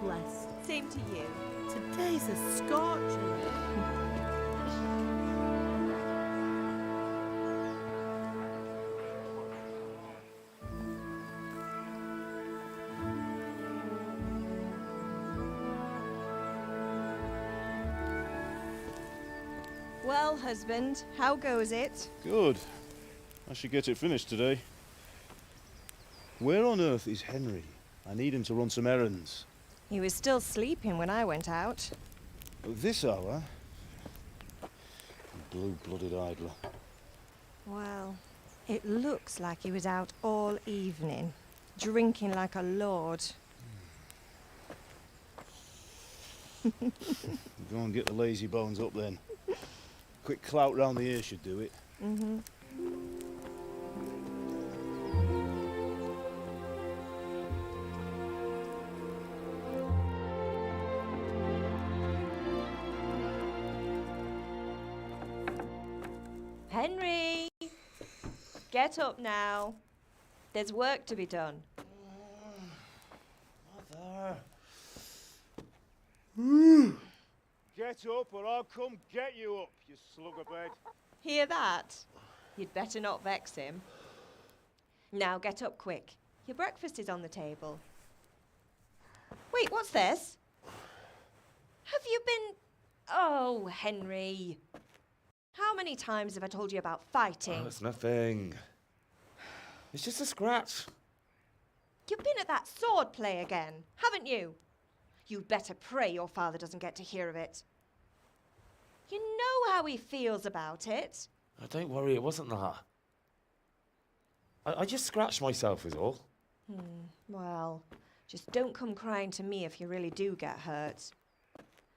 blessed. Same to you. Today's a scorcher. Well, husband, how goes it? Good. I should get it finished today. Where on earth is Henry? I need him to run some errands. He was still sleeping when I went out. At this hour? Blue-blooded idler. Well, it looks like he was out all evening, drinking like a lord. Go and get the lazy bones up then. Quick clout round the ear should do it. Mm-hmm. Henry! Get up now. There's work to be done. Mother. Get up or I'll come get you up, you sluggerbed. Hear that? You'd better not vex him. Now get up quick. Your breakfast is on the table. Wait, what's this? Have you been... Oh, Henry. How many times have I told you about fighting? Oh, it's nothing. It's just a scratch. You've been at that sword play again, haven't you? You'd better pray your father doesn't get to hear of it. You know how he feels about it. Oh, don't worry, it wasn't that. I just scratched myself is all. Well, just don't come crying to me if you really do get hurt.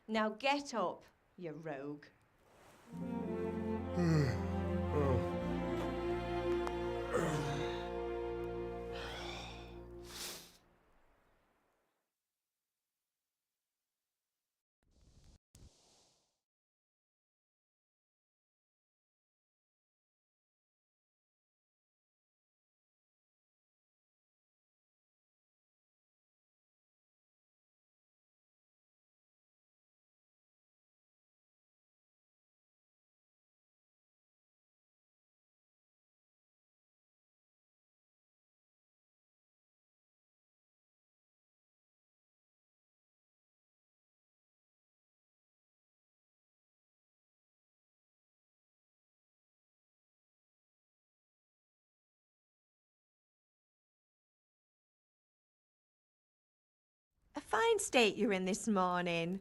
Now get up, you rogue. A fine state you're in this morning.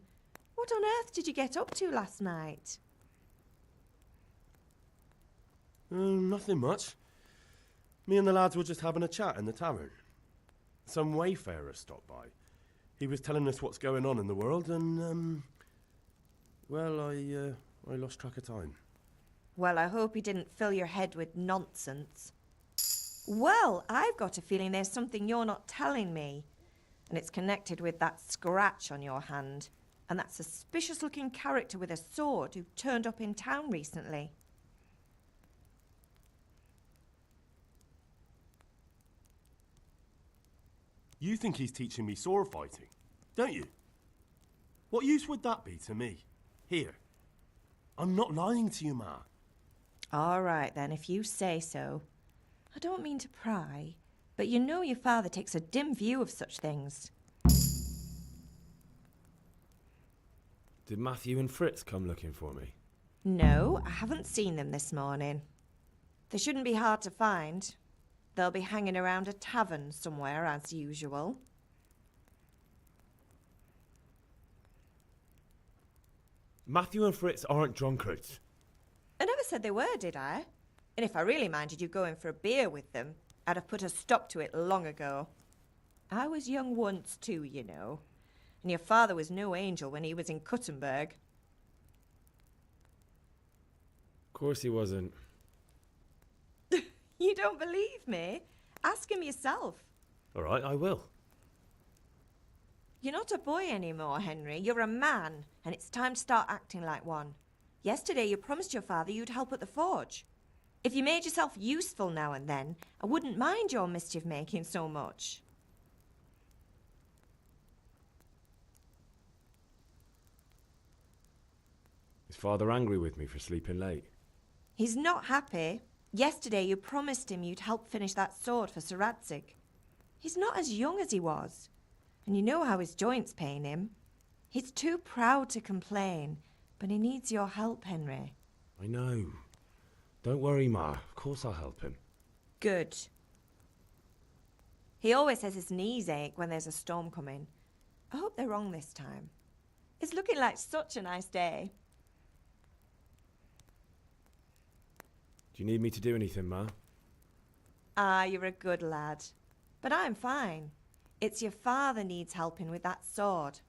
What on earth did you get up to last night? Nothing much. Me and the lads were just having a chat in the tavern. Some wayfarer stopped by. He was telling us what's going on in the world and, well, I lost track of time. Well, I hope he didn't fill your head with nonsense. Well, I've got a feeling there's something you're not telling me. And it's connected with that scratch on your hand. And that suspicious-looking character with a sword who turned up in town recently. You think he's teaching me sword fighting, don't you? What use would that be to me? Here. I'm not lying to you, Ma. All right, then, if you say so. I don't mean to pry, but you know your father takes a dim view of such things. Did Matthew and Fritz come looking for me? No, I haven't seen them this morning. They shouldn't be hard to find. They'll be hanging around a tavern somewhere, as usual. Matthew and Fritz aren't drunkards. I never said they were, did I? And if I really minded you going for a beer with them, I'd have put a stop to it long ago. I was young once too, you know. And your father was no angel when he was in Cuttenberg. Of course he wasn't. You don't believe me? Ask him yourself. All right, I will. You're not a boy anymore, Henry. You're a man, and it's time to start acting like one. Yesterday you promised your father you'd help at the forge. If you made yourself useful now and then, I wouldn't mind your mischief-making so much. Father angry with me for sleeping late? He's not happy. Yesterday you promised him you'd help finish that sword for Sir Radzig. He's not as young as he was, and you know how his joints pain him. He's too proud to complain, but he needs your help, Henry. I know. Don't worry, Ma. Of course I'll help him. Good. He always says his knees ache when there's a storm coming. I hope they're wrong this time. It's looking like such a nice day. Do you need me to do anything, Ma? Ah, you're a good lad. But I'm fine. It's your father needs helping with that sword.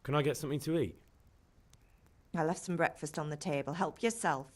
Can I get something to eat? I left some breakfast on the table. Help yourself.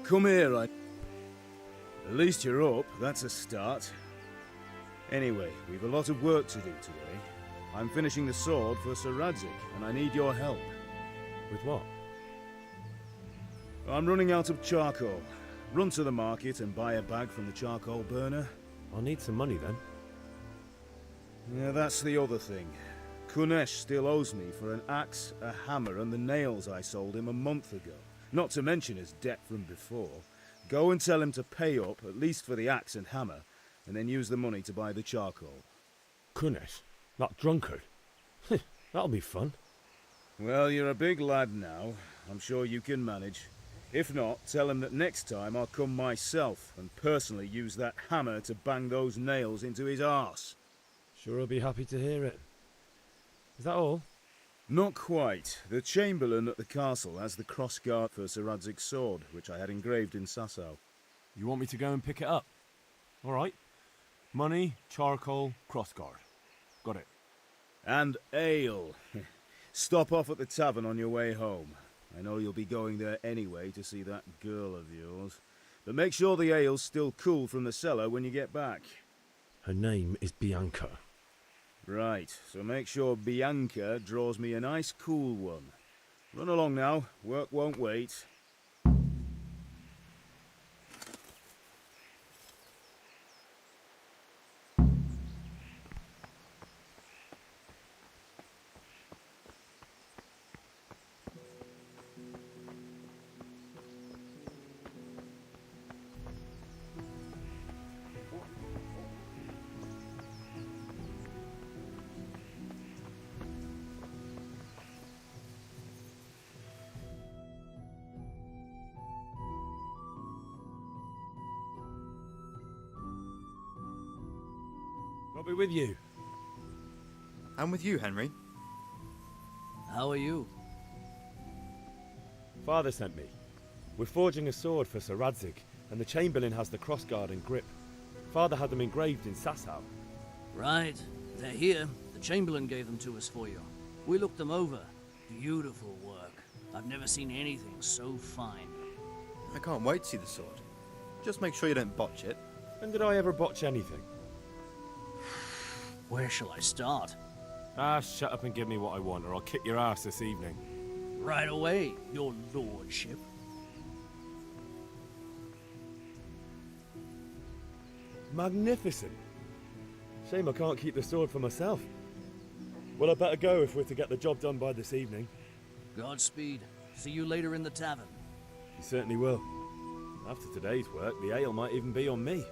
Come here, At least you're up, that's a start. Anyway, we've a lot of work to do today. I'm finishing the sword for Sir Radzig, and I need your help. With what? I'm running out of charcoal. Run to the market and buy a bag from the charcoal burner. I'll need some money then. Yeah, that's the other thing. Kunesh still owes me for an axe, a hammer, and the nails I sold him a month ago. Not to mention his debt from before. Go and tell him to pay up, at least for the axe and hammer, and then use the money to buy the charcoal. Kunesh? That drunkard? That'll be fun. Well, you're a big lad now. I'm sure you can manage. If not, tell him that next time I'll come myself and personally use that hammer to bang those nails into his arse. Sure he'll be happy to hear it. Is that all? Not quite. The Chamberlain at the castle has the crossguard for Sir Radzig's sword, which I had engraved in Sasau. You want me to go and pick it up? All right. Money, charcoal, crossguard. Got it. And ale. Stop off at the tavern on your way home. I know you'll be going there anyway to see that girl of yours. But make sure the ale's still cool from the cellar when you get back. Her name is Bianca. Right, so make sure Bianca draws me a nice cool one. Run along now, work won't wait. I'll be with you. I'm with you, Henry. How are you? Father sent me. We're forging a sword for Sir Radzig, and the Chamberlain has the crossguard and grip. Father had them engraved in Sasau. Right, they're here. The Chamberlain gave them to us for you. We looked them over. Beautiful work. I've never seen anything so fine. I can't wait to see the sword. Just make sure you don't botch it. When did I ever botch anything? Where shall I start? Ah, shut up and give me what I want, or I'll kick your ass this evening. Right away, your lordship. Magnificent. Shame I can't keep the sword for myself. Well, I better go if we're to get the job done by this evening. Godspeed. See you later in the tavern. You certainly will. After today's work, the ale might even be on me.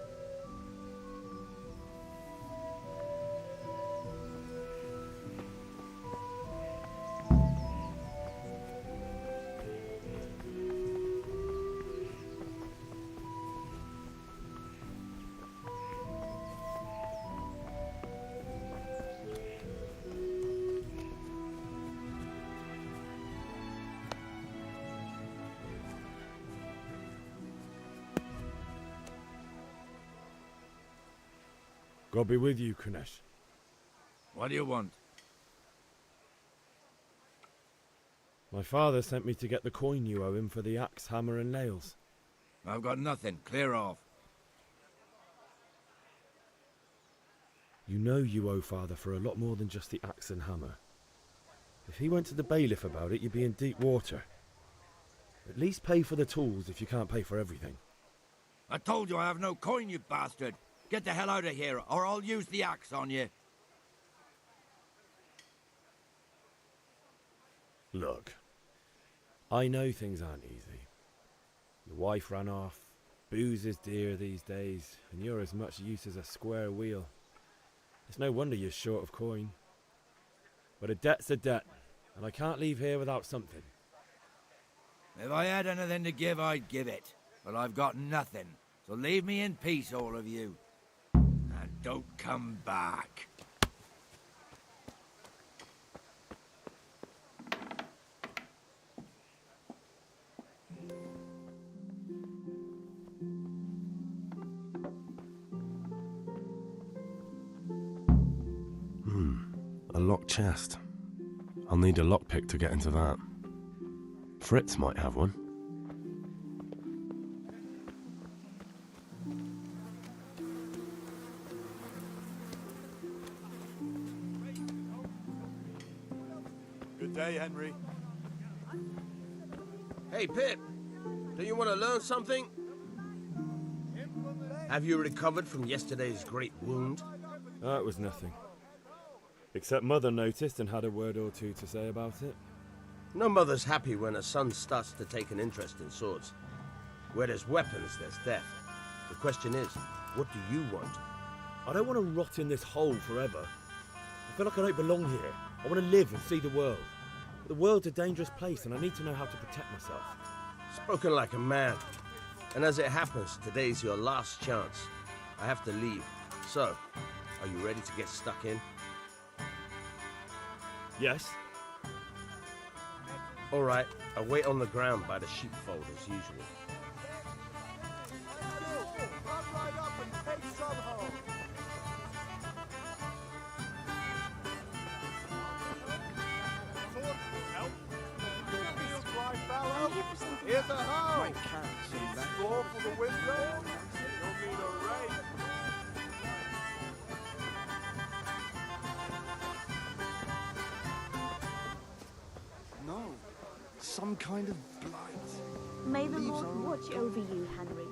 God be with you, Kunesh. What do you want? My father sent me to get the coin you owe him for the axe, hammer and nails. I've got nothing. Clear off. You know you owe father for a lot more than just the axe and hammer. If he went to the bailiff about it, you'd be in deep water. At least pay for the tools if you can't pay for everything. I told you I have no coin, you bastard. Get the hell out of here, or I'll use the axe on you. Look, I know things aren't easy. Your wife ran off, booze is dear these days, and you're as much use as a square wheel. It's no wonder you're short of coin. But a debt's a debt, and I can't leave here without something. If I had anything to give, I'd give it. But I've got nothing, so leave me in peace, all of you. And don't come back. A locked chest. I'll need a lockpick to get into that. Fritz might have one. Good day, Henry. Hey, Pip. Do you want to learn something? Have you recovered from yesterday's great wound? That was nothing. Except Mother noticed and had a word or two to say about it. No mother's happy when a son starts to take an interest in swords. Where there's weapons, there's death. The question is, what do you want? I don't want to rot in this hole forever. I feel like I don't belong here. I want to live and see the world. But the world's a dangerous place and I need to know how to protect myself. Spoken like a man. And as it happens, today's your last chance. I have to leave. So, are you ready to get stuck in? Yes? All right, I'll wait on the ground by the sheepfold as usual. Here's a hoe! Score for the window. You'll need a rake. No, some kind of blight. May the Lord watch over you, Henry.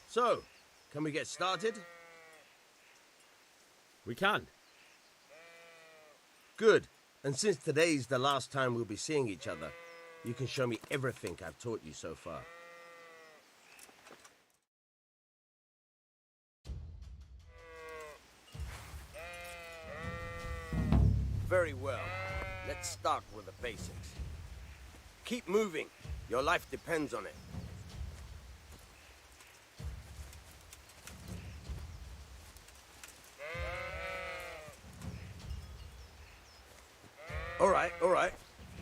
So, can we get started? We can. Good. And since today's the last time we'll be seeing each other, you can show me everything I've taught you so far. Very well. Let's start with the basics. Keep moving. Your life depends on it.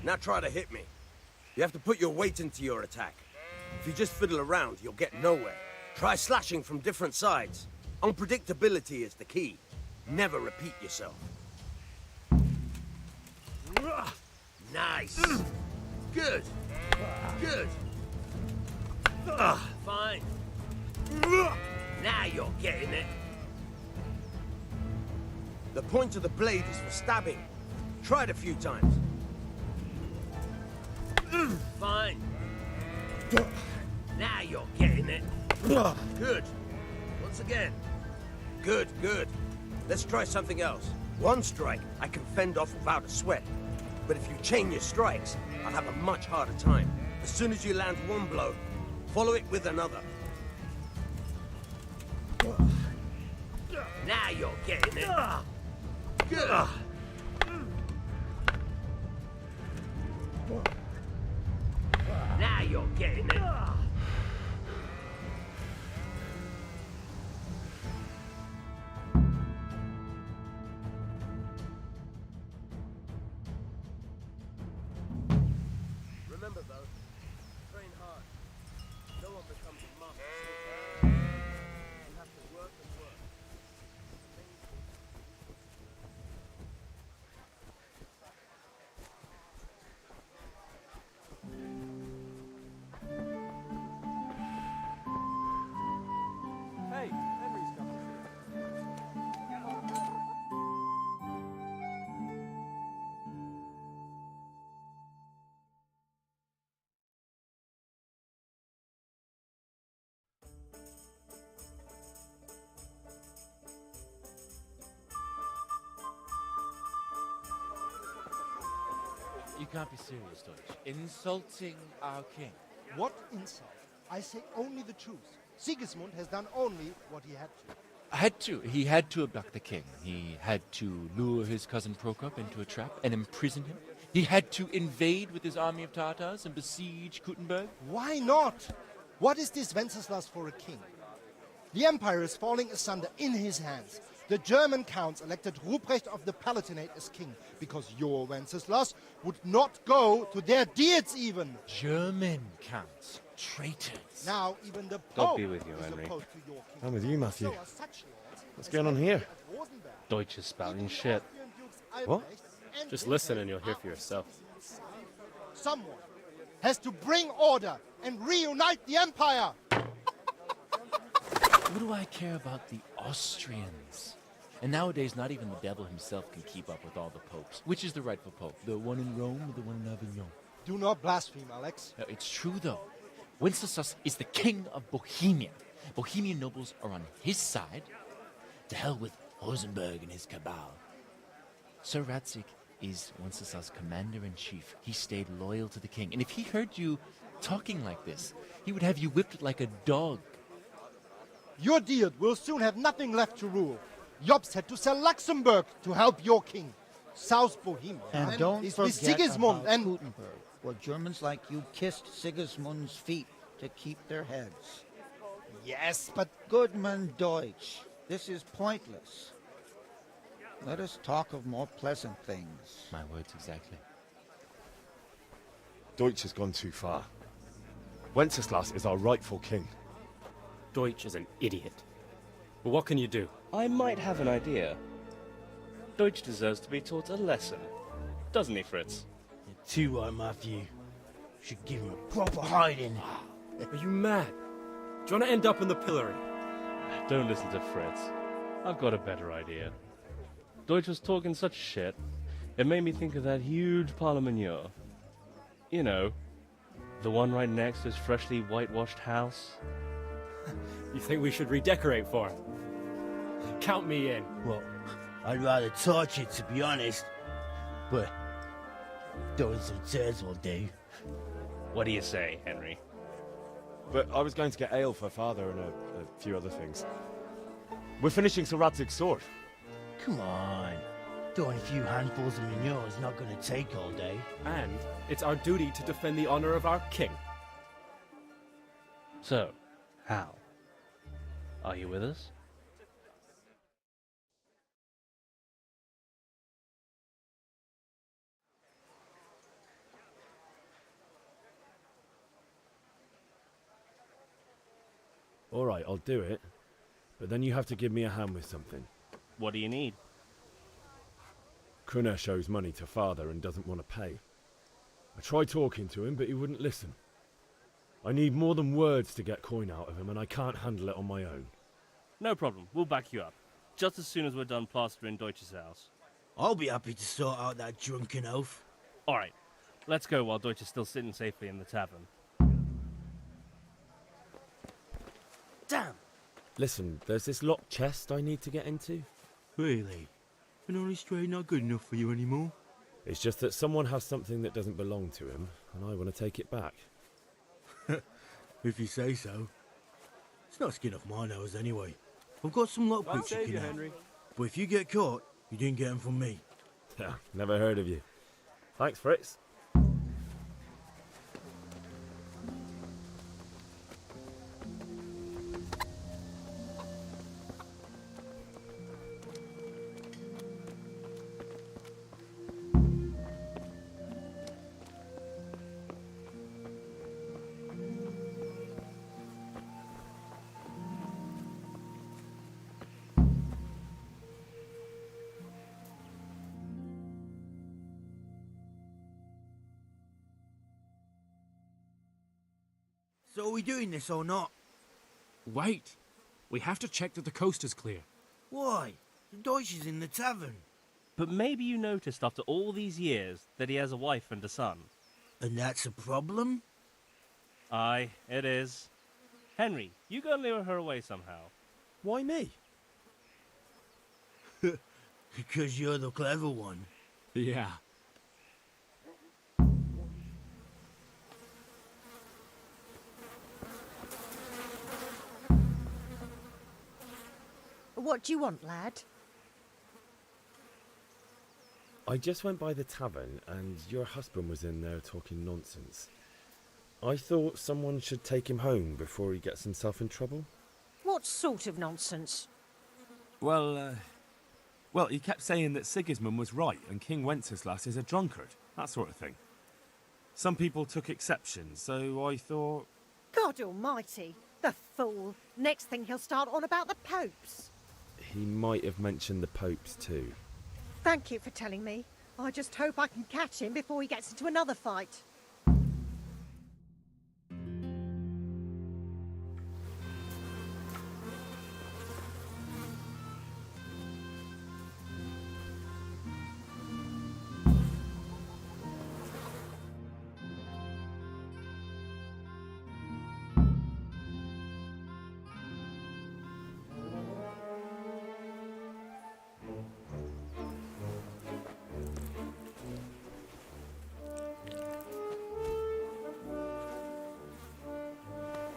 Now try to hit me. You have to put your weight into your attack. If you just fiddle around, you'll get nowhere. Try slashing from different sides. Unpredictability is the key. Never repeat yourself. Nice. Good. Good. Fine. Now you're getting it. The point of the blade is for stabbing. Try it a few times. Fine. Now you're getting it. Good. Once again. Good, good. Let's try something else. One strike I can fend off without a sweat. But if you chain your strikes, I'll have a much harder time. As soon as you land one blow, follow it with another. Now you're getting it. Good. Now you're getting it. Remember though, train hard. No one becomes a master. You have to work and work. Hey, Henry's coming. You can't be serious, Deutsch. Insulting our king. What insult? I say only the truth. Sigismund has done only what he had to. Had to. He had to abduct the king. He had to lure his cousin Prokop into a trap and imprison him. He had to invade with his army of Tatars and besiege Kuttenberg. Why not? What is this Wenceslas for a king? The empire is falling asunder in his hands. The German counts elected Ruprecht of the Palatinate as king because your Wenceslas would not go to their deeds even. German counts. Traitors. Now even the Pope God be with you, is Henry. opposed to your king. I'm with you, Matthew. So are such lords What's as going on here? Rosenberg, Deutsch is spouting shit. What? and Just listen and you'll hear for yourself. Someone has to bring order and reunite the empire. What do I care about the Austrians? And nowadays, not even the devil himself can keep up with all the popes. Which is the rightful pope? The one in Rome or the one in Avignon? Do not blaspheme, Alex. No, it's true, though. Wenceslas is the king of Bohemia. Bohemian nobles are on his side. To hell with Rosenberg and his cabal. Sir Radzik is Wenceslas' commander-in-chief. He stayed loyal to the king. And if he heard you talking like this, he would have you whipped like a dog. Your deed will soon have nothing left to rule. Jobst had to sell Luxembourg to help your king. South Bohemia. And don't is forget with Sigismund about and Gutenberg, where Germans like you kissed Sigismund's feet to keep their heads. Yes, but Goodman Deutsch, this is pointless. Let us talk of more pleasant things. My words exactly. Deutsch has gone too far. Wenceslas is our rightful king. Deutsch is an idiot. But what can you do? I might have an idea. Deutsch deserves to be taught a lesson. Doesn't he, Fritz? You're too right, Matthew. Should give him a proper hiding. Are you mad? Do you want to end up in the pillory? Don't listen to Fritz. I've got a better idea. Deutsch was talking such shit, it made me think of that huge Parliament. You know, the one right next to his freshly whitewashed house. You think we should redecorate for him? Count me in. Well, I'd rather torch it, to be honest. But throwing some tears will do. What do you say, Henry? But I was going to get ale for father and a few other things. We're finishing Sir Radzig's sword. Come on. Throwing a few handfuls of manure is not going to take all day. And it's our duty to defend the honor of our king. So, Hal, are you with us? All right, I'll do it. But then you have to give me a hand with something. What do you need? Kunesh owes money to father and doesn't want to pay. I tried talking to him, but he wouldn't listen. I need more than words to get coin out of him, and I can't handle it on my own. No problem, we'll back you up. Just as soon as we're done plastering Deutsch's house. I'll be happy to sort out that drunken oaf. Alright, let's go while Deutsch is still sitting safely in the tavern. Damn! Listen, there's this locked chest I need to get into. Really? An honest trade not good enough for you anymore? It's just that someone has something that doesn't belong to him, and I want to take it back. If you say so. It's not skin off my nose anyway. I've got some lockpicks you can have. But if you get caught, you didn't get them from me. Never heard of you. Thanks, Fritz. So are we doing this or not? Wait. We have to check that the coast is clear. Why? The Deutsch is in the tavern. But maybe you noticed after all these years that he has a wife and a son. And that's a problem? Aye, it is. Henry, you go and lure her away somehow. Why me? Because you're the clever one. Yeah. What do you want, lad? I just went by the tavern and your husband was in there talking nonsense. I thought someone should take him home before he gets himself in trouble. What sort of nonsense? Well, he kept saying that Sigismund was right and King Wenceslas is a drunkard, that sort of thing. Some people took exception, so I thought... God almighty, the fool. Next thing he'll start on about the popes. He might have mentioned the popes too. Thank you for telling me. I just hope I can catch him before he gets into another fight.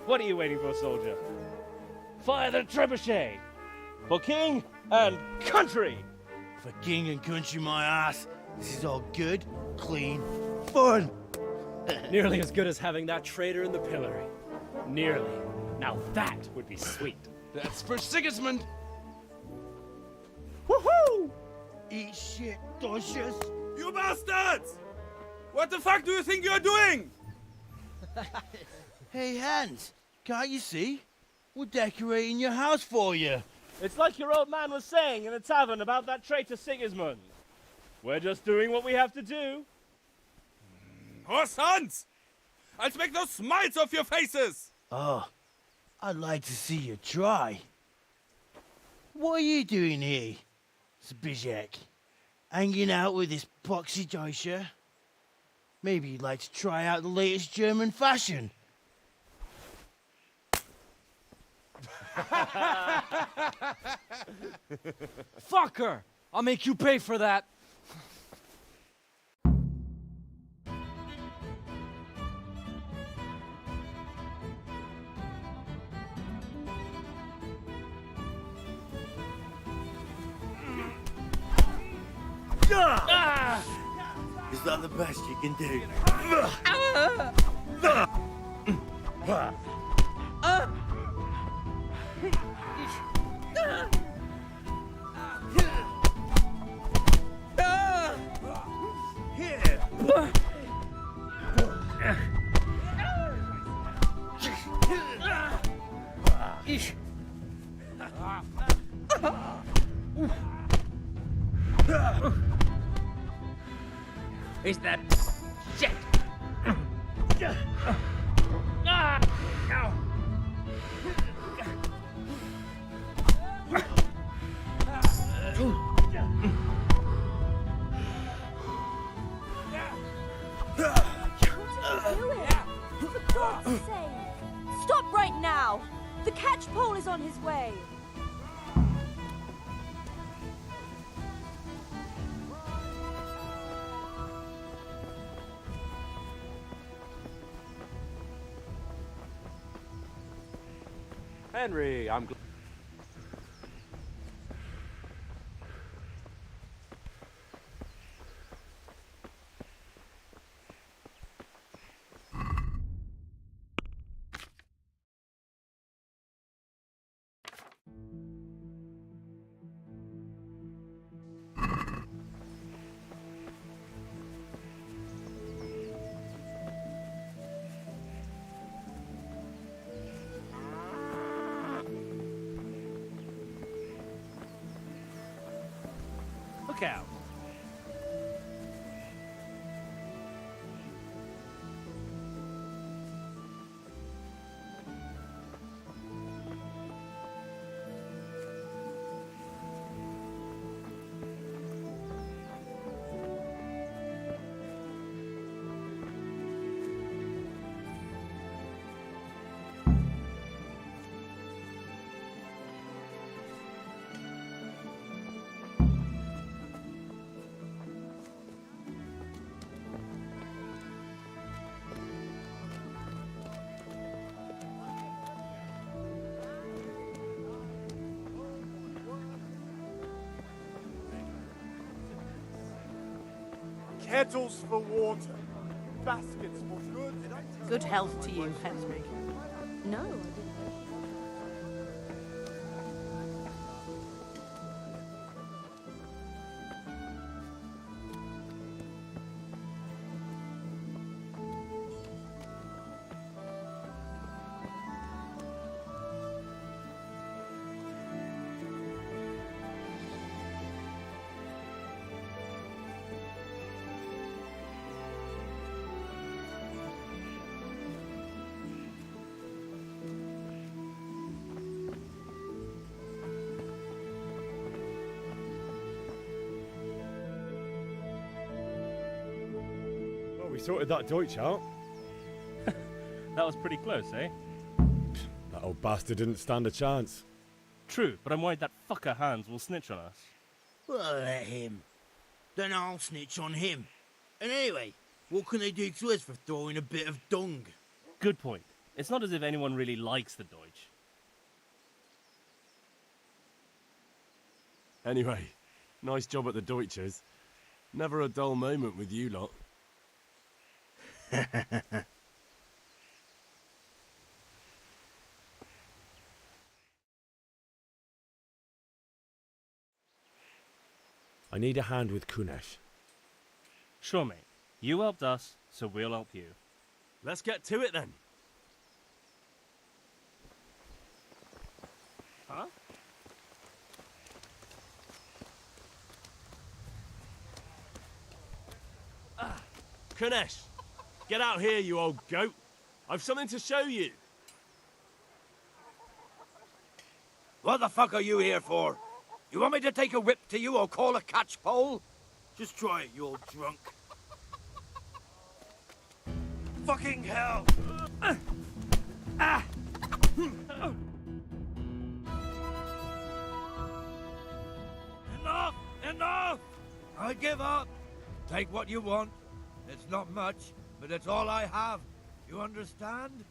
What are you waiting for, soldier? Fire the trebuchet! For king and country! For king and country, my ass. This is all good, clean, fun. Nearly as good as having that traitor in the pillory. Nearly. Now that would be sweet. That's for Sigismund! Woohoo! Eat shit, Deutsches. You bastards! What the fuck do you think you're doing? Hey, Hans, can't you see? We're decorating your house for you. It's like your old man was saying in the tavern about that traitor Sigismund. We're just doing what we have to do. Horse Hans! I'll make those smiles off your faces! Oh, I'd like to see you try. What are you doing here, Zbigniew? Hanging out with this poxy Deutscher? Maybe you'd like to try out the latest German fashion. Fucker! I'll make you pay for that. Is that the best you can do? Is that shit? For God's sake! Stop right now! The catch pole is on his way! Henry, I'm glad. Look out. Kettles for water, baskets for good. Good health to you, Henry. No, I didn't. Well, we sorted that Deutsch out. That was pretty close, eh? That old bastard didn't stand a chance. True, but I'm worried that fucker Hans will snitch on us. Well, let him. Then I'll snitch on him. And anyway, what can they do to us for throwing a bit of dung? Good point. It's not as if anyone really likes the Deutsch. Anyway, nice job at the Deutschers. Never a dull moment with you lot. I need a hand with Kunesh. Sure, mate. You helped us, so we'll help you. Let's get to it then. Huh? Kunesh, get out here, you old goat. I've something to show you. What the fuck are you here for? You want me to take a whip to you or call a catch pole? Just try it, you old drunk. Fucking hell! Enough! Enough! I give up. Take what you want. It's not much, but it's all I have. You understand?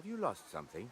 Have you lost something?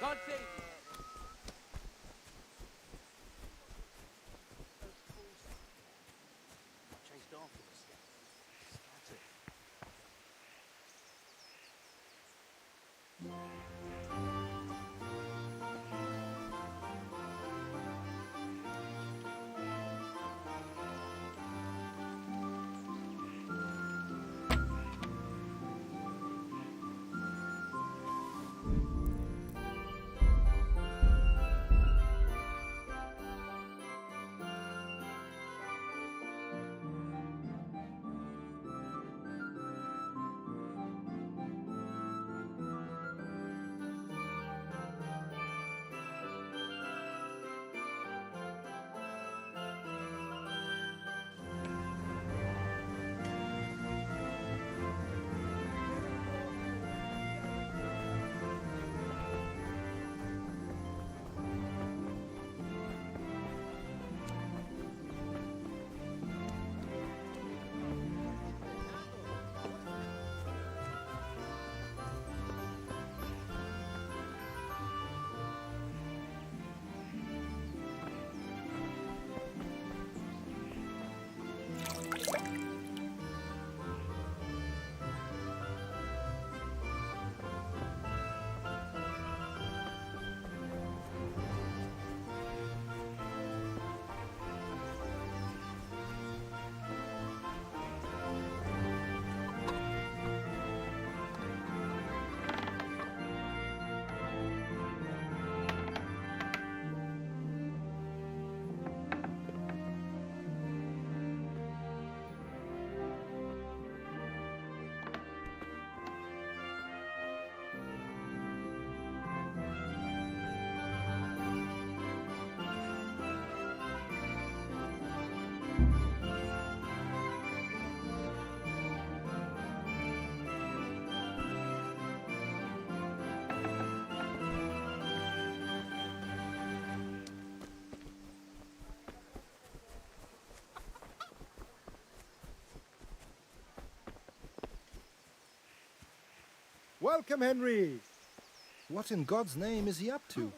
God save you. Chased after us. Scattered. Welcome, Henry. What in God's name is he up to?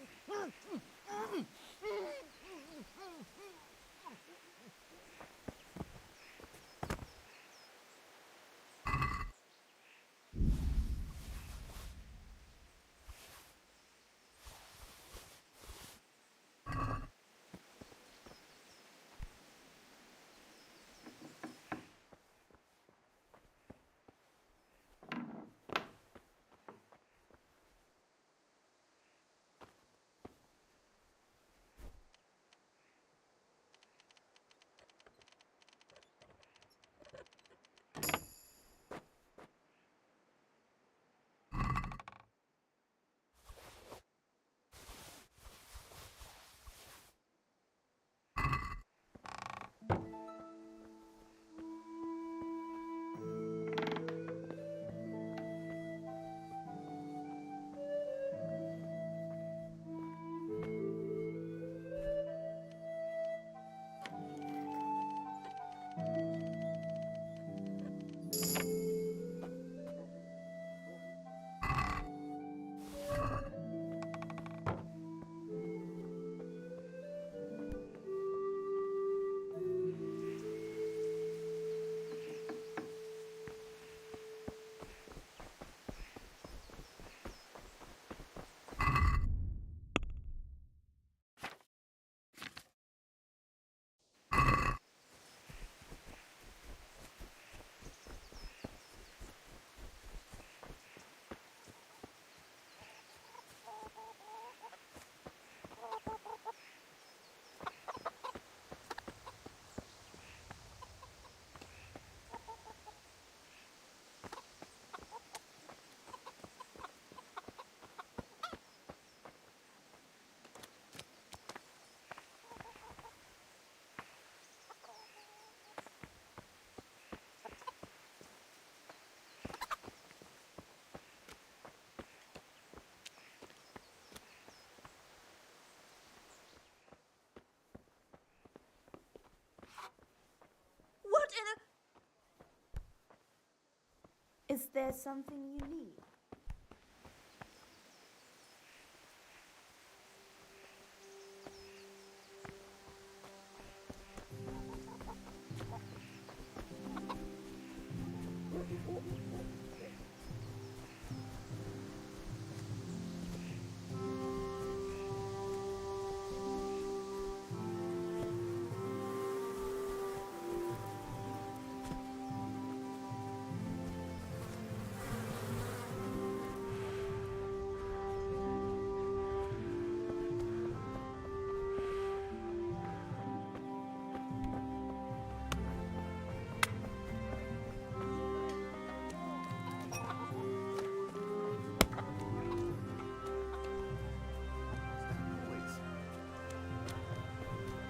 Is there something you need?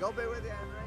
God be with you, Henry.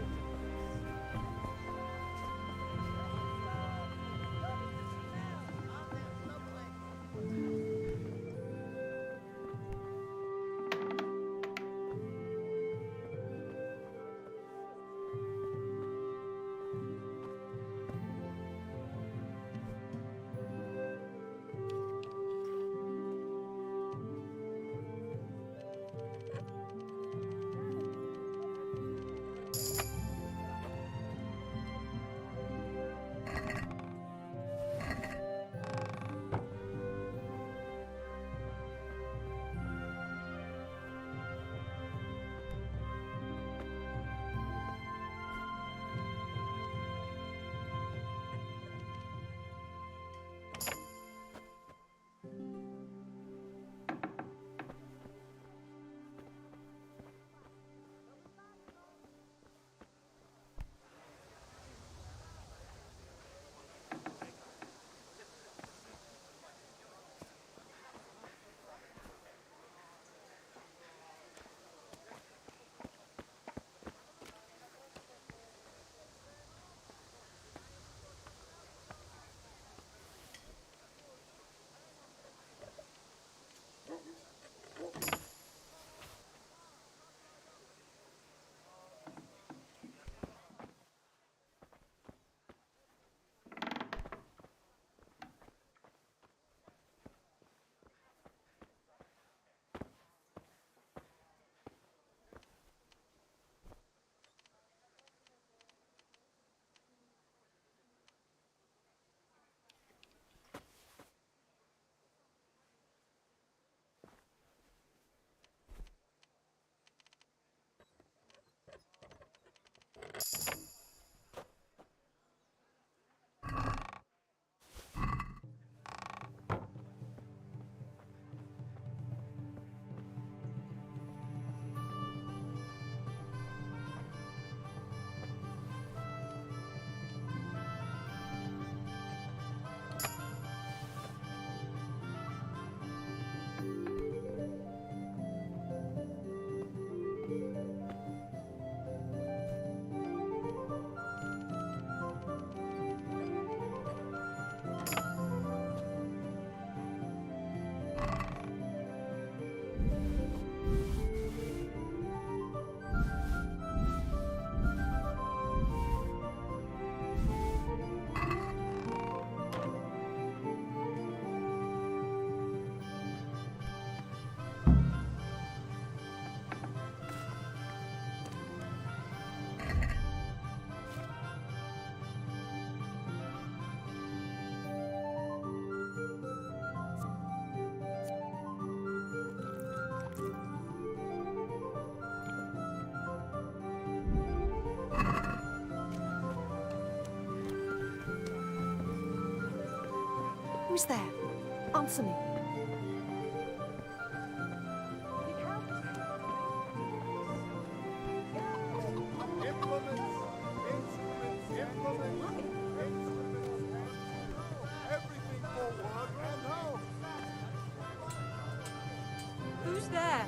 Who's there? Answer me. Who's there?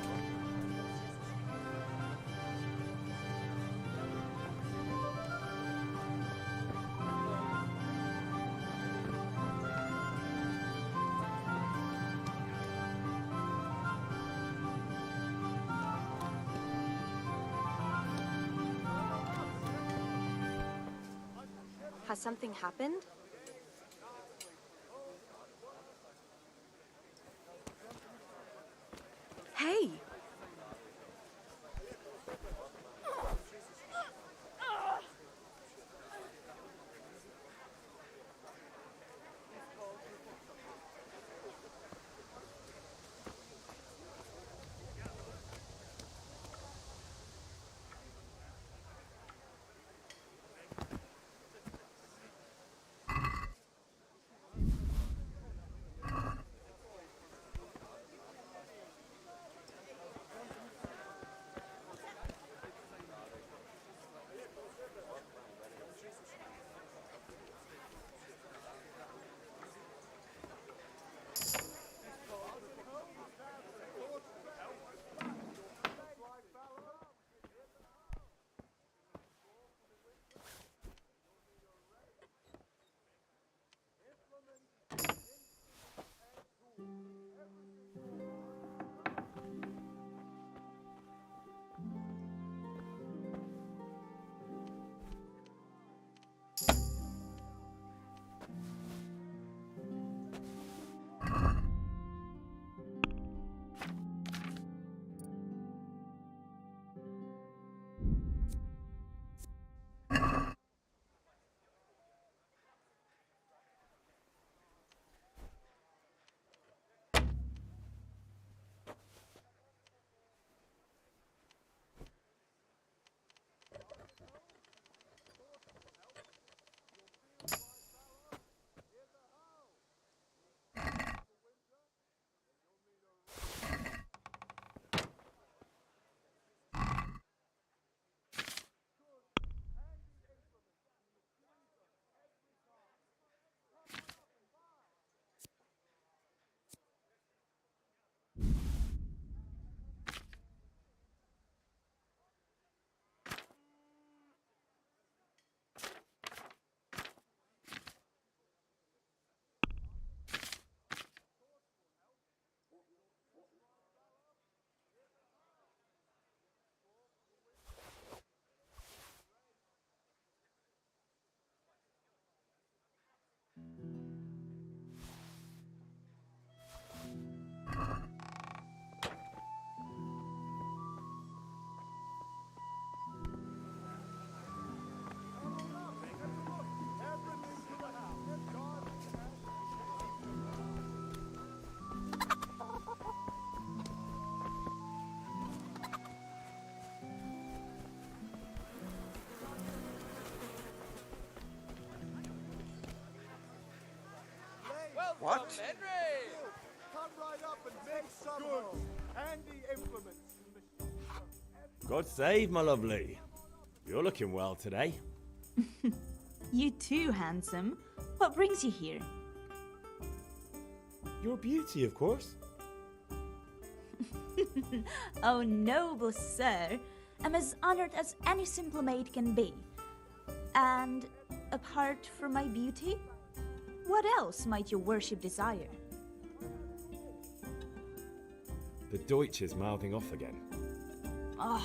Has something happened? Hey! What? Come right up and make some goods, handy implements. God save, my lovely. You're looking well today. You too, handsome. What brings you here? Your beauty, of course. Oh, noble sir. I'm as honored as any simple maid can be. And apart from my beauty, what else might your worship desire? The Deutsch is mouthing off again. Oh,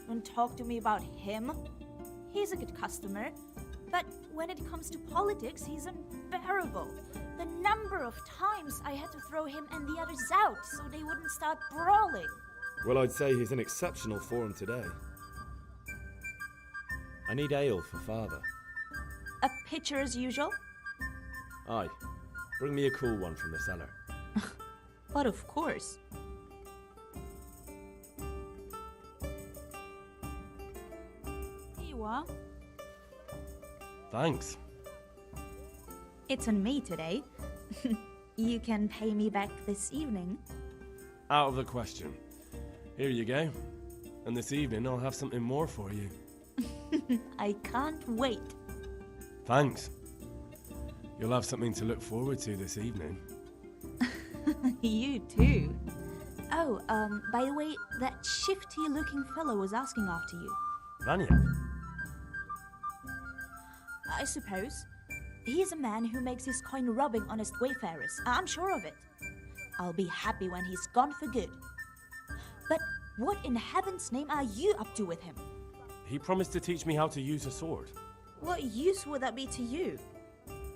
don't talk to me about him. He's a good customer, but when it comes to politics, he's unbearable. The number of times I had to throw him and the others out so they wouldn't start brawling. Well, I'd say he's in exceptional form today. I need ale for father. A pitcher as usual? Aye. Bring me a cool one from the cellar. But of course. Here you are. Thanks. It's on me today. You can pay me back this evening. Out of the question. Here you go. And this evening I'll have something more for you. I can't wait. Thanks. You'll have something to look forward to this evening. You too. Oh, by the way, that shifty-looking fellow was asking after you. Vanya? I suppose. He's a man who makes his coin robbing honest wayfarers. I'm sure of it. I'll be happy when he's gone for good. But what in heaven's name are you up to with him? He promised to teach me how to use a sword. What use would that be to you?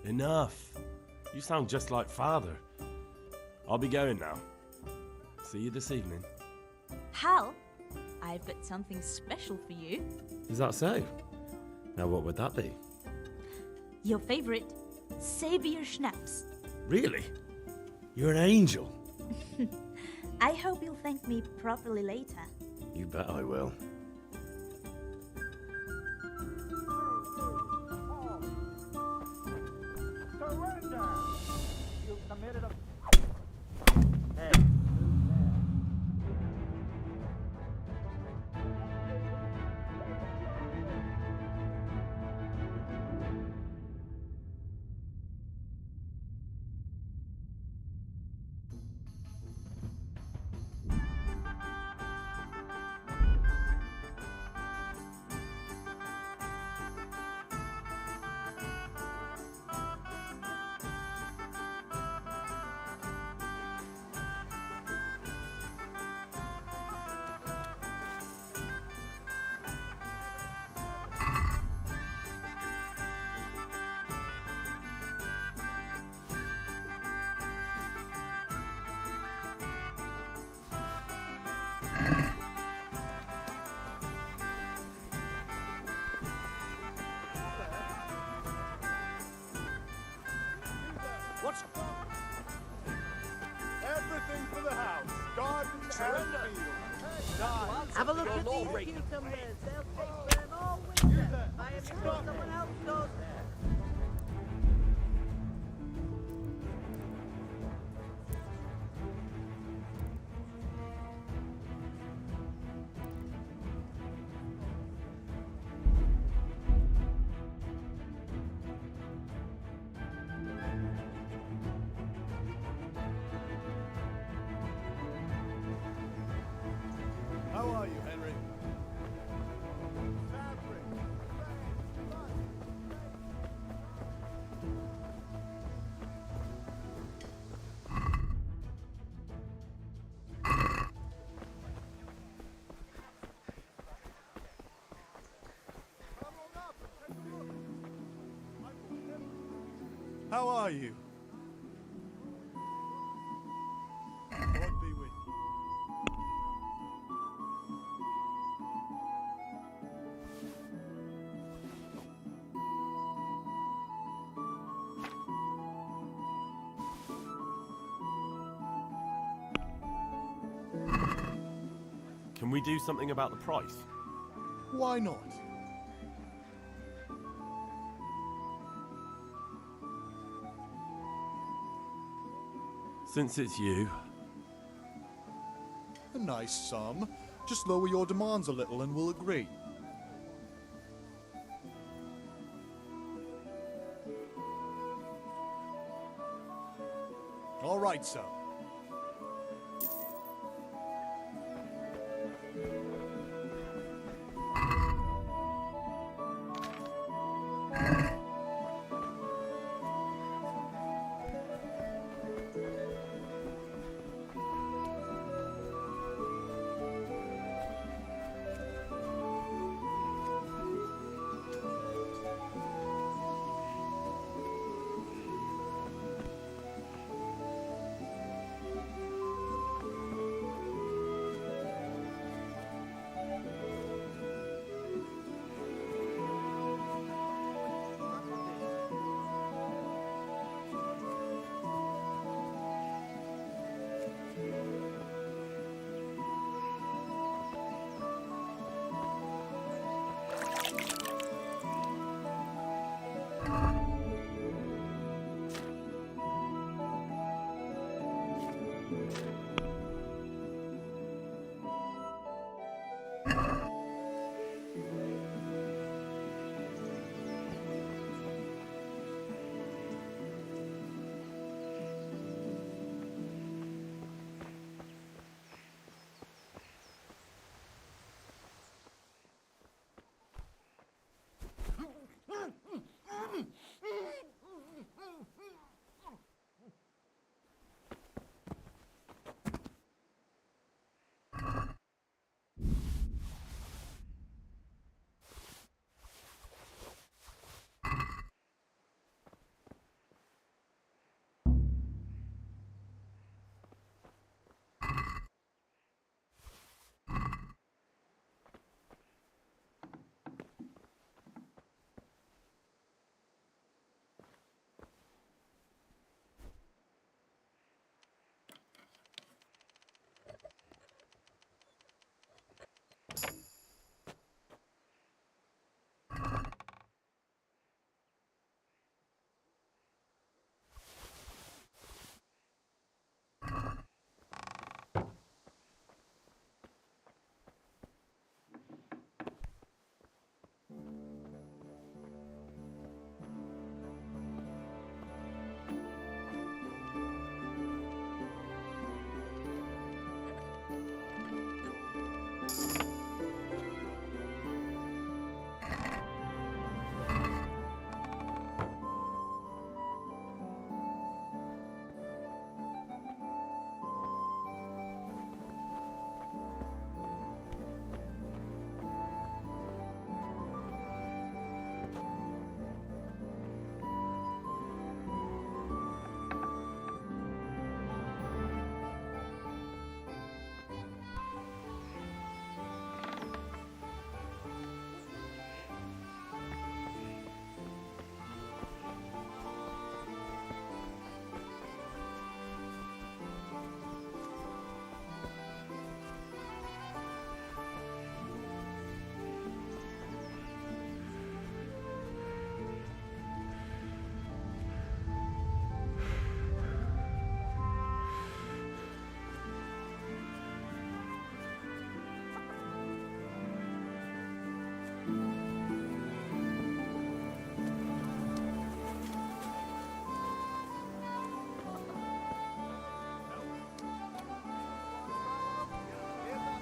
Enough. You sound just like father. I'll be going now. See you this evening. Hal, I've got something special for you. Is that so? Now, what would that be? Your favorite, Savior Schnapps. Really? You're an angel. I hope you'll thank me properly later. You bet I will. Surrender! You committed a... Hey. What's... Everything for the house. Garden and field. Have a look at these cucumbers. They'll stay firm all winter. I am sure someone else goes there. How are you, Henry? How are you? God be with you. Can we do something about the price? Why not? Since it's you, A nice sum. Just lower your demands a little and we'll agree. All right, so.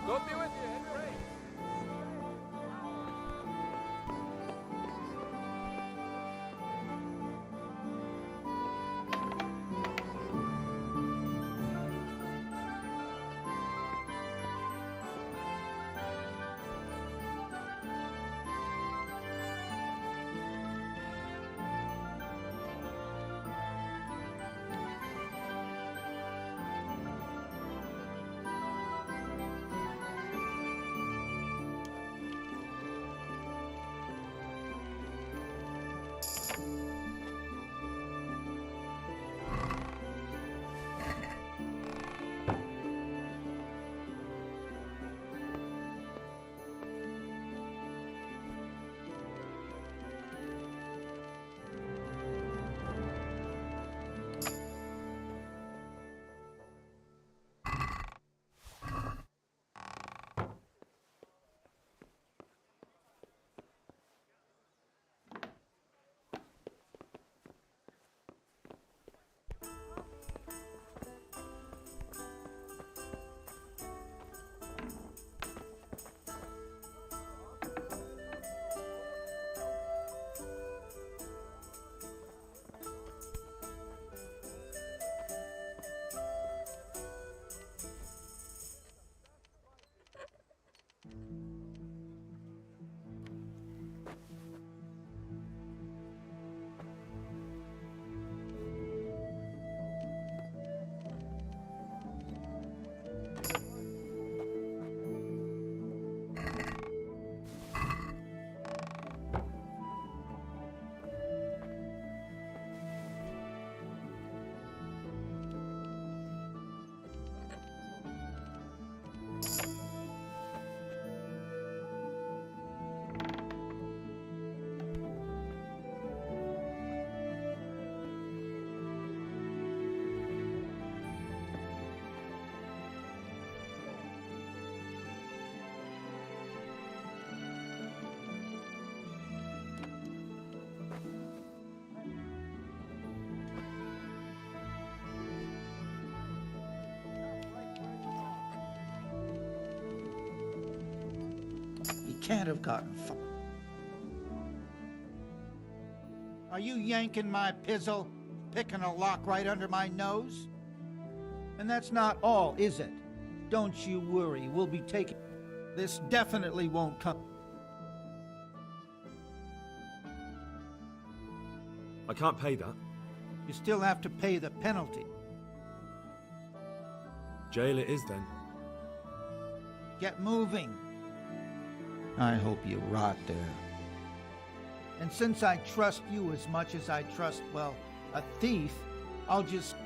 God be with you, Henry. Can't have gotten far. Are you yanking my pizzle? Picking a lock right under my nose? And that's not all, is it? Don't you worry, we'll be taking... This definitely won't come... I can't pay that. You still have to pay the penalty. Jail it is then. Get moving. I hope you rot there. And since I trust you as much as I trust, well, a thief, I'll just...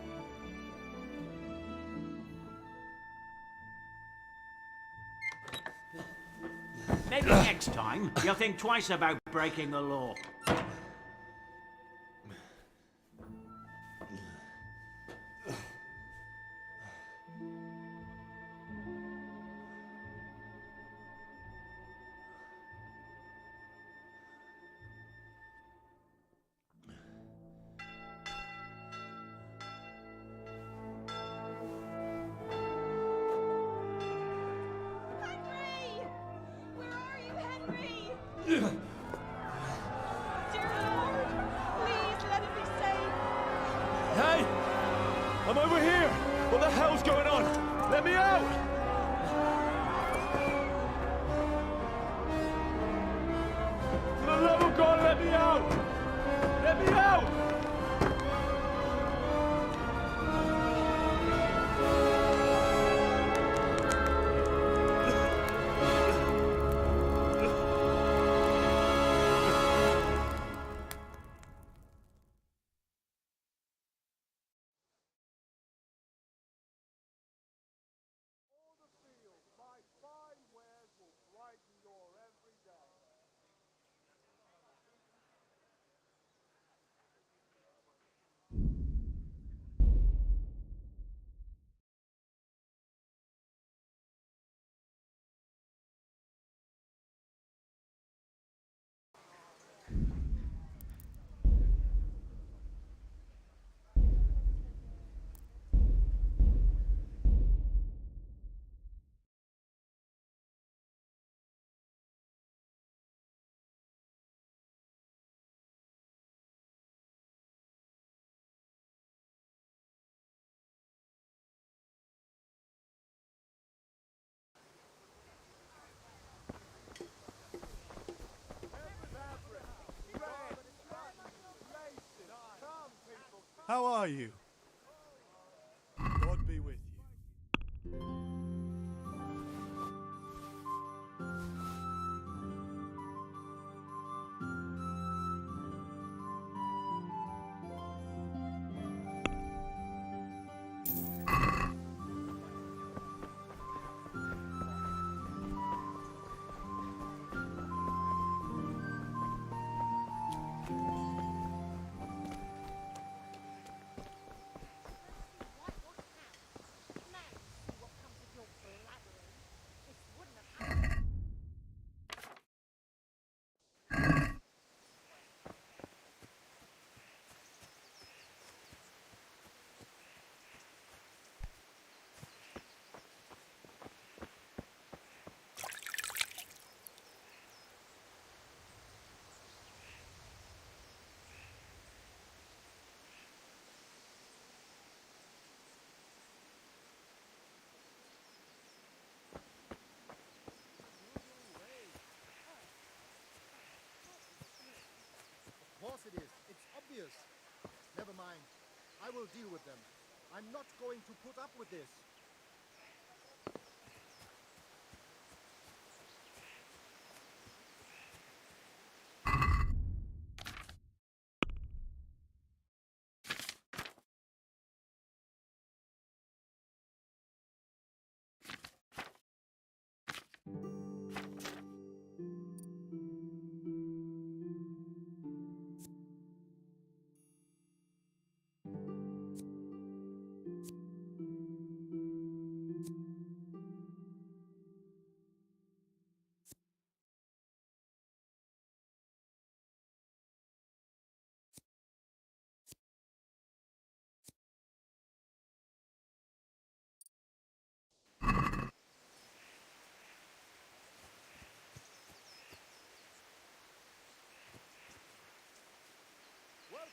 Maybe next time you'll think twice about breaking the law. Hey! I'm over here! What the hell's going on? Let me out! For the love of God, let me out! Let me out! are you? God be with you. Of course it is. It's obvious. Never mind. I will deal with them. I'm not going to put up with this.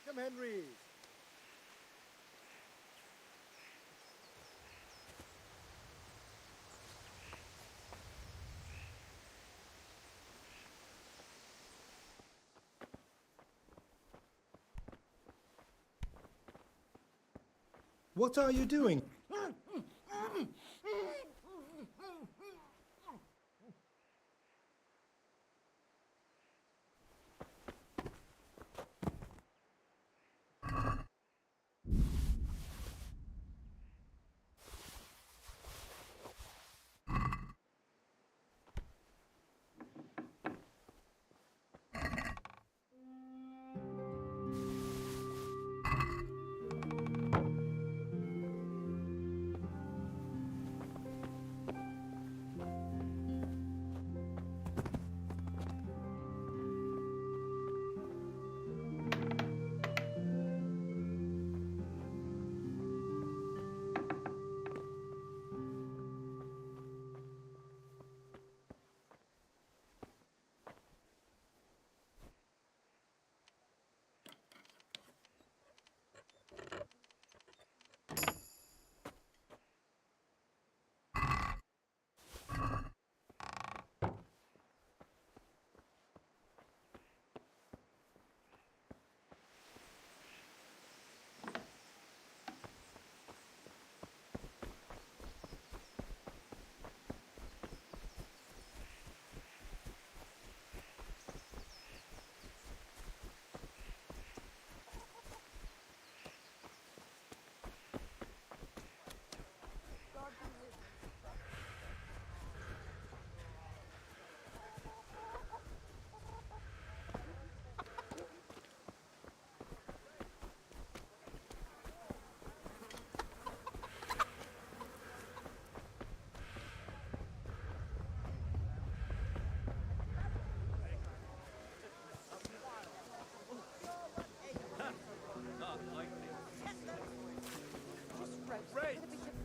Welcome, Henry. What are you doing?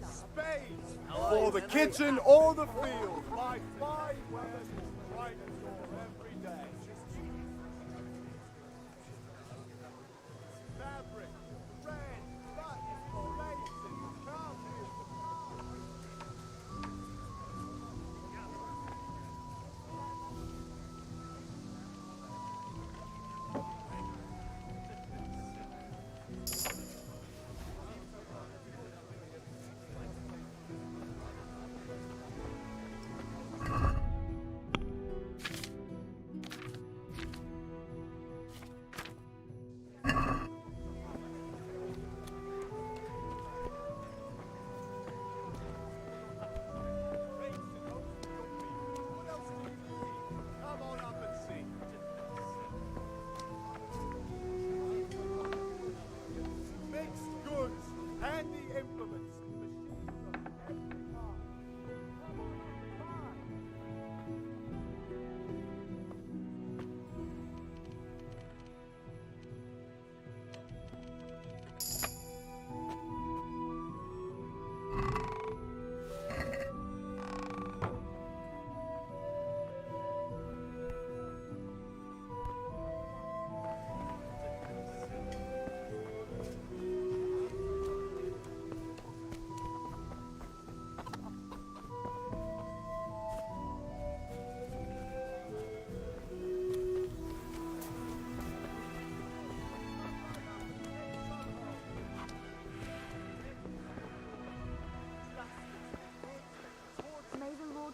Spades for the kitchen or the field. My fine weather will brighten your every day. Fabric, thread, buttons for laces, carpets.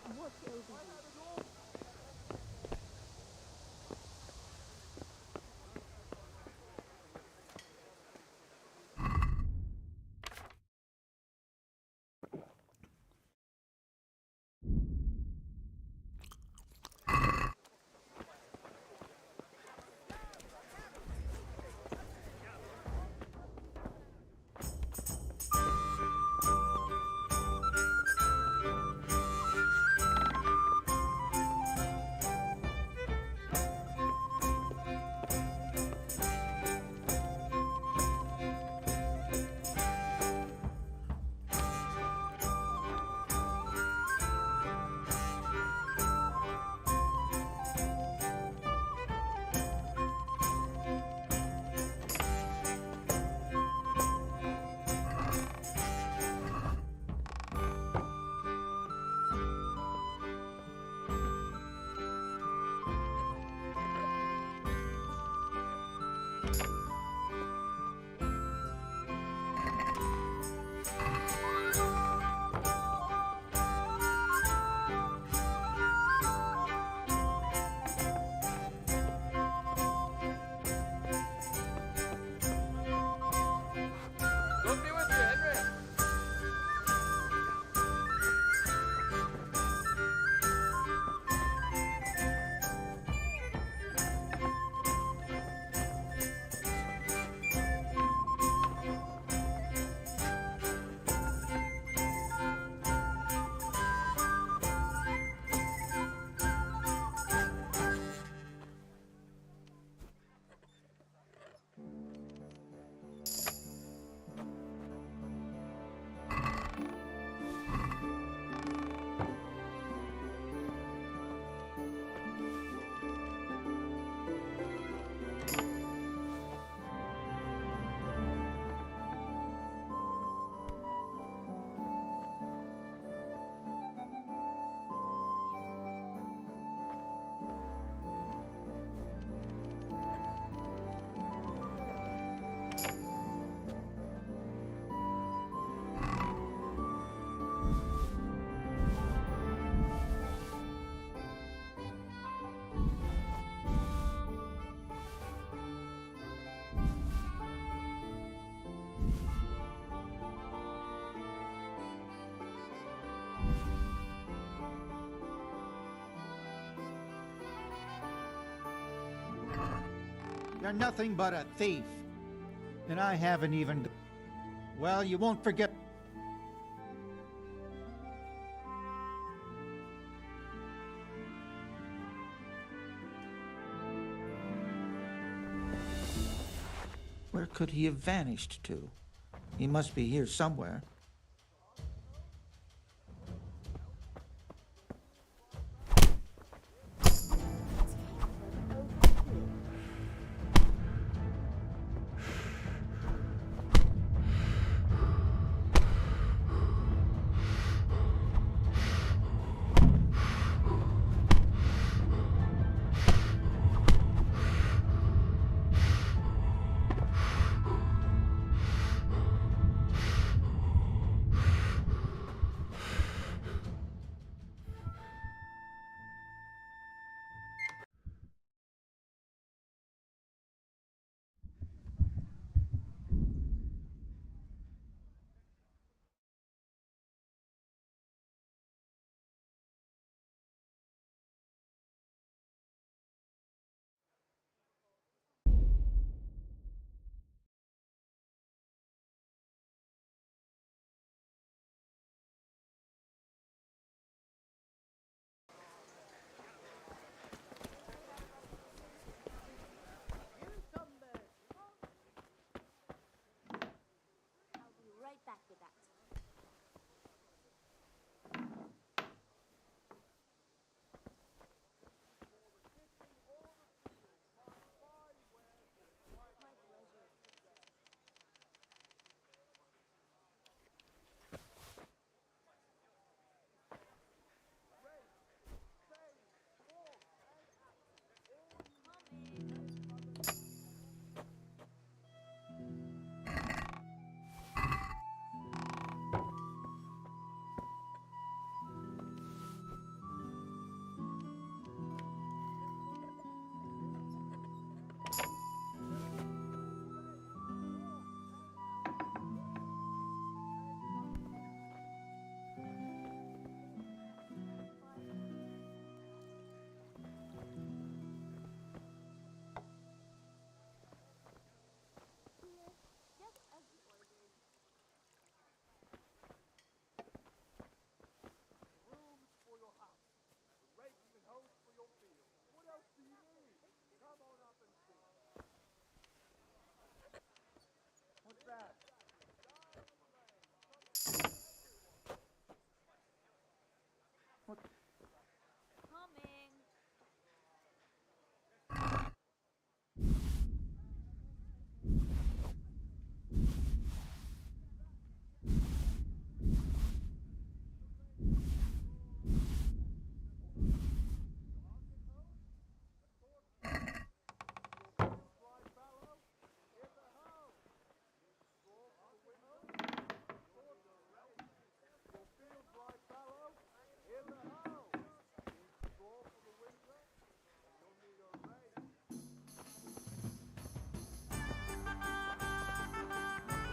What will be? You're nothing but a thief. And I haven't even... Well, you won't forget... Where could he have vanished to? He must be here somewhere.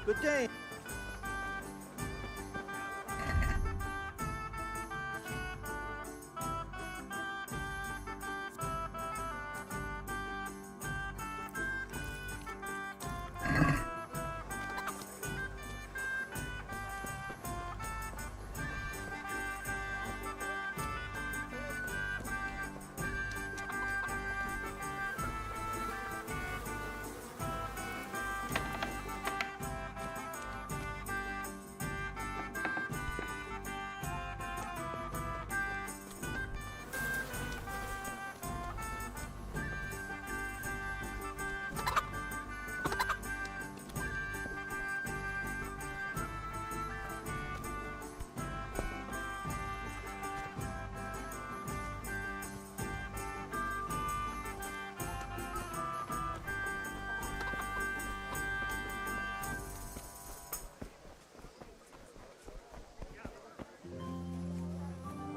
Good day.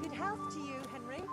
Good health to you, Henry.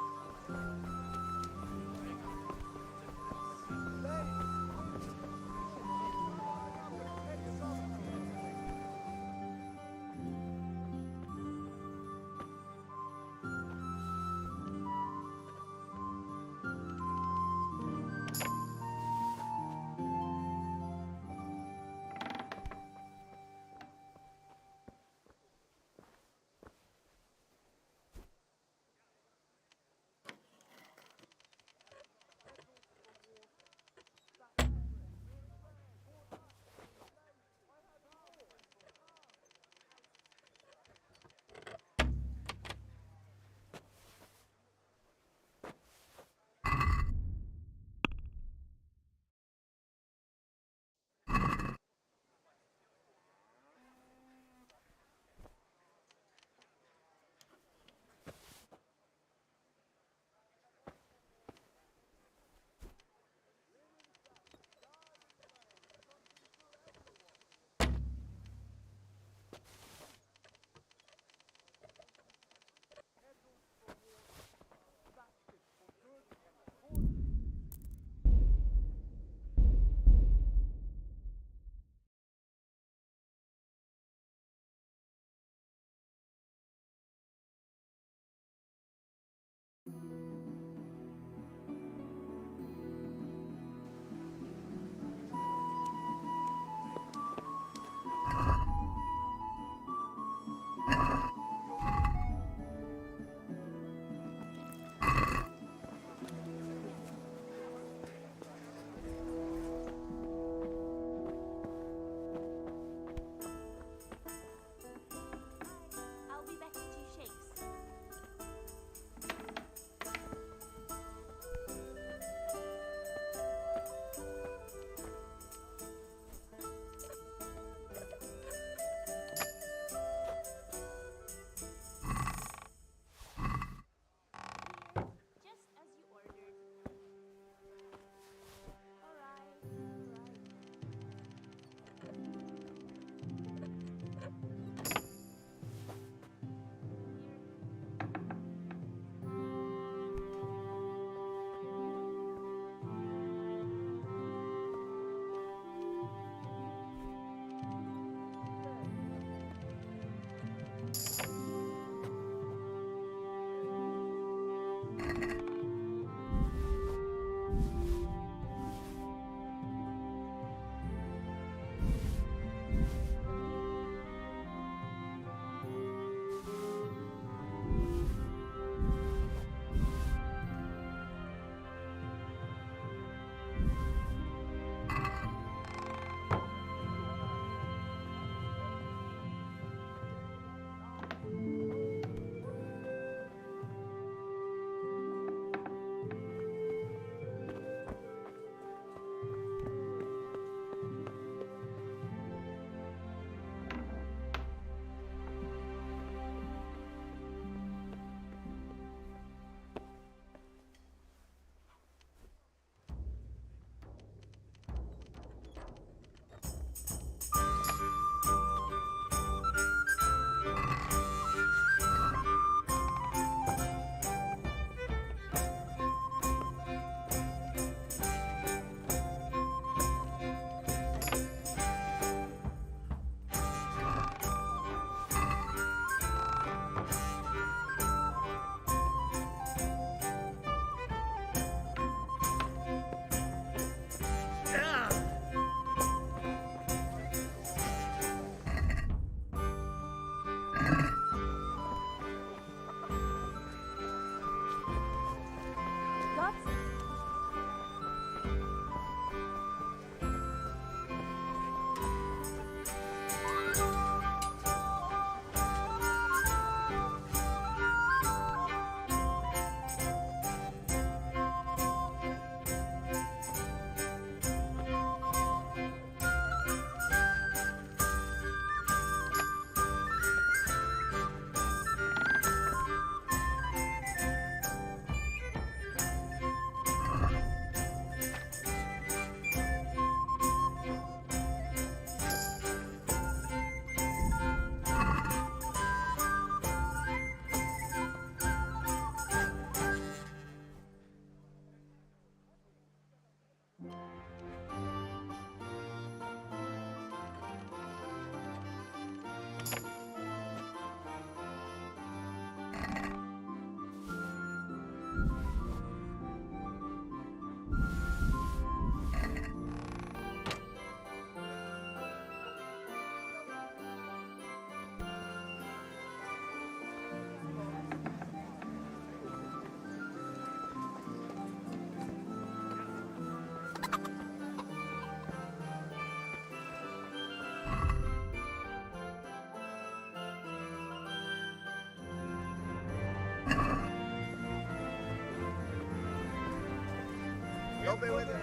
Don't be with it.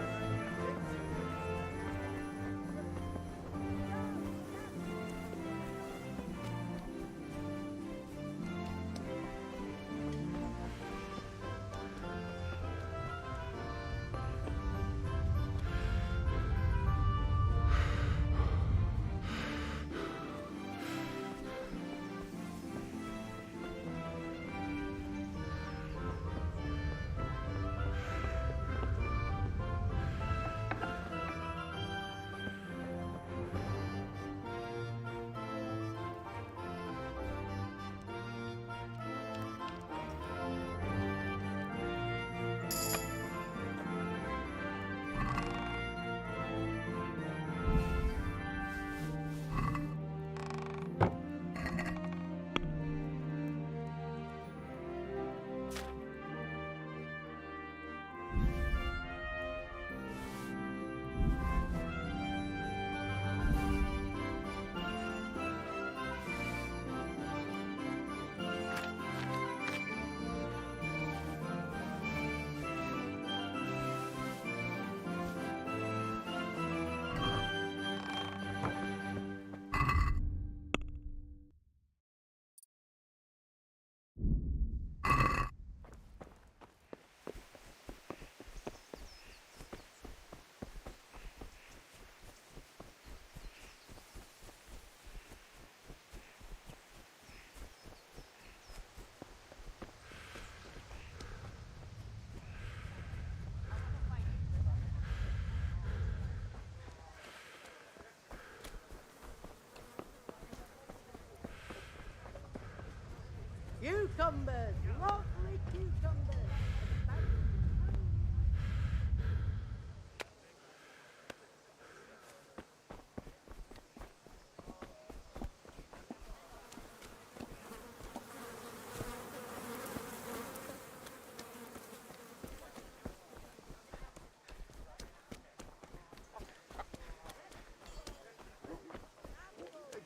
Cucumbers! Lovely cucumbers!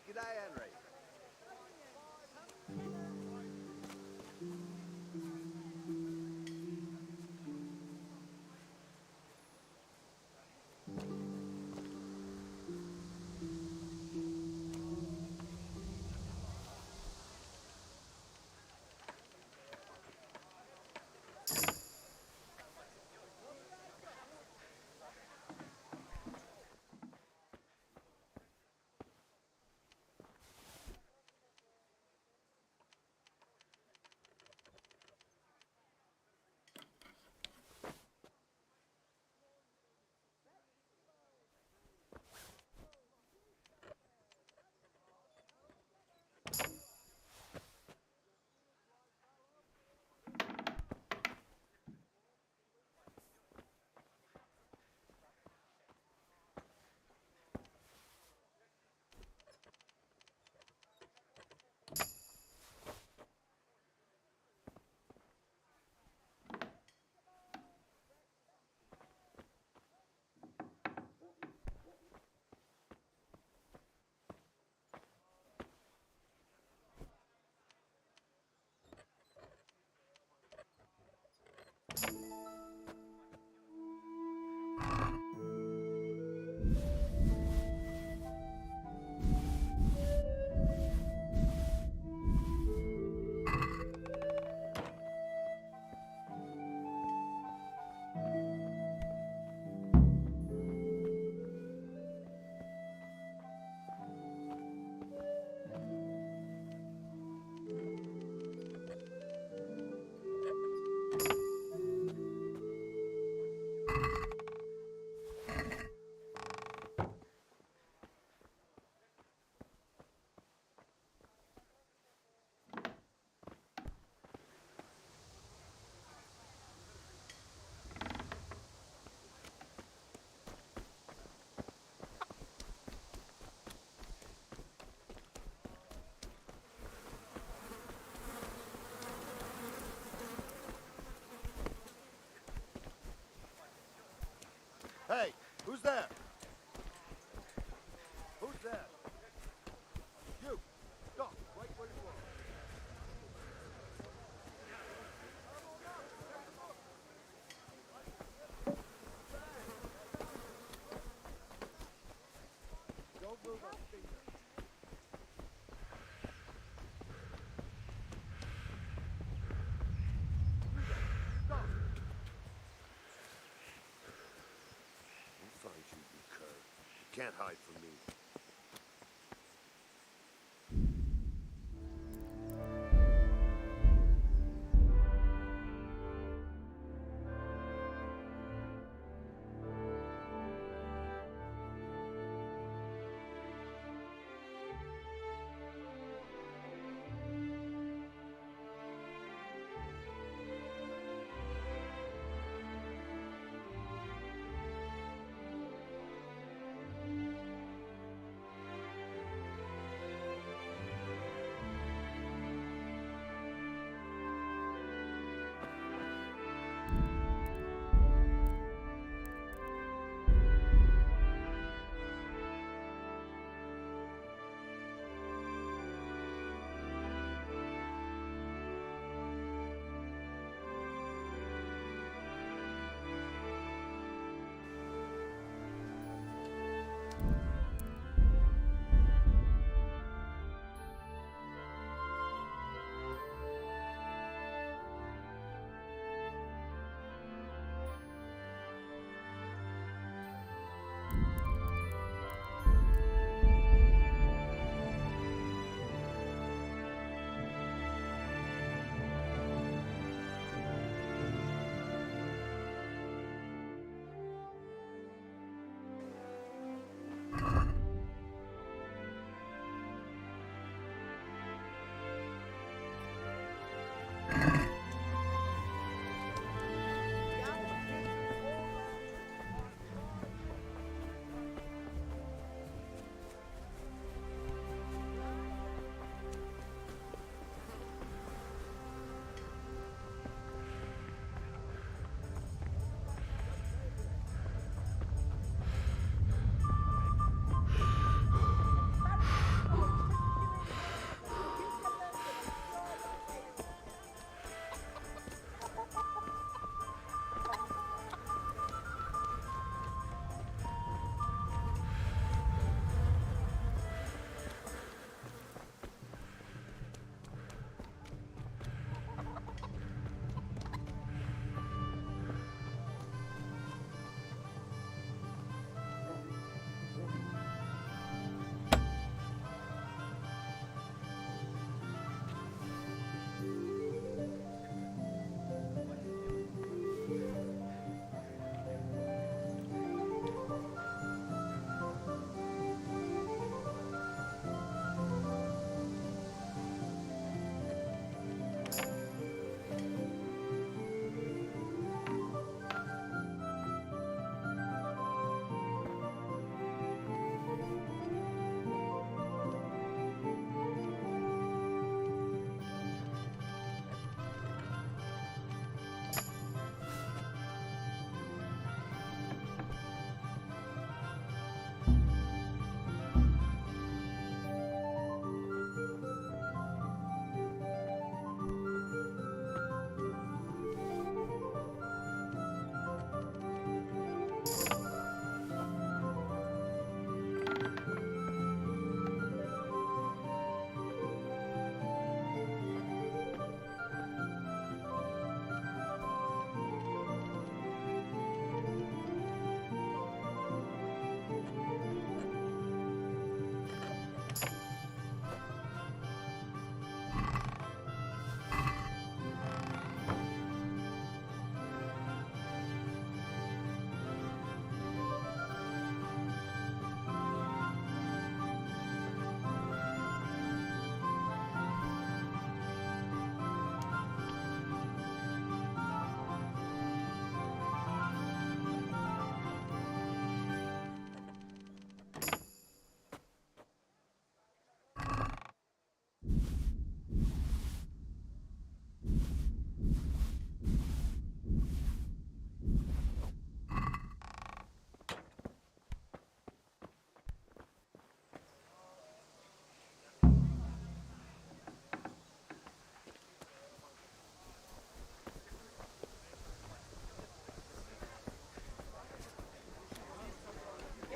G'day, Henry. Hey, who's there? Who's there? You! Stop! Wait where you are. can't hide from me.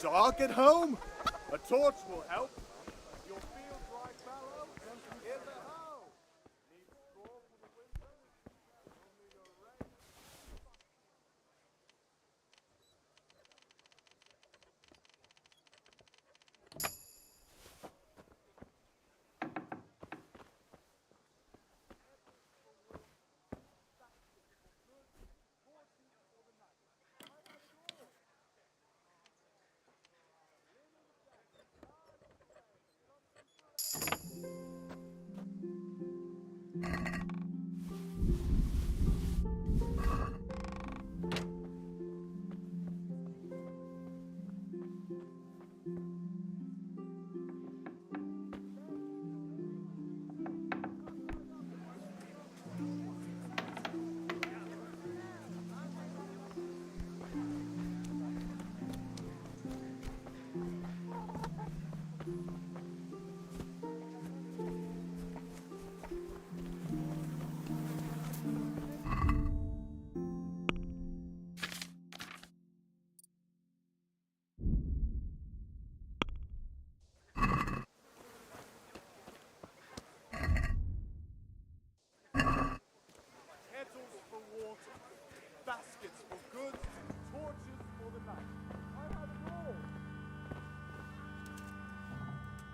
Dark at home? A torch will help. Your fields like fallow? In the hoe. Need straw for the winter? You'll need a rain.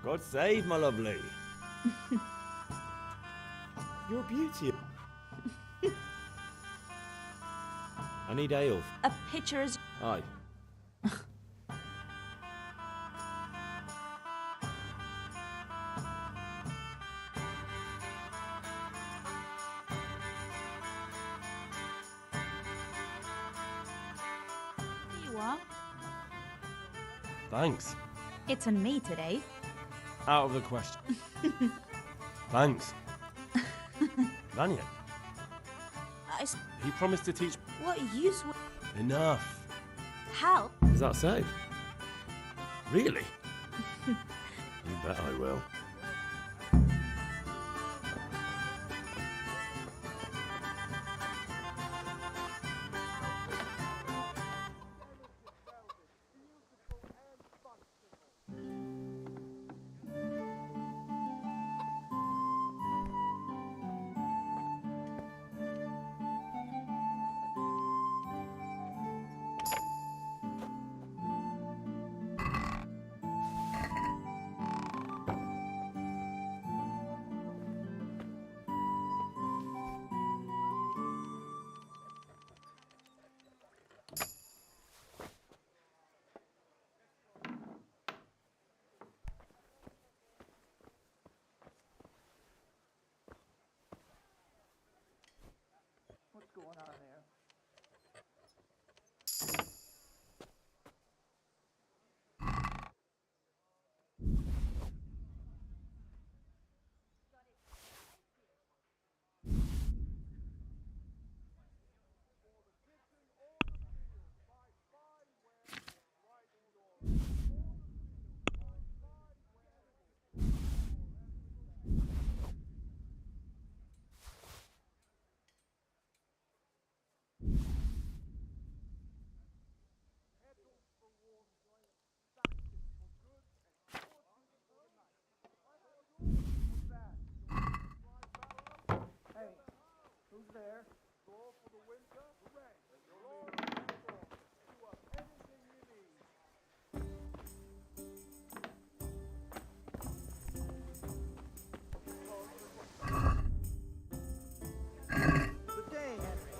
God save my lovely. You're a beauty. I need ale. A pitcher is... Aye. You are. Thanks. It's on me today. Out of the question. Thanks. Vanya, he promised to teach... What use would... Enough. Help? Is that so? Really? You bet I will. What's going on there? Hey, who's there? Store for the winter? Correct. You'll need a rental. Do up anything you need. Good day, Henry.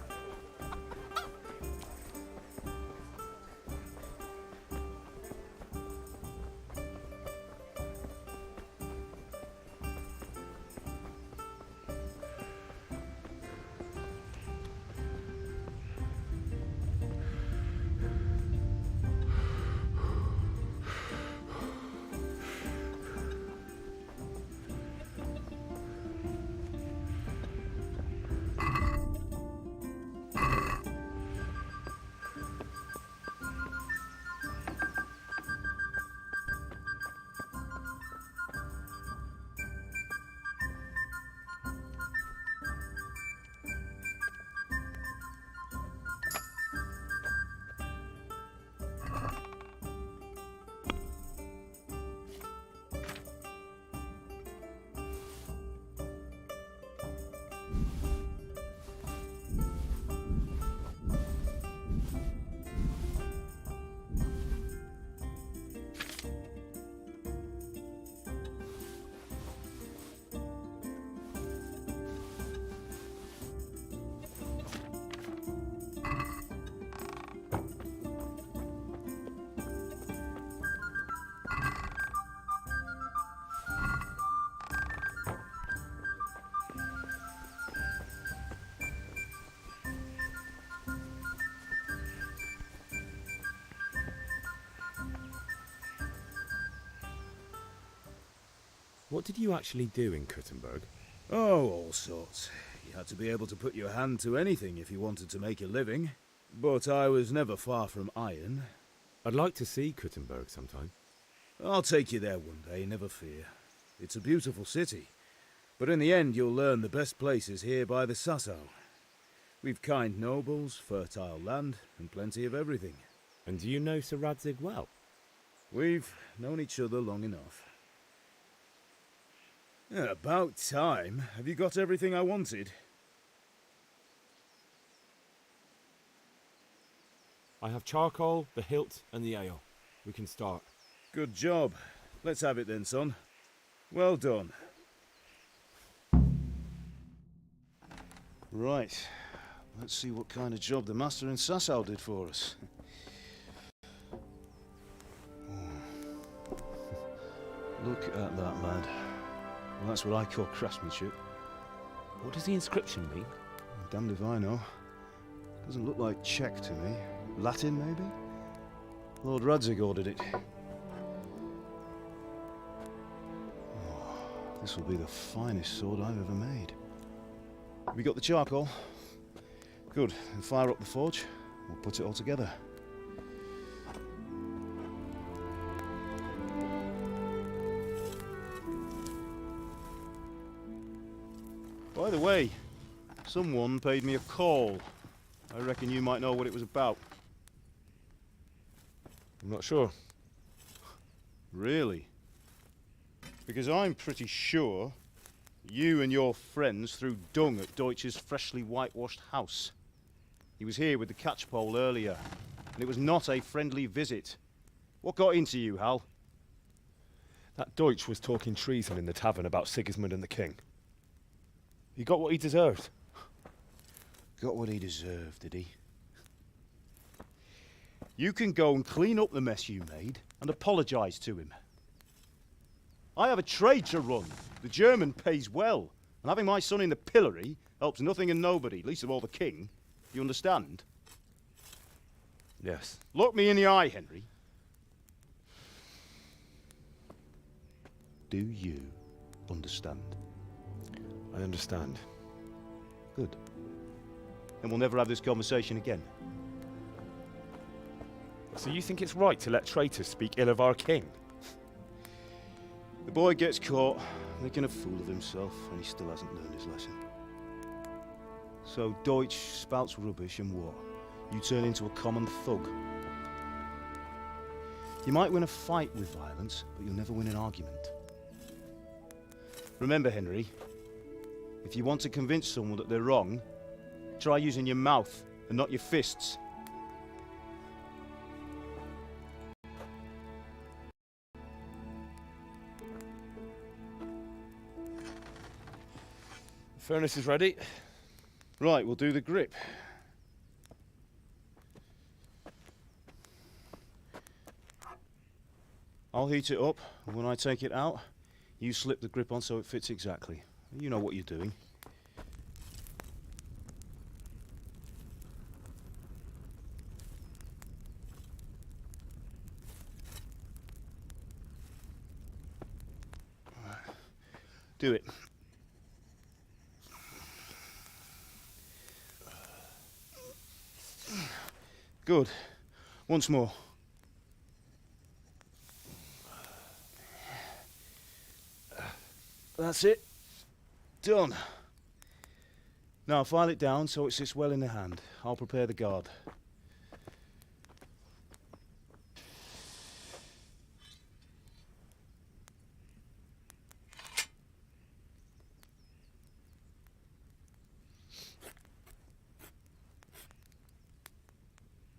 What did you actually do in Kuttenberg? Oh, all sorts. You had to be able to put your hand to anything if you wanted to make a living. But I was never far from iron. I'd like to see Kuttenberg sometime. I'll take you there one day, never fear. It's a beautiful city. But in the end, you'll learn the best places here by the Sasso. We've kind nobles, fertile land, and plenty of everything. And do you know Sir Radzig well? We've known each other long enough. Yeah, about time. Have you got everything I wanted? I have charcoal, the hilt, and the ale. We can start. Good job. Let's have it then, son. Well done. Right. Let's see what kind of job the master in Sasau did for us. Look at that, lad. Well, that's what I call craftsmanship. What does the inscription mean? Damned if I know. Doesn't look like Czech to me. Latin, maybe? Lord Radzig ordered it. Oh, this will be the finest sword I've ever made. Have you got the charcoal? Good. Then fire up the forge. We'll put it all together. By the way, someone paid me a call. I reckon you might know what it was about. I'm not sure. Really? Because I'm pretty sure you and your friends threw dung at Deutsch's freshly whitewashed house. He was here with the catchpole earlier, and it was not a friendly visit. What got into you, Hal? That Deutsch was talking treason in the tavern about Sigismund and the king. He got what he deserved. Got what he deserved, did he? You can go and clean up the mess you made and apologise to him. I have a trade to run. The German pays well, and having my son in the pillory helps nothing and nobody, least of all the king. You understand? Yes. Look me in the eye, Henry. Do you understand? I understand. Good. Then we'll never have this conversation again. So you think it's right to let traitors speak ill of our king? The boy gets caught making a fool of himself, and he still hasn't learned his lesson. So Deutsch spouts rubbish, and what? You turn into a common thug. You might win a fight with violence, but you'll never win an argument. Remember, Henry, if you want to convince someone that they're wrong, try using your mouth and not your fists. The furnace is ready. Right, we'll do the grip. I'll heat it up, and when I take it out, you slip the grip on so it fits exactly. You know what you're doing. Do it. Good. Once more. That's it. Done. Now file it down so it sits well in the hand. I'll prepare the guard.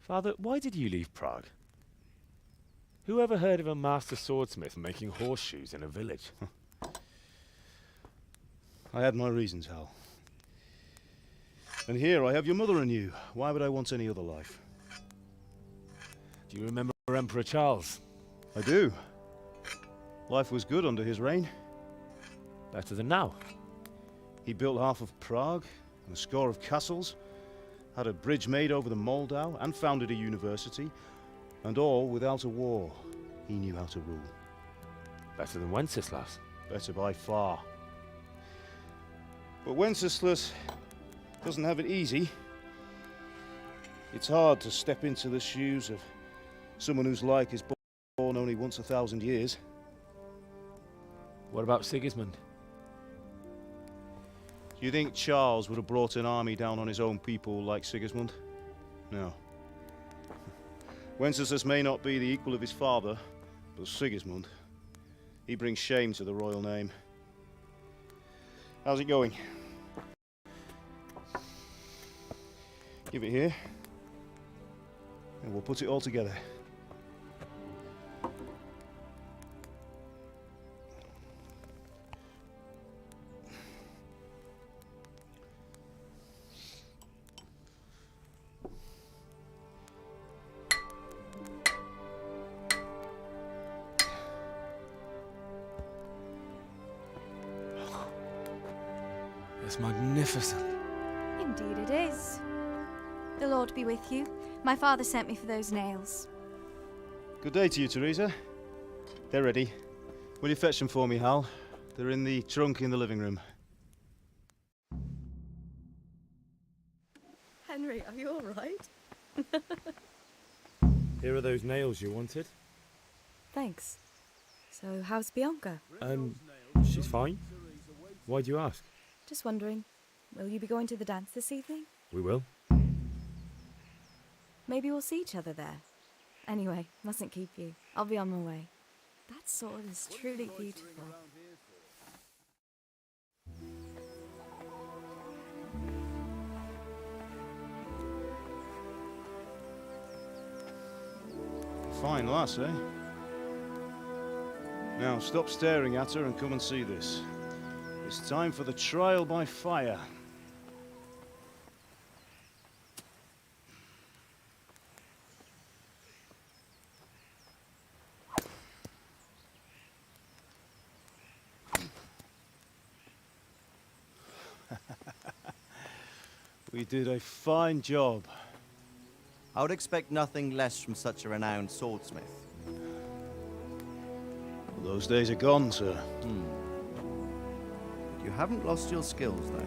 Father, why did you leave Prague? Who ever heard of a master swordsmith making horseshoes in a village? I had my reasons, Hal. And here I have your mother and you. Why would I want any other life? Do you remember Emperor Charles? I do. Life was good under his reign. Better than now. He built half of Prague and a score of castles, had a bridge made over the Moldau, and founded a university, and all without a war. He knew how to rule. Better than Wenceslas. Better by far. But Wenceslas doesn't have it easy. It's hard to step into the shoes of someone whose like is born only once 1,000 years. What about Sigismund? Do you think Charles would have brought an army down on his own people like Sigismund? No. Wenceslas may not be the equal of his father, but Sigismund, he brings shame to the royal name. How's it going? Give it here, and we'll put it all together. That's magnificent. Indeed it is. The Lord be with you. My father sent me for those nails. Good day to you, Teresa. They're ready. Will you fetch them for me, Hal? They're in the trunk in the living room. Henry, are you all right? Here are those nails you wanted. Thanks. So, how's Bianca? She's fine. Why do you ask? Just wondering, will you be going to the dance this evening? We will. Maybe we'll see each other there. Anyway, mustn't keep you. I'll be on my way. That sword is truly beautiful. Fine lass, eh? Now stop staring at her and come and see this. It's time for the trial by fire. We did a fine job. I would expect nothing less from such a renowned swordsmith. Well, those days are gone, sir. You haven't lost your skills, though.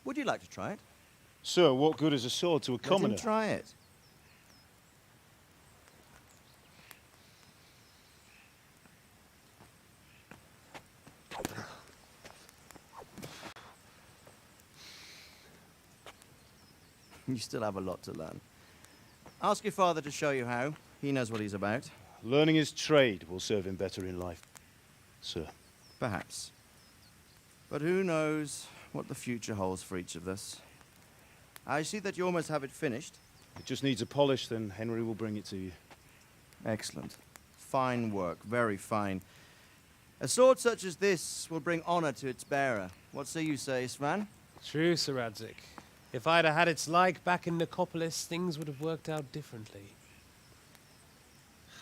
Would you like to try it? Sir, what good is a sword to a commoner? Let him try it. You still have a lot to learn. Ask your father to show you how. He knows what he's about. Learning his trade will serve him better in life, sir. Perhaps. But who knows what the future holds for each of us. I see that you almost have it finished. It just needs a polish, then Henry will bring it to you. Excellent. Fine work, very fine. A sword such as this will bring honor to its bearer. What say you, Svan? True, Sir Radzik. If I'd have had its like back in Nicopolis, things would have worked out differently.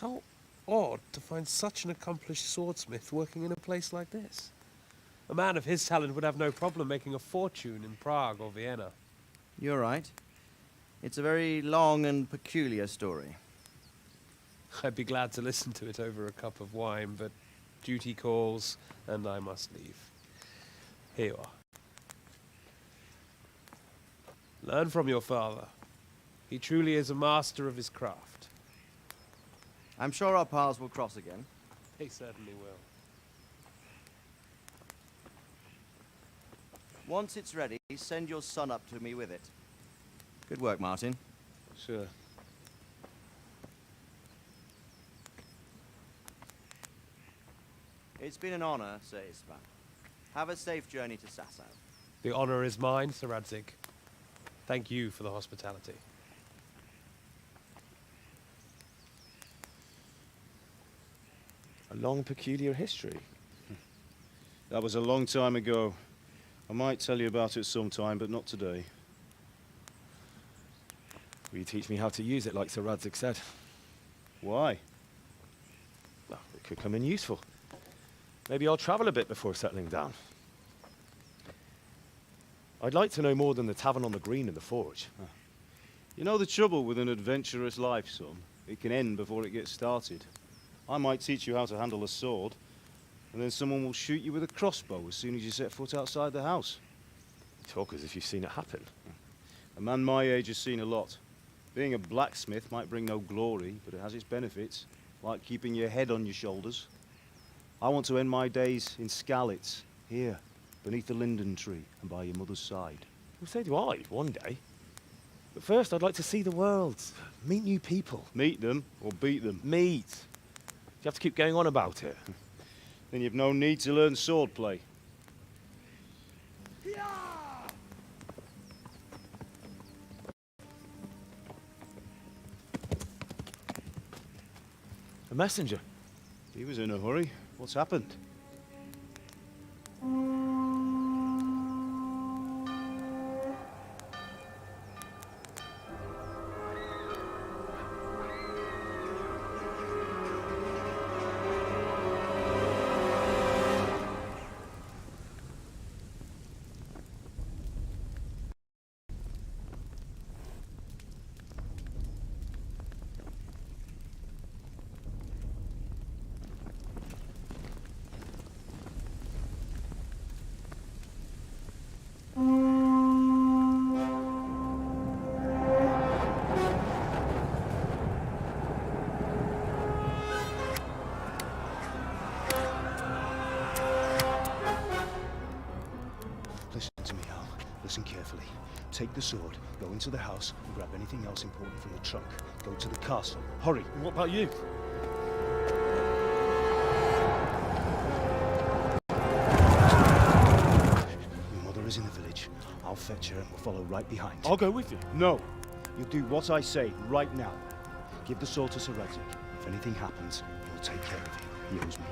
How odd to find such an accomplished swordsmith working in a place like this. A man of his talent would have no problem making a fortune in Prague or Vienna. You're right. It's a very long and peculiar story. I'd be glad to listen to it over a cup of wine, but duty calls, and I must leave. Here you are. Learn from your father. He truly is a master of his craft. I'm sure our paths will cross again. He certainly will. Once it's ready, send your son up to me with it. Good work, Martin. Sure. It's been an honor, Sir Isvan. Have a safe journey to Sasau. The honor is mine, Sir Radzik. Thank you for the hospitality. A long, peculiar history. That was a long time ago. I might tell you about it sometime, but not today. Will you teach me how to use it, like Sir Radzik said? Why? Well, it could come in useful. Maybe I'll travel a bit before settling down. I'd like to know more than the tavern on the green and the forge. You know the trouble with an adventurous life, son? It can end before it gets started. I might teach you how to handle a sword, and then someone will shoot you with a crossbow as soon as you set foot outside the house. You talk as if you've seen it happen. A man my age has seen a lot. Being a blacksmith might bring no glory, but it has its benefits, like keeping your head on your shoulders. I want to end my days in Skalitz, here, beneath the linden tree and by your mother's side. Well, so do I, one day. But first, I'd like to see the world, meet new people. Meet them or beat them? Meet. You have to keep going on about it. Then you've no need to learn swordplay. A messenger. He was in a hurry. What's happened? Listen carefully. Take the sword, go into the house, and grab anything else important from the trunk. Go to the castle. Hurry! And what about you? Your mother is in the village. I'll fetch her and we'll follow right behind. I'll go with you. No! You'll do what I say right now. Give the sword to Sir Radzig. If anything happens, he'll take care of you. He owes me.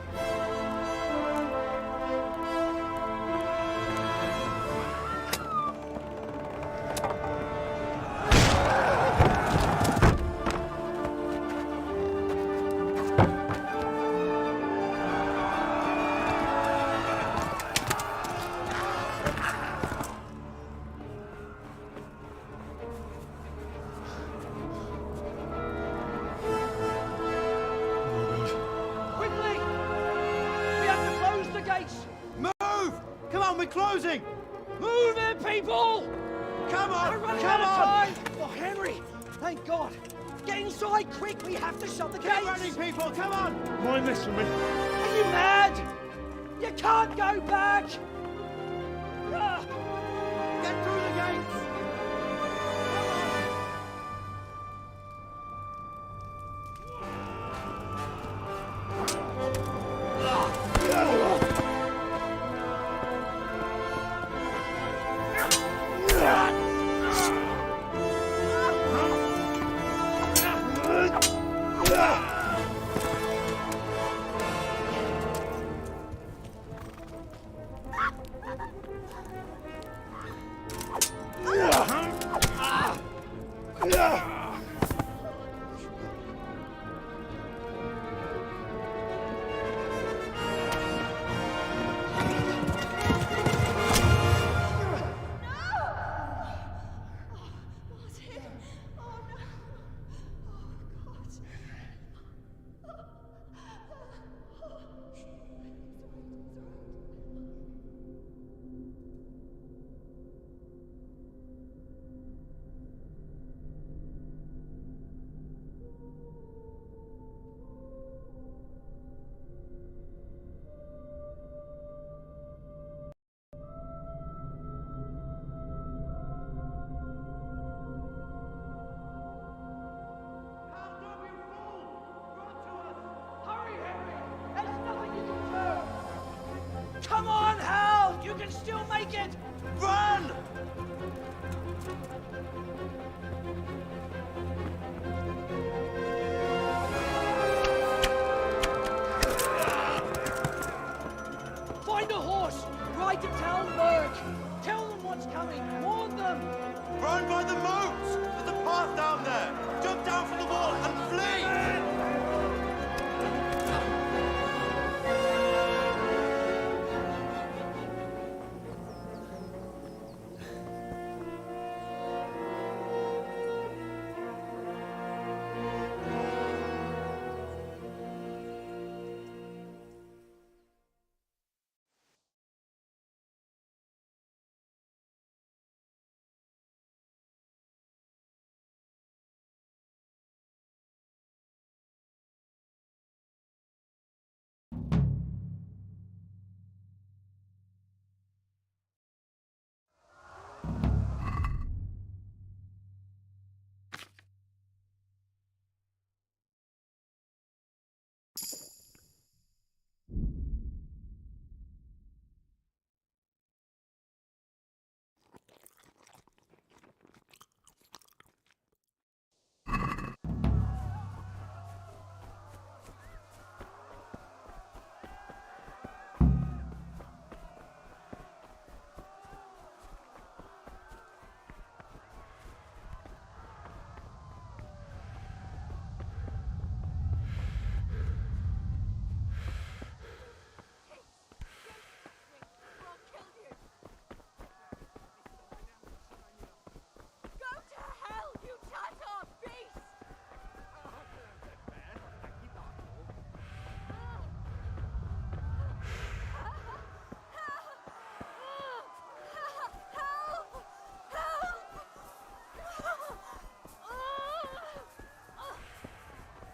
Quickly! We have to close the gates! Move! Come on, we're closing! Move it, people! Come on! We're running Come out of on! time! Oh, Henry! Thank God! Get inside, quick! We have to shut the gates! Get running, people! Come on! Mind this for me. Are you mad? You can't go back! Get through the gates! Come on, Hal! You can still make it! Run! Find a horse! Ride to Talberg! Tell them what's coming! Warn them! Run by the moats! There's a path down there! Jump down from the wall and flee!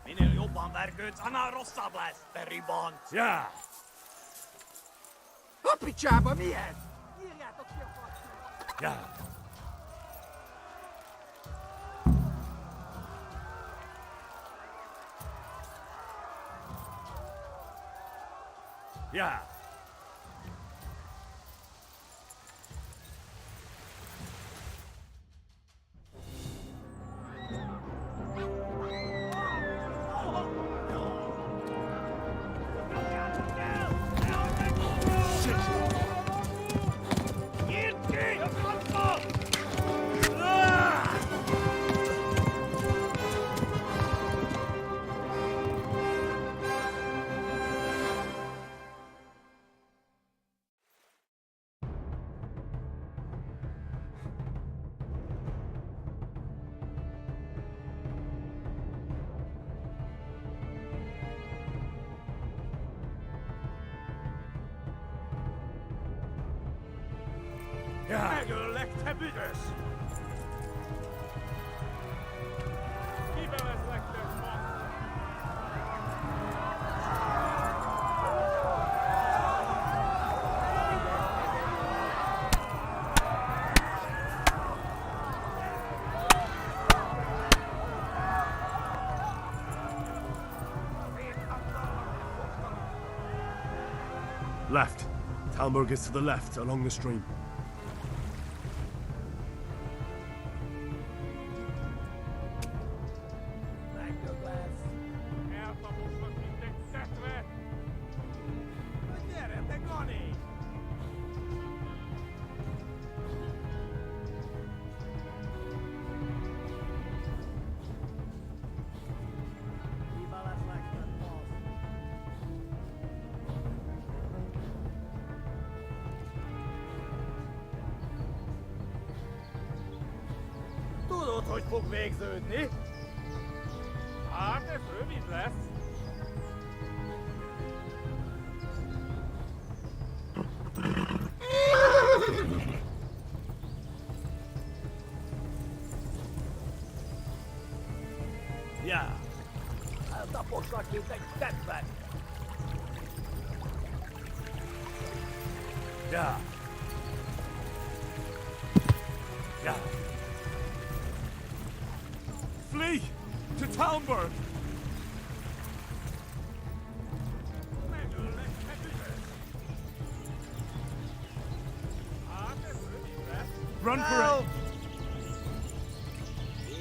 Minä jopa värkyt sana rossablas, peribond. Ja. Hoppi chapa mies! Yeah. Yeah. Left. Talmberg is to the left, along the stream. Tudod, hogy fog végződni? Hát, ez rövid lesz. Yeah. Eltaposnak itt egy tettben. Yeah. Yeah. Flee! To Talmberg! Run for it!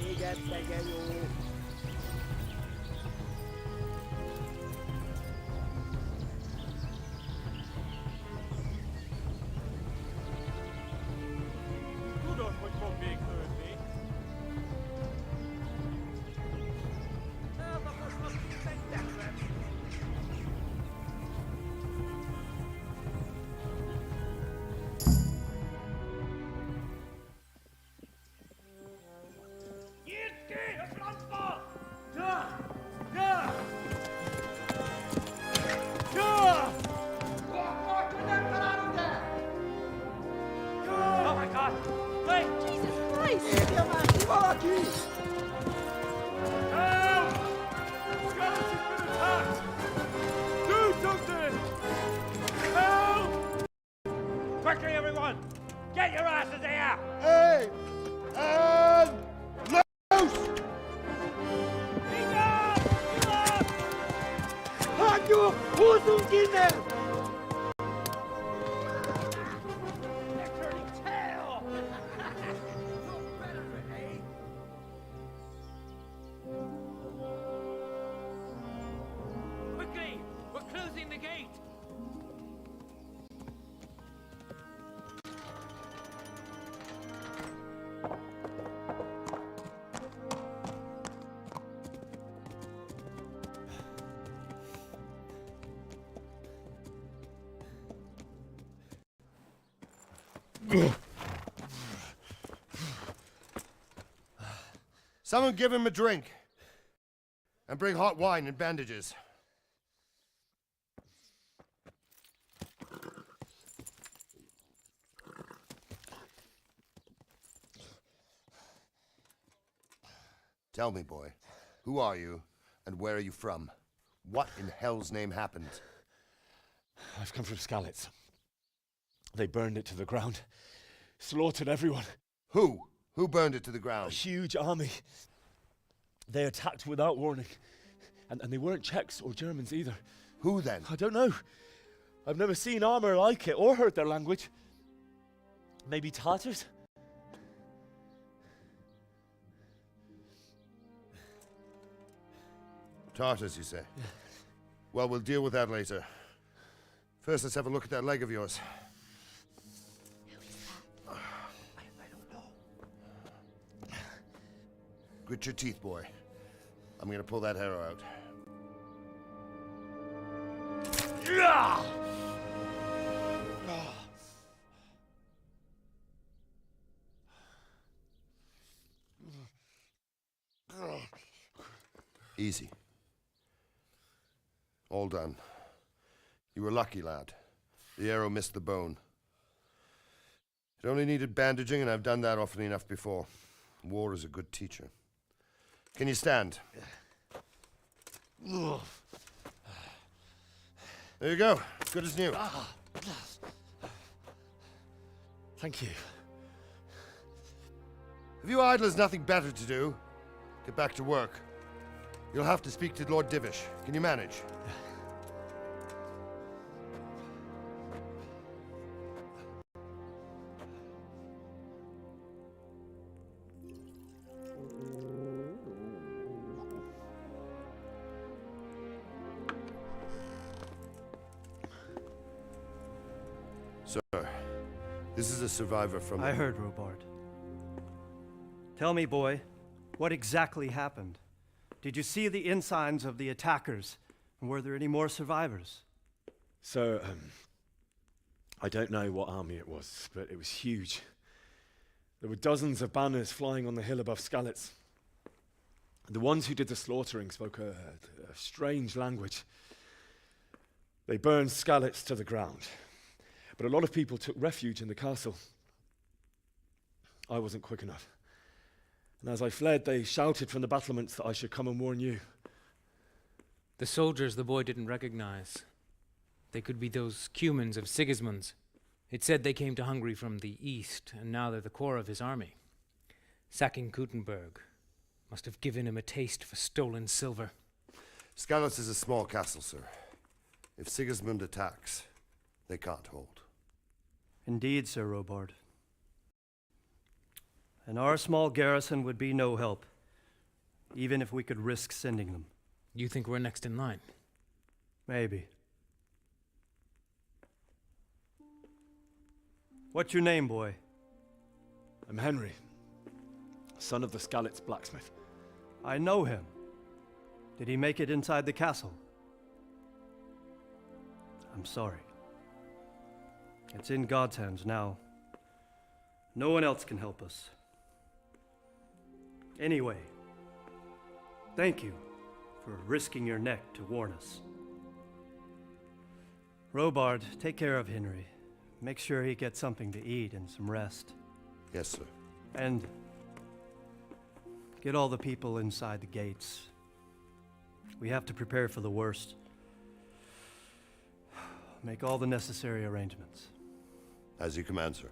Égettegye jó! Tudod, hogy fog végződni? Eltaposnak itt egy tettben. Nyírt ki a francba! Ja! Ja! Ja! Akkor nem találunk el! Ja! Oh my God! Wait! Jesus Christ! Írja már ki valaki! Help! Skalitz has been attacked! Do something! Help! Quickly, everyone! Get your asses here! Hey! And loose! Hagyjuk! Húzzunk innen! They're turning tail! No better, eh? Quickly! We're closing the gate! Someone give him a drink. And bring hot wine and bandages. Tell me, boy, who are you and where are you from? What in hell's name happened? I've come from Skalitz. They burned it to the ground. slaughtered everyone. Who? Who burned it to the ground? A huge army. They attacked without warning. And they weren't Czechs or Germans either. Who then? I don't know. I've never seen armor like it or heard their language. Maybe Tatars? Tartars, you say? Yeah. Well, we'll deal with that later. First, let's have a look at that leg of yours. I don't know. Grit your teeth, boy. I'm gonna pull that arrow out. Easy. All done. You were lucky, lad. The arrow missed the bone. It only needed bandaging, and I've done that often enough before. War is a good teacher. Can you stand? There you go. Good as new. Thank you. If you idlers nothing better to do, get back to work. You'll have to speak to Lord Divish. Can you manage? Sir, this is a survivor from... I heard, Robard. Tell me, boy, what exactly happened? Did you see the ensigns of the attackers? And were there any more survivors? So, I don't know what army it was, but it was huge. There were dozens of banners flying on the hill above Skalitz. The ones who did the slaughtering spoke a strange language. They burned Skalitz to the ground, but a lot of people took refuge in the castle. I wasn't quick enough. And as I fled, they shouted from the battlements that I should come and warn you. The soldiers the boy didn't recognize. They could be those Cumans of Sigismund's. It said they came to Hungary from the east, and now they're the core of his army. Sacking Gutenberg must have given him a taste for stolen silver. Skalitz is a small castle, sir. If Sigismund attacks, they can't hold. Indeed, Sir Robard. And our small garrison would be no help, even if we could risk sending them. You think we're next in line? Maybe. What's your name, boy? I'm Henry, son of the Skalitz blacksmith. I know him. Did he make it inside the castle? I'm sorry. It's in God's hands now. No one else can help us. Anyway, thank you for risking your neck to warn us. Robard, take care of Henry. Make sure he gets something to eat and some rest. Yes, sir. And get all the people inside the gates. We have to prepare for the worst. Make all the necessary arrangements. As you command, sir.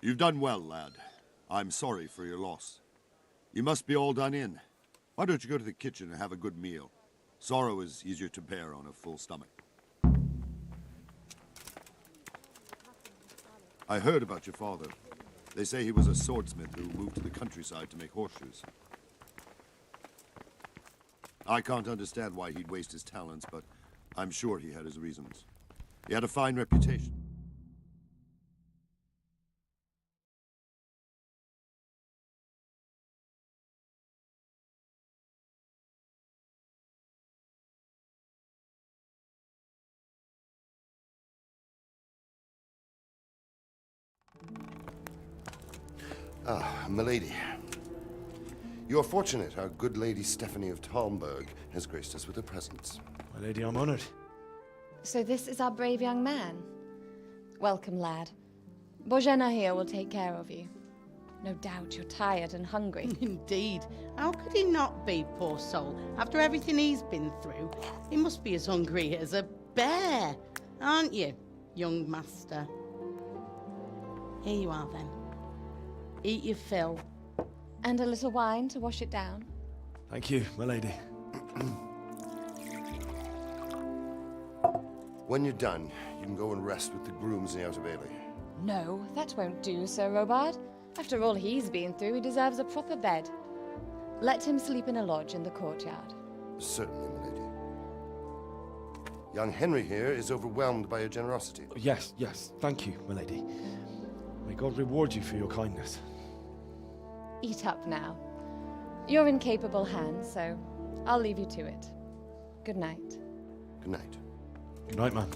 You've done well, lad. I'm sorry for your loss. You must be all done in. Why don't you go to the kitchen and have a good meal? Sorrow is easier to bear on a full stomach. I heard about your father. They say he was a swordsmith who moved to the countryside to make horseshoes. I can't understand why he'd waste his talents, but I'm sure he had his reasons. He had a fine reputation. Ah, milady. You're fortunate our good lady Stephanie of Talmberg has graced us with her presence. My lady, I'm honored. So this is our brave young man. Welcome, lad. Bojena here will take care of you. No doubt you're tired and hungry. Indeed. How could he not be, poor soul? After everything he's been through, he must be as hungry as a bear, aren't you, young master? Here you are, then. Eat your fill. And a little wine to wash it down. Thank you, my lady. When you're done, you can go and rest with the grooms in the Outer Bailey. No, that won't do, Sir Robard. After all he's been through, he deserves a proper bed. Let him sleep in a lodge in the courtyard. Certainly, my lady. Young Henry here is overwhelmed by your generosity. Yes, yes, thank you, my lady. May God reward you for your kindness. Eat up now. You're in capable hands, so I'll leave you to it. Good night. Good night. Good night, man.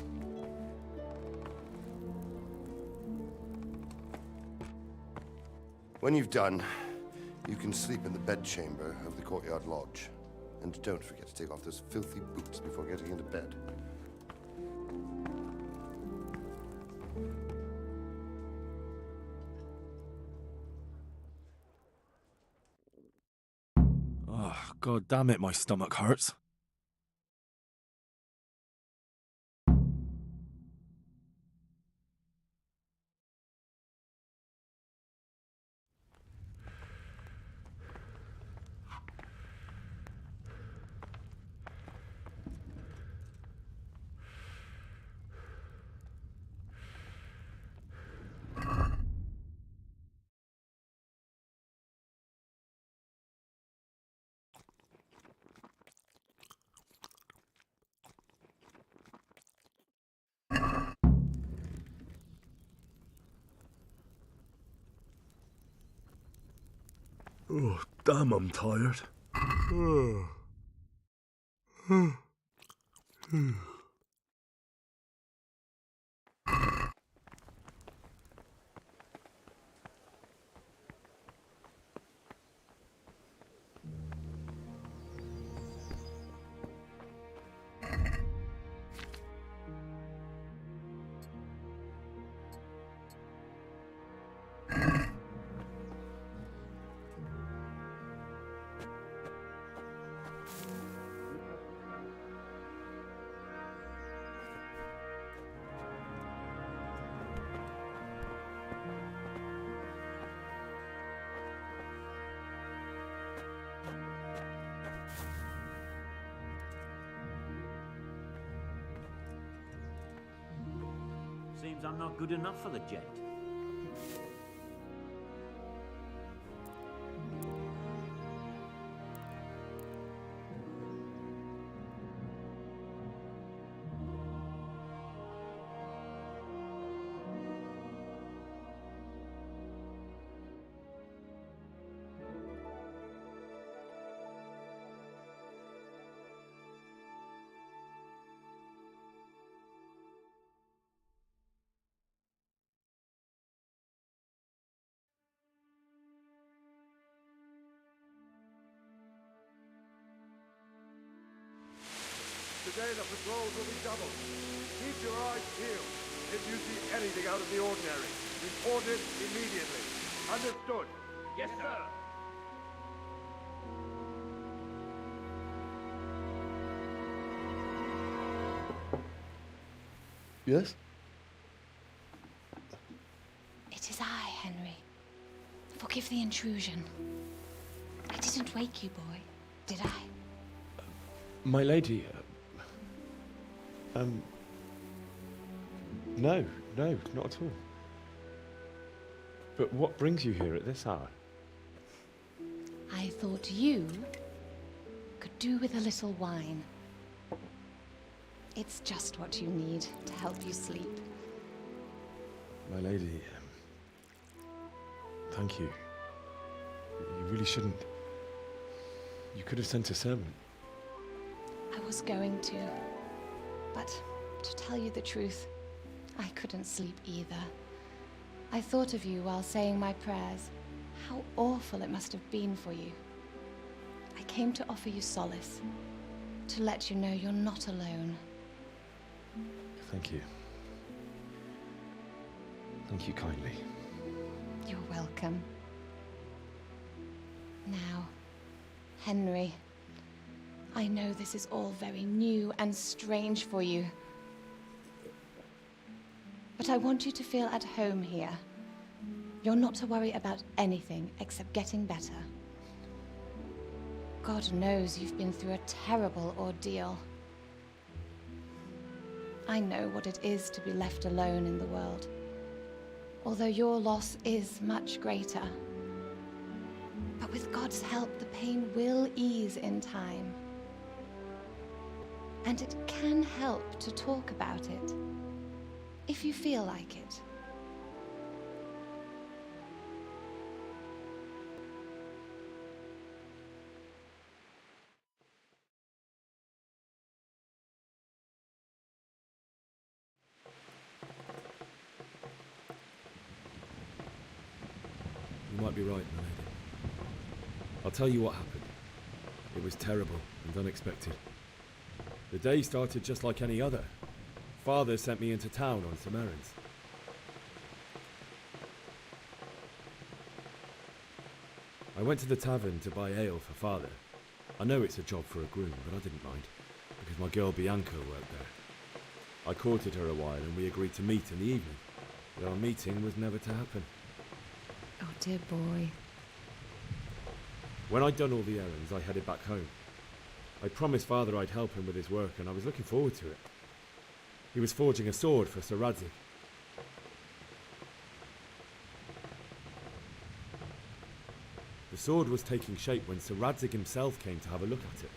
When you've done, you can sleep in the bedchamber of the courtyard lodge. And don't forget to take off those filthy boots before getting into bed. Oh, God damn it, my stomach hurts. Oh, damn, I'm tired. Seems I'm not good enough for the gent. Today the patrols will be doubled. Keep your eyes peeled. If you see anything out of the ordinary, report it immediately. Understood? Yes, sir. Yes? It is I, Henry. Forgive the intrusion. I didn't wake you, boy, did I? My lady, no, not at all. But what brings you here at this hour? I thought you could do with a little wine. It's just what you need to help you sleep. My lady, thank you. You really shouldn't. You could have sent a servant. I was going to, but to tell you the truth, I couldn't sleep either. I thought of you while saying my prayers. How awful it must have been for you. I came to offer you solace, to let you know you're not alone. Thank you. Thank you kindly. You're welcome. Now, Henry, I know this is all very new and strange for you. But I want you to feel at home here. You're not to worry about anything except getting better. God knows you've been through a terrible ordeal. I know what it is to be left alone in the world, although your loss is much greater. But with God's help, the pain will ease in time. And it can help to talk about it, if you feel like it. You might be right, my lady. I'll tell you what happened. It was terrible and unexpected. The day started just like any other. Father sent me into town on some errands. I went to the tavern to buy ale for Father. I know it's a job for a groom, but I didn't mind, because my girl Bianca worked there. I courted her a while and we agreed to meet in the evening, but our meeting was never to happen. Oh, dear boy. When I'd done all the errands, I headed back home. I promised Father I'd help him with his work, and I was looking forward to it. He was forging a sword for Sir Radzig. The sword was taking shape when Sir Radzig himself came to have a look at it.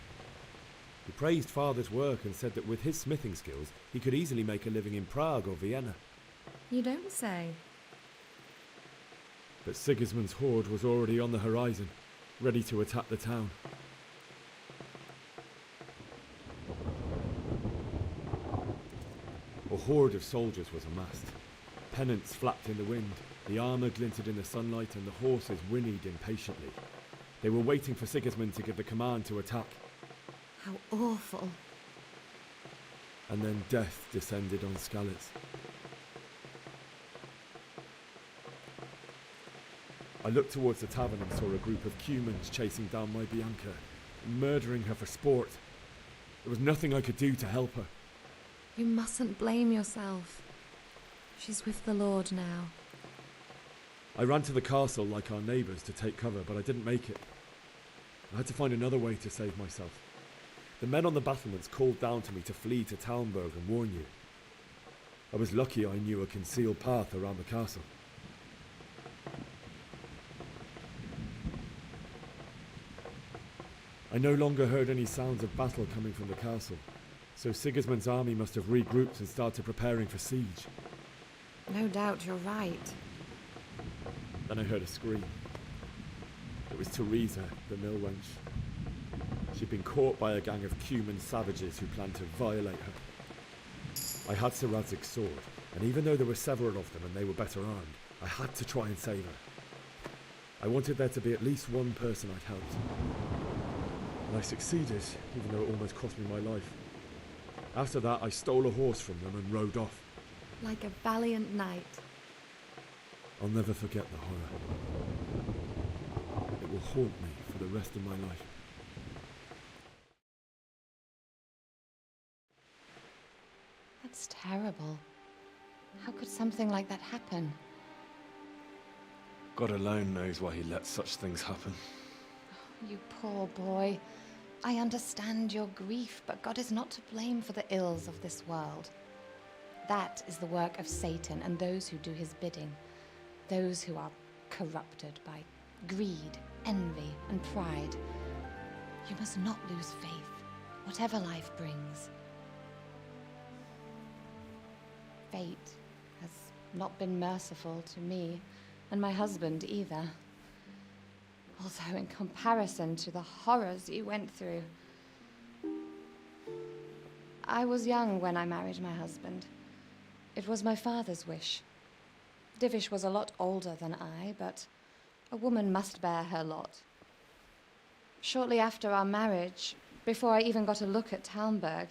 He praised Father's work and said that with his smithing skills, he could easily make a living in Prague or Vienna. You don't say. But Sigismund's horde was already on the horizon, ready to attack the town. A horde of soldiers was amassed. Pennants flapped in the wind, the armour glinted in the sunlight, and the horses whinnied impatiently. They were waiting for Sigismund to give the command to attack. How awful. And then death descended on Skalitz. I looked towards the tavern and saw a group of Cumans chasing down my Bianca, murdering her for sport. There was nothing I could do to help her. You mustn't blame yourself. She's with the Lord now. I ran to the castle like our neighbours to take cover, but I didn't make it. I had to find another way to save myself. The men on the battlements called down to me to flee to Talmberg and warn you. I was lucky I knew a concealed path around the castle. I no longer heard any sounds of battle coming from the castle, so Sigismund's army must have regrouped and started preparing for siege. No doubt you're right. Then I heard a scream. It was Teresa, the mill wench. She'd been caught by a gang of Cuman savages who planned to violate her. I had Sir Radzig's sword, and even though there were several of them and they were better armed, I had to try and save her. I wanted there to be at least one person I'd helped. And I succeeded, even though it almost cost me my life. After that, I stole a horse from them and rode off. Like a valiant knight. I'll never forget the horror. It will haunt me for the rest of my life. That's terrible. How could something like that happen? God alone knows why he lets such things happen. You poor boy. I understand your grief, but God is not to blame for the ills of this world. That is the work of Satan and those who do his bidding, those who are corrupted by greed, envy, and pride. You must not lose faith, whatever life brings. Fate has not been merciful to me, and my husband either. Although in comparison to the horrors you went through. I was young when I married my husband. It was my father's wish. Divish was a lot older than I, but a woman must bear her lot. Shortly after our marriage, before I even got a look at Talmberg,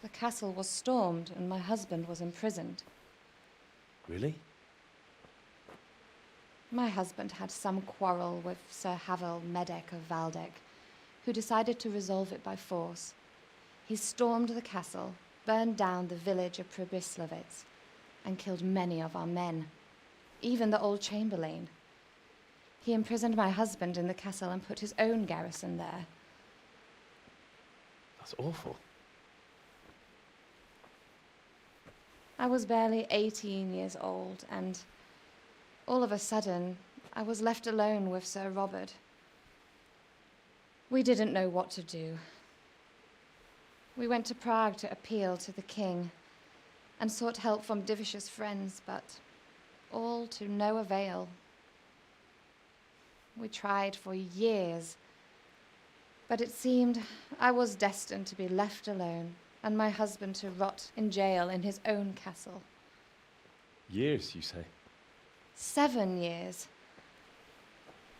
the castle was stormed and my husband was imprisoned. Really? My husband had some quarrel with Sir Havel Medek of Valdek, who decided to resolve it by force. He stormed the castle, burned down the village of Pribyslavitz, and killed many of our men, even the old chamberlain. He imprisoned my husband in the castle and put his own garrison there. That's awful. I was barely 18 years old, and all of a sudden, I was left alone with Sir Robert. We didn't know what to do. We went to Prague to appeal to the king and sought help from Divish's friends, but all to no avail. We tried for years, but it seemed I was destined to be left alone and my husband to rot in jail in his own castle. Years, you say? 7 years.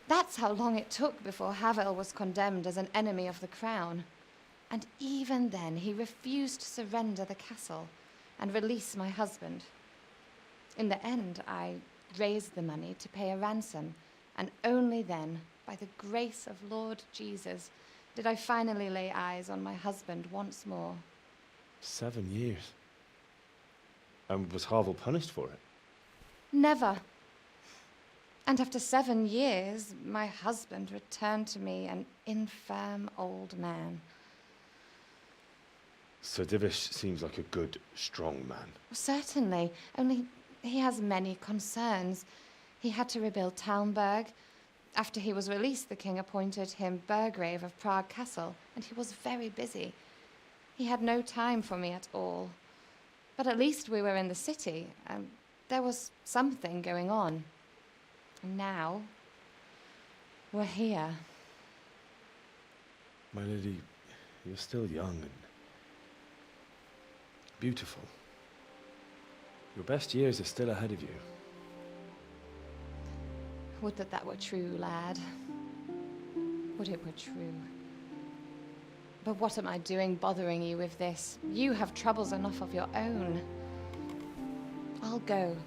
That's how long it took before Havel was condemned as an enemy of the crown. And even then, he refused to surrender the castle and release my husband. In the end, I raised the money to pay a ransom, and only then, by the grace of Lord Jesus, did I finally lay eyes on my husband once more. 7 years. And was Havel punished for it? Never. And after 7 years, my husband returned to me an infirm old man. Sir Divish seems like a good, strong man. Certainly, only he has many concerns. He had to rebuild Talmberg. After he was released, the king appointed him Burgrave of Prague Castle, and he was very busy. He had no time for me at all. But at least we were in the city, and there was something going on. And now, we're here. My lady, you're still young and beautiful. Your best years are still ahead of you. Would that that were true, lad. Would it were true. But what am I doing bothering you with this? You have troubles enough of your own. I'll go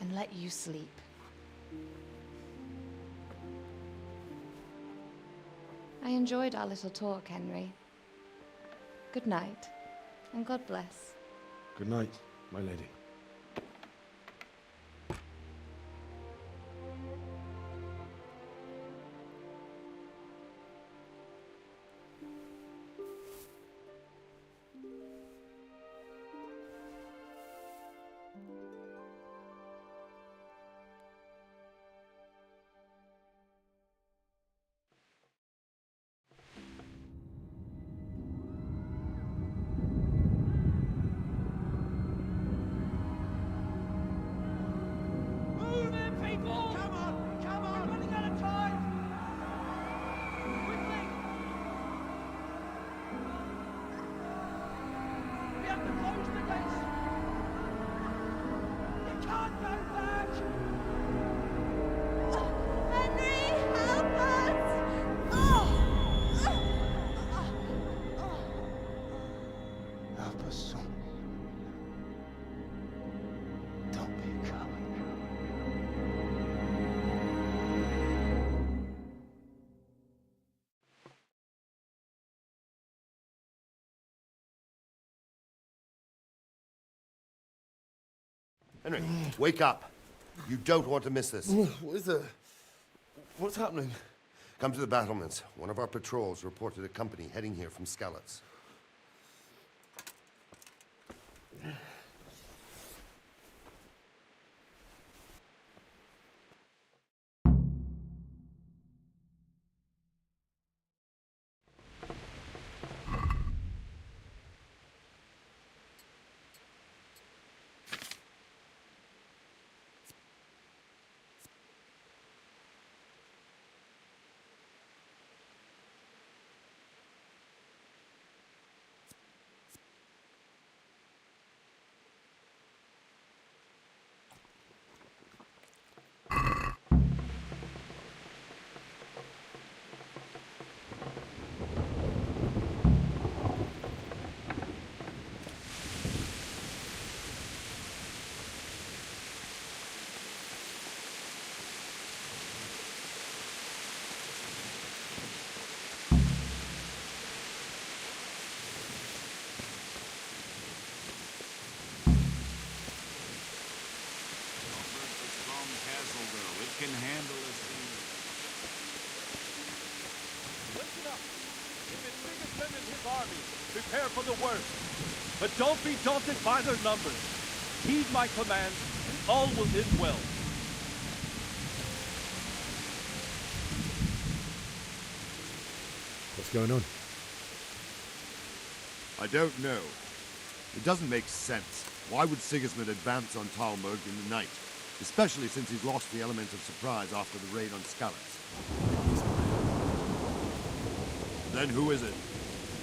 and let you sleep. I enjoyed our little talk, Henry. Good night, and God bless. Good night, my lady. Henry, wake up. You don't want to miss this. What is it? What's happening? Come to the battlements. One of our patrols reported a company heading here from Skalitz. Can handle this thing. Listen up. If it's Sigismund and his army, prepare for the worst. But don't be daunted by their numbers. Heed my commands, and all will end well. What's going on? I don't know. It doesn't make sense. Why would Sigismund advance on Talmberg in the night? Especially since he's lost the element of surprise after the raid on Skalitz. Then who is it?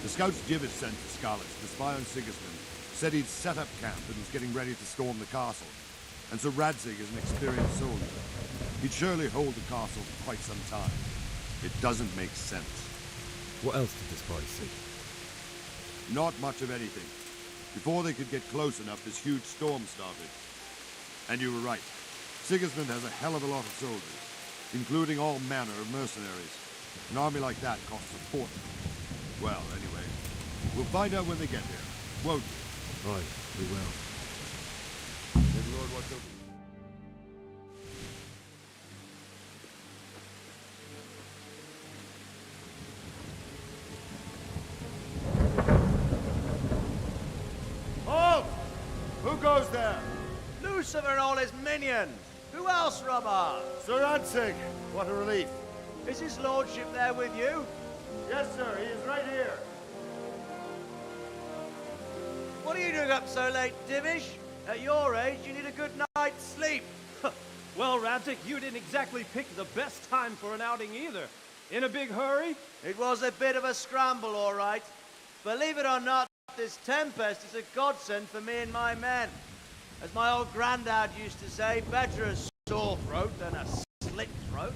The scouts Gibbet sent to Skalitz to spy on Sigismund said he'd set up camp and was getting ready to storm the castle. And so Radzig is an experienced soldier. He'd surely hold the castle for quite some time. It doesn't make sense. What else did the spies see? Not much of anything. Before they could get close enough, this huge storm started. And you were right. Sigismund has a hell of a lot of soldiers, including all manner of mercenaries. An army like that costs a fortune. Well, anyway, we'll find out when they get there, won't we? Aye, we will. May the Lord watch over you. Halt! Who goes there? Lucifer and all his minions. Who else, Robert? Sir Radzig, what a relief. Is his lordship there with you? Yes, sir, he is right here. What are you doing up so late, Dimmish? At your age, you need a good night's sleep. Well, Radzig, you didn't exactly pick the best time for an outing either. In a big hurry? It was a bit of a scramble, all right. Believe it or not, this tempest is a godsend for me and my men. As my old granddad used to say, better a sore throat than a slit throat.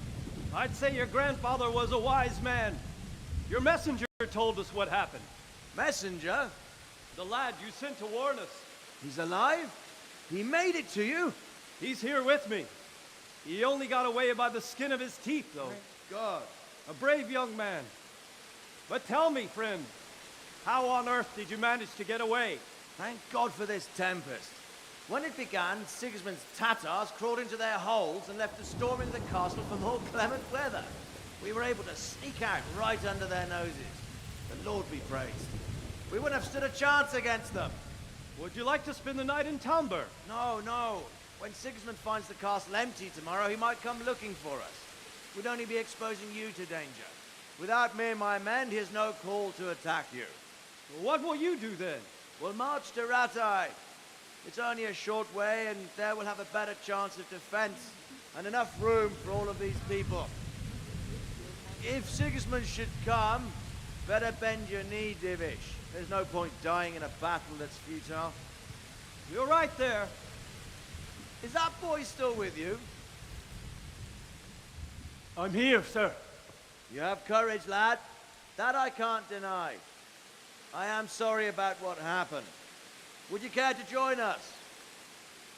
I'd say your grandfather was a wise man. Your messenger told us what happened. Messenger? The lad you sent to warn us. He's alive? He made it to you? He's here with me. He only got away by the skin of his teeth, though. Thank God. A brave young man. But tell me, friend, how on earth did you manage to get away? Thank God for this tempest. When it began, Sigismund's Tatars crawled into their holes and left a storm into the castle for more clement weather. We were able to sneak out right under their noses. The Lord be praised. We wouldn't have stood a chance against them. Would you like to spend the night in Talmberg? No, no. When Sigismund finds the castle empty tomorrow, he might come looking for us. We'd only be exposing you to danger. Without me and my men, he has no call to attack you. Well, what will you do then? We'll march to Rattay. It's only a short way, and there we'll have a better chance of defense, and enough room for all of these people. If Sigismund should come, better bend your knee, Divish. There's no point dying in a battle that's futile. You're right there. Is that boy still with you? I'm here, sir. You have courage, lad. That I can't deny. I am sorry about what happened. Would you care to join us?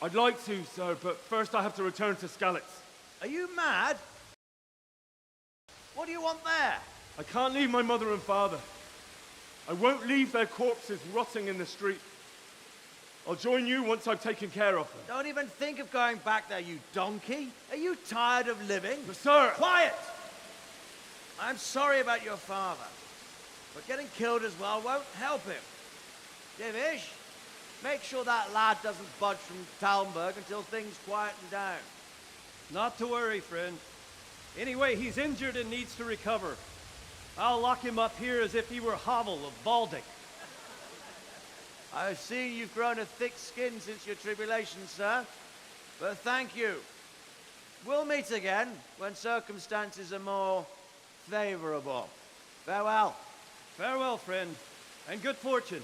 I'd like to, sir, but first I have to return to Skalitz. Are you mad? What do you want there? I can't leave my mother and father. I won't leave their corpses rotting in the street. I'll join you once I've taken care of them. Don't even think of going back there, you donkey. Are you tired of living? But, sir! Quiet! I'm sorry about your father, but getting killed as well won't help him. Divish, make sure that lad doesn't budge from Talmberg until things quieten down. Not to worry, friend. Anyway, he's injured and needs to recover. I'll lock him up here as if he were Havel of Baldic. I've seen you've grown a thick skin since your tribulation, sir. But thank you. We'll meet again when circumstances are more favorable. Farewell. Farewell, friend, and good fortune.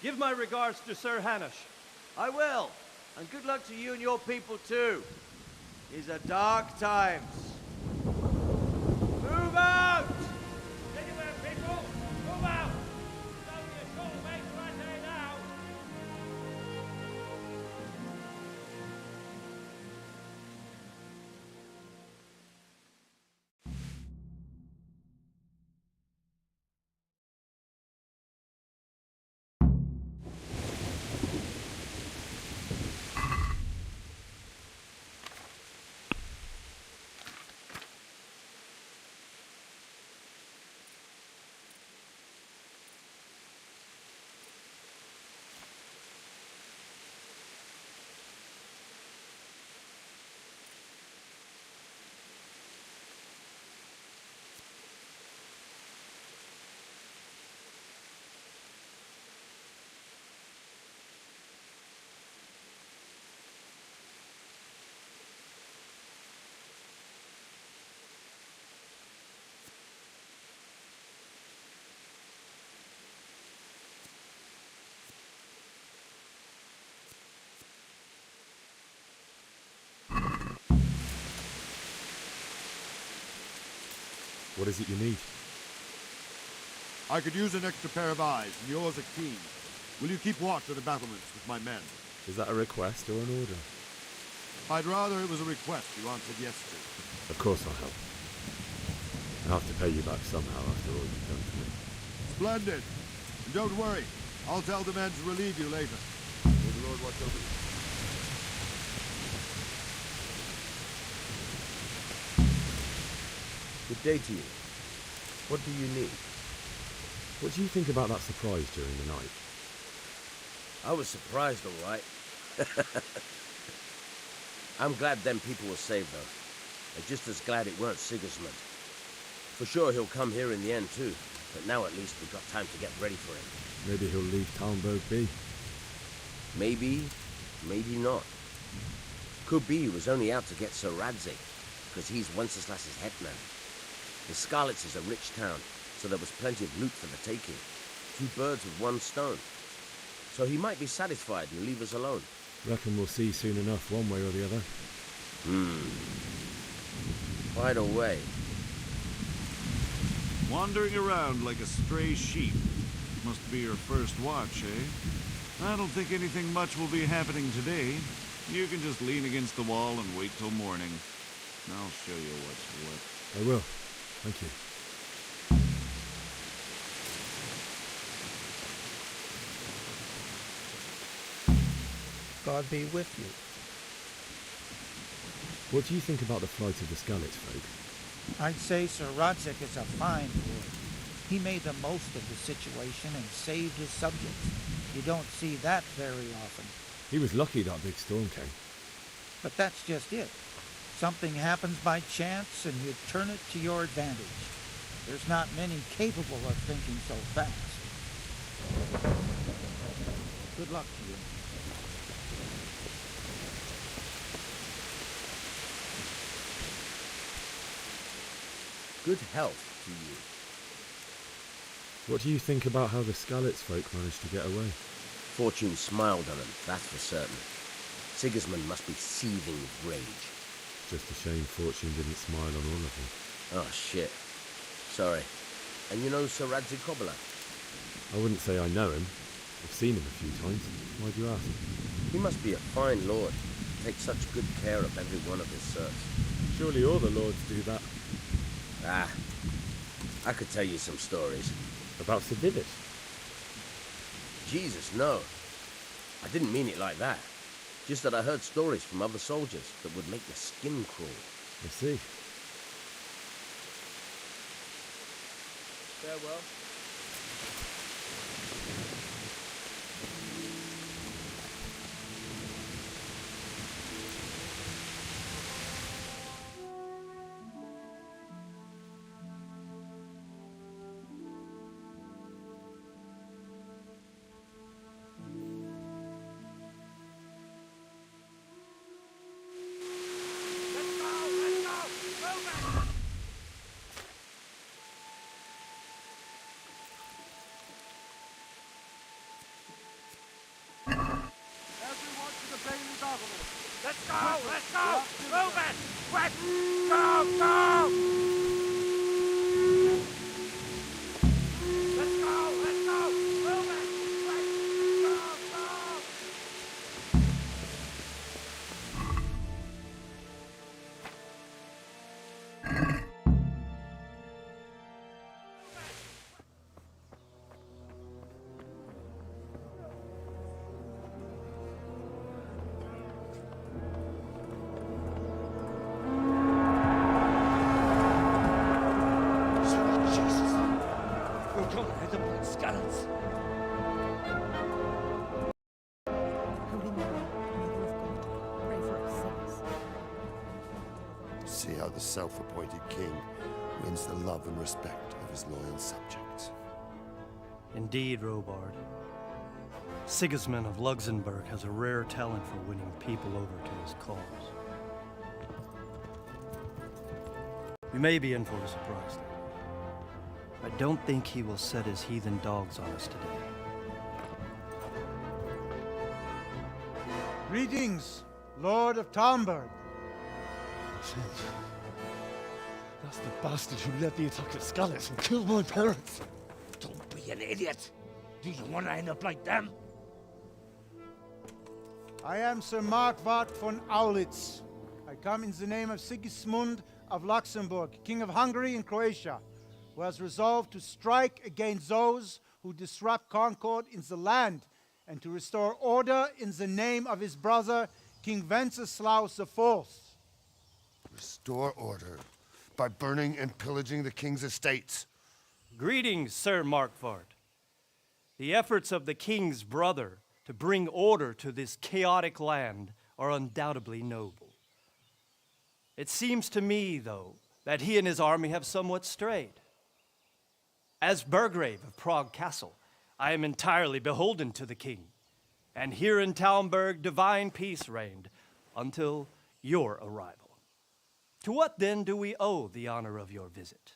Give my regards to Sir Hanush. I will. And good luck to you and your people, too. These are dark times. Move out! Anywhere, people! Move out! It's only a short way to Rate now. What is it you need? I could use an extra pair of eyes, and yours are keen. Will you keep watch at the battlements with my men? Is that a request or an order? I'd rather it was a request you answered yes to. Of course I'll help. I'll have to pay you back somehow after all you've done for me. Splendid! And don't worry, I'll tell the men to relieve you later. May the Lord watch over you. Good day to you. What do you need? What do you think about that surprise during the night? I was surprised, all right. I'm glad them people were saved, though. I'm just as glad it weren't Sigismund. For sure he'll come here in the end, too. But now at least we've got time to get ready for him. Maybe he'll leave Talmberg be. Maybe, maybe not. Could be he was only out to get Sir Radzig, because he's Wenceslas's hetman. The Skalitz is a rich town, so there was plenty of loot for the taking. 2 birds with 1 stone. So he might be satisfied and leave us alone. Reckon we'll see soon enough, one way or the other. Quite a way. Wandering around like a stray sheep. Must be your first watch, eh? I don't think anything much will be happening today. You can just lean against the wall and wait till morning. I'll show you what's what. I will. Thank you. God be with you. What do you think about the flight of the Skalitz folk? I'd say Sir Radzig is a fine lord. He made the most of the situation and saved his subjects. You don't see that very often. He was lucky that big storm came. But that's just it. Something happens by chance and you turn it to your advantage. There's not many capable of thinking so fast. Good luck to you. Good health to you. What do you think about how the Skalitz folk managed to get away? Fortune smiled on them, that's for certain. Sigismund must be seething with rage. Just a shame Fortune didn't smile on all of them. Oh, shit. Sorry. And you know Sir Radzig Kobyla? I wouldn't say I know him. I've seen him a few times. Why'd you ask? He must be a fine lord. Takes such good care of every one of his serfs. Surely all the lords do that. Ah, I could tell you some stories. About Sir Divish? Jesus, no. I didn't mean it like that. Just that I heard stories from other soldiers that would make the skin crawl. I see. Farewell. Let's go! Let's go! Move it! Quick! Go! Go! Let's go! Let's go! Move it! Quick! Go! Go! We're going to head up like Skalitz. Holy Mary, Mother of God, pray for us sinners. See how the self-appointed king wins the love and respect of his loyal subjects. Indeed, Robard. Sigismund of Luxembourg has a rare talent for winning people over to his cause. We may be in for a surprise, though. I don't think he will set his heathen dogs on us today. Greetings, Lord of Talmberg. That's the bastard who led the attack at Skalitz and killed my parents. Don't be an idiot. Do you want to end up like them? I am Sir Markwart von Aulitz. I come in the name of Sigismund of Luxembourg, King of Hungary and Croatia, who has resolved to strike against those who disrupt concord in the land and to restore order in the name of his brother, King Wenceslaus IV. Restore order by burning and pillaging the king's estates. Greetings, Sir Markwart. The efforts of the king's brother to bring order to this chaotic land are undoubtedly noble. It seems to me, though, that he and his army have somewhat strayed. As Burgrave of Prague Castle, I am entirely beholden to the king, and here in Talmberg divine peace reigned until your arrival. To what then do we owe the honor of your visit?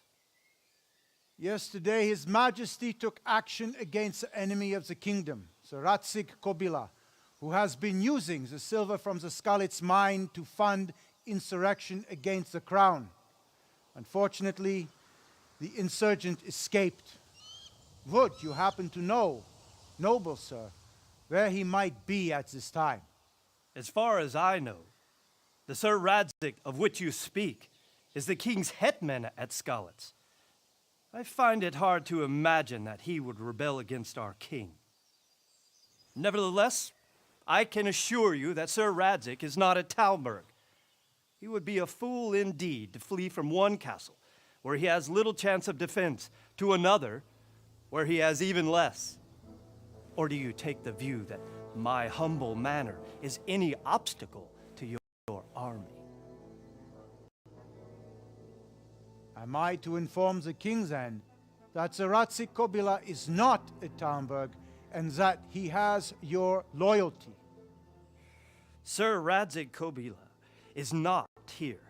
Yesterday, His Majesty took action against the enemy of the kingdom, Sir Radzik Kobila, who has been using the silver from the Skalitz mine to fund insurrection against the crown. Unfortunately, the insurgent escaped. Would you happen to know, noble sir, where he might be at this time? As far as I know, the Sir Radzik of which you speak is the king's hetman at Skalitz. I find it hard to imagine that he would rebel against our king. Nevertheless, I can assure you that Sir Radzik is not at Talmberg. He would be a fool indeed to flee from one castle, where he has little chance of defense, to another, where he has even less. Or do you take the view that my humble manner is any obstacle to your army? Am I to inform the king then that Sir Radzik Kobila is not at Talmberg and that he has your loyalty? Sir Radzik Kobila is not here,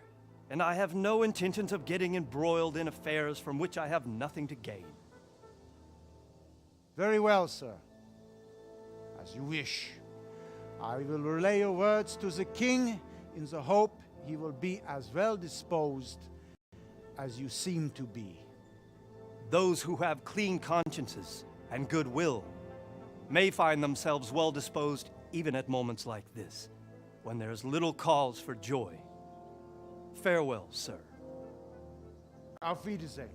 and I have no intentions of getting embroiled in affairs from which I have nothing to gain. Very well, sir. As you wish. I will relay your words to the king in the hope he will be as well disposed as you seem to be. Those who have clean consciences and goodwill may find themselves well disposed even at moments like this, when there is little cause for joy. Farewell, sir. Auf Wiedersehen.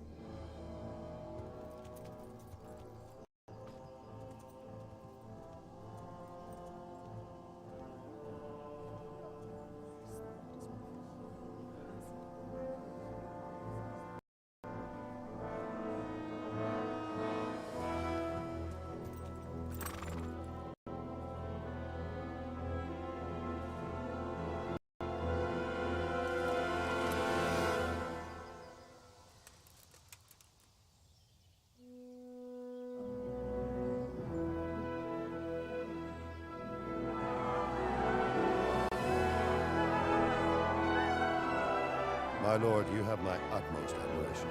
My lord, you have my utmost admiration.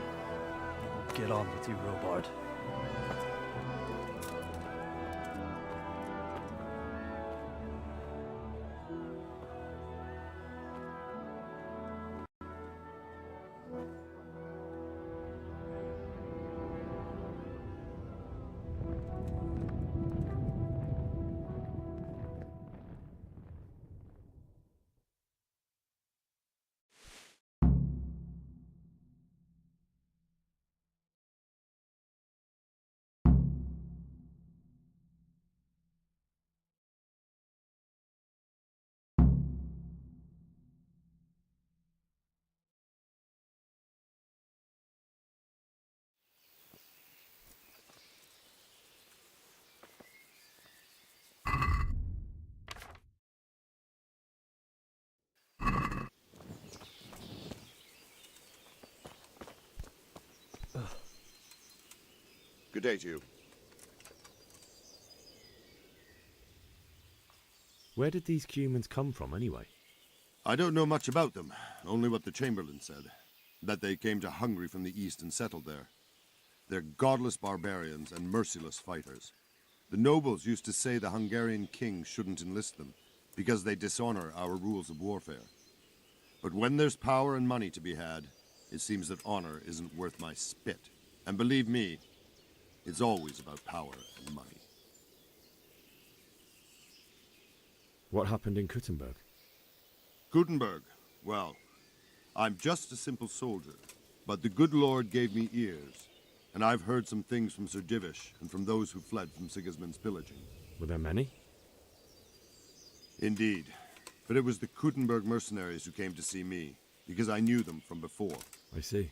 Get on with you, Robard. Good day to you. Where did these humans come from, anyway? I don't know much about them, only what the Chamberlain said. That they came to Hungary from the east and settled there. They're godless barbarians and merciless fighters. The nobles used to say the Hungarian king shouldn't enlist them, because they dishonor our rules of warfare. But when there's power and money to be had, it seems that honor isn't worth my spit. And believe me, it's always about power and money. What happened in Kuttenberg? Gutenberg, well, I'm just a simple soldier, but the good Lord gave me ears, and I've heard some things from Sir Divish and from those who fled from Sigismund's pillaging. Were there many? Indeed, but it was the Kuttenberg mercenaries who came to see me, because I knew them from before. I see.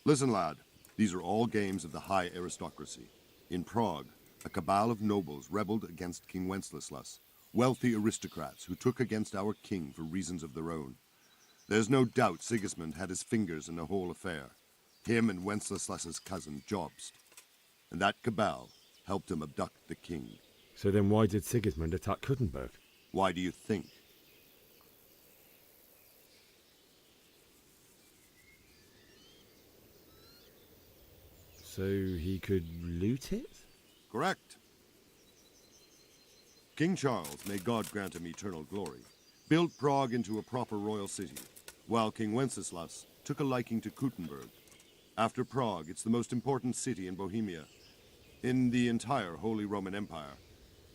Listen, lad, these are all games of the high aristocracy. In Prague, a cabal of nobles rebelled against King Wenceslas, wealthy aristocrats who took against our king for reasons of their own. There's no doubt Sigismund had his fingers in the whole affair. Him and Wenceslas's cousin, Jobst. And that cabal helped him abduct the king. So then why did Sigismund attack Kuttenberg? Why do you think? So he could loot it? Correct. King Charles, may God grant him eternal glory, built Prague into a proper royal city, while King Wenceslas took a liking to Kuttenberg. After Prague, it's the most important city in Bohemia, in the entire Holy Roman Empire.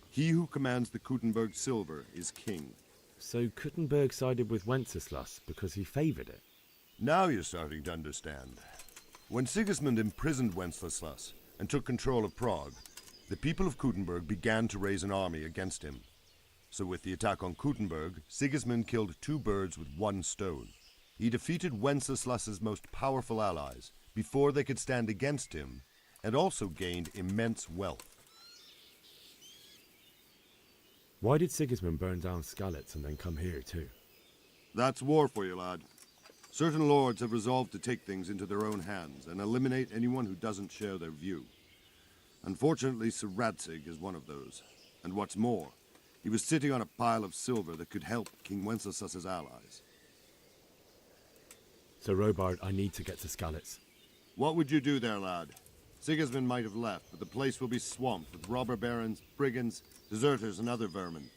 He who commands the Kuttenberg silver is king. So Kuttenberg sided with Wenceslas because he favoured it? Now you're starting to understand. When Sigismund imprisoned Wenceslas and took control of Prague, the people of Kuttenberg began to raise an army against him. So with the attack on Kuttenberg, Sigismund killed two birds with one stone. He defeated Wenceslas's most powerful allies before they could stand against him, and also gained immense wealth. Why did Sigismund burn down Skalitz and then come here too? That's war for you, lad. Certain lords have resolved to take things into their own hands and eliminate anyone who doesn't share their view. Unfortunately, Sir Radzig is one of those. And what's more, he was sitting on a pile of silver that could help King Wenceslas's allies. So Robard, I need to get to Skalitz. What would you do there, lad? Sigismund might have left, but the place will be swamped with robber barons, brigands, deserters, and other vermin.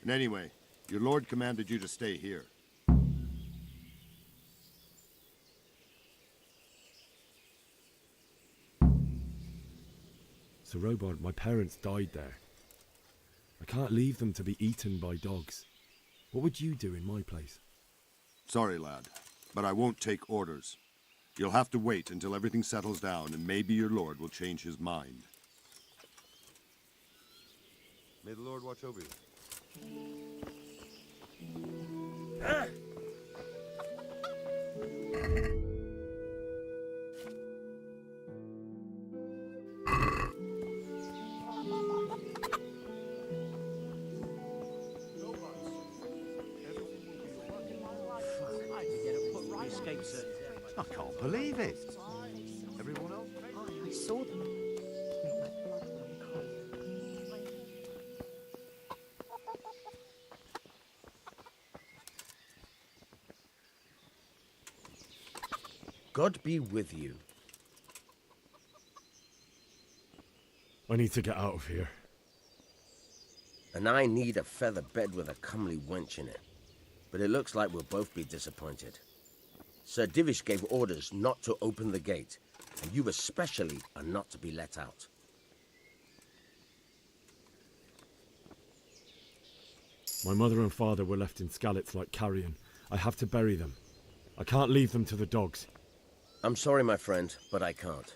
And anyway, your lord commanded you to stay here. So Robard, my parents died there. I can't leave them to be eaten by dogs. What would you do in my place? Sorry, lad, but I won't take orders. You'll have to wait until everything settles down, and maybe your lord will change his mind. May the Lord watch over you. I can't believe it. Everyone else? I saw them. God be with you. I need to get out of here. And I need a feather bed with a comely wench in it. But it looks like we'll both be disappointed. Sir Divish gave orders not to open the gate, and you especially are not to be let out. My mother and father were left in Skalitz like carrion. I have to bury them. I can't leave them to the dogs. I'm sorry, my friend, but I can't.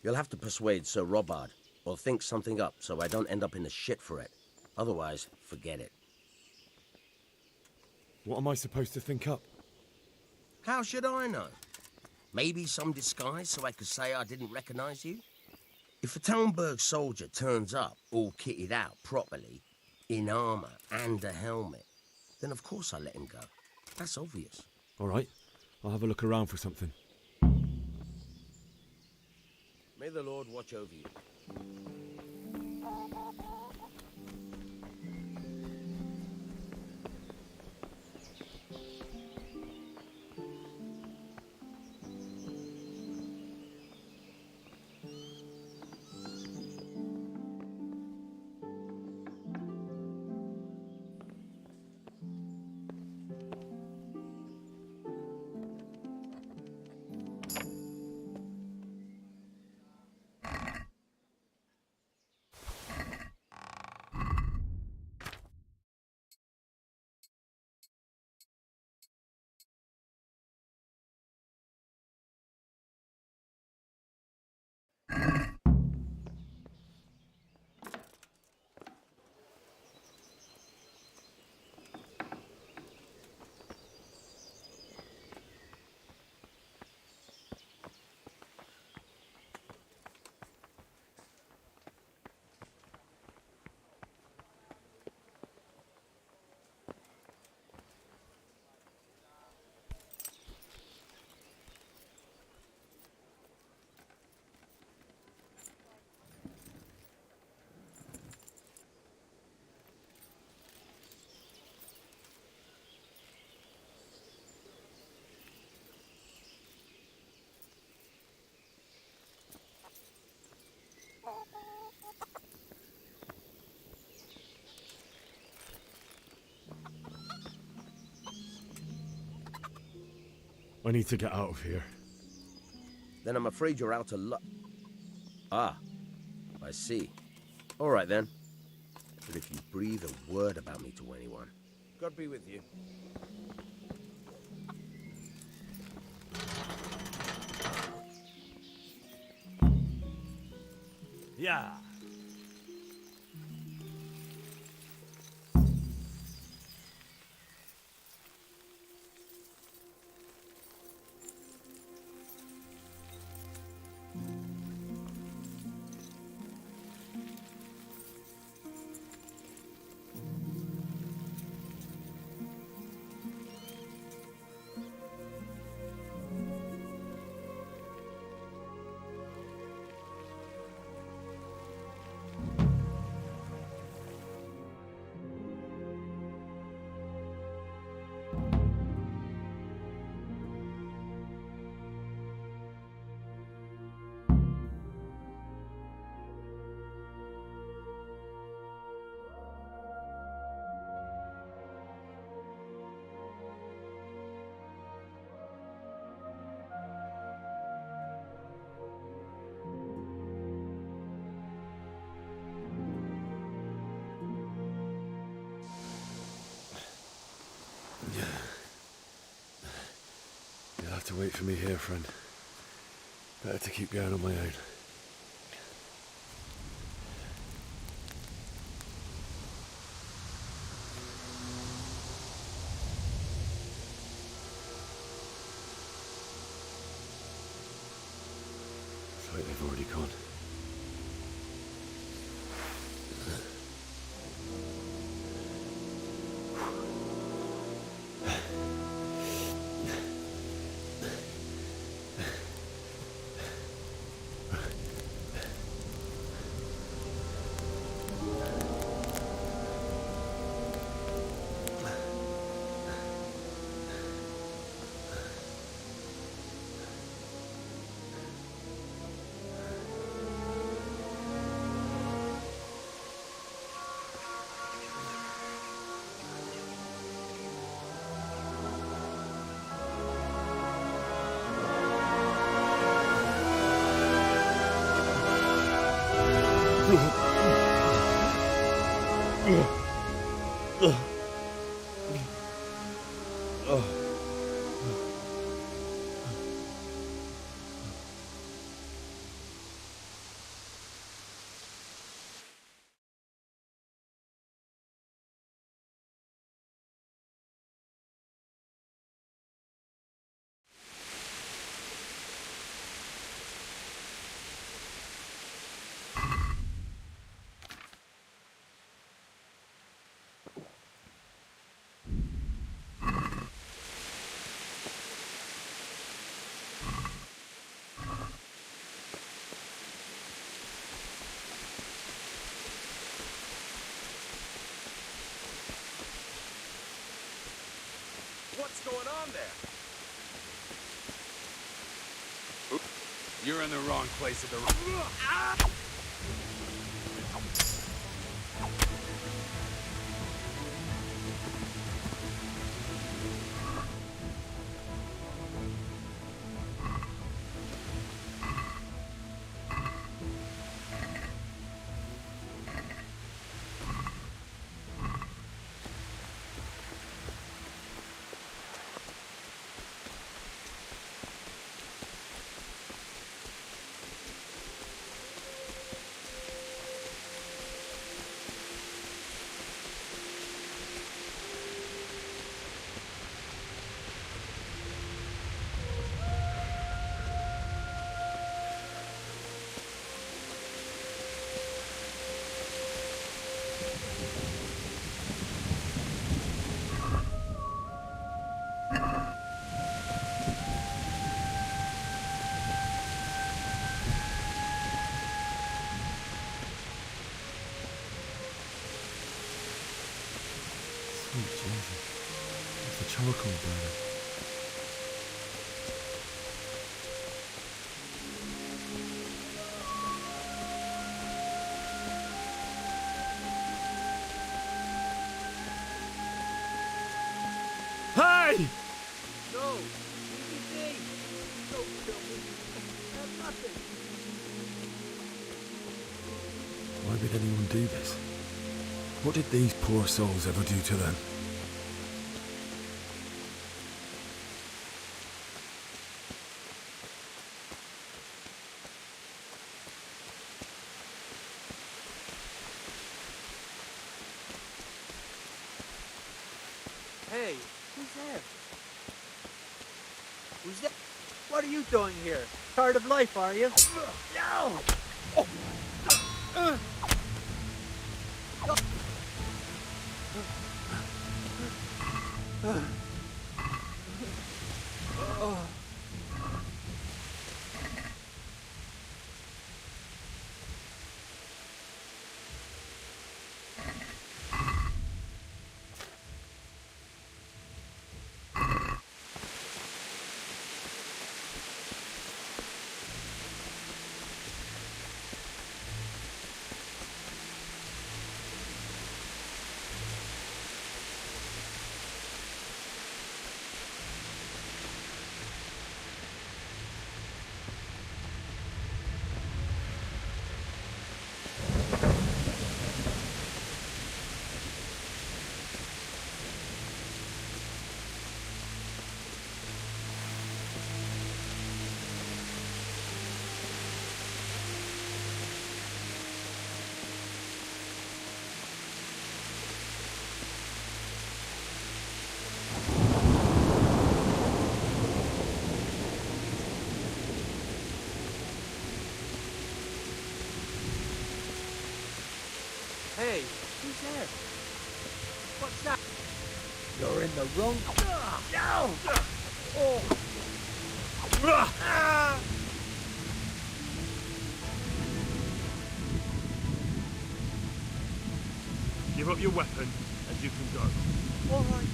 You'll have to persuade Sir Robard, or think something up so I don't end up in the shit for it. Otherwise, forget it. What am I supposed to think up? How should I know? Maybe some disguise so I could say I didn't recognize you? If a Talmberg soldier turns up, all kitted out properly, in armor and a helmet, then of course I let him go. That's obvious. All right, I'll have a look around for something. May the Lord watch over you. I need to get out of here. Then I'm afraid you're out of luck. Ah, I see. All right then. But if you breathe a word about me to anyone, God be with you. Yeah. You'll have to wait for me here, friend. Better to keep going on my own. Looks like they've already gone. What's going on there? You're in the wrong place at the Sweet Jesus. It's the charcoal burner. Hey! No! EBD! Don't kill me! Have nothing! Why would anyone do this? What did these poor souls ever do to them? Hey, who's there? Who's that? What are you doing here? Tired of life, are you? No! Hey, who's there? What's that? You're in the wrong... No! Oh! Ah! Give up your weapon, and you can go. All right.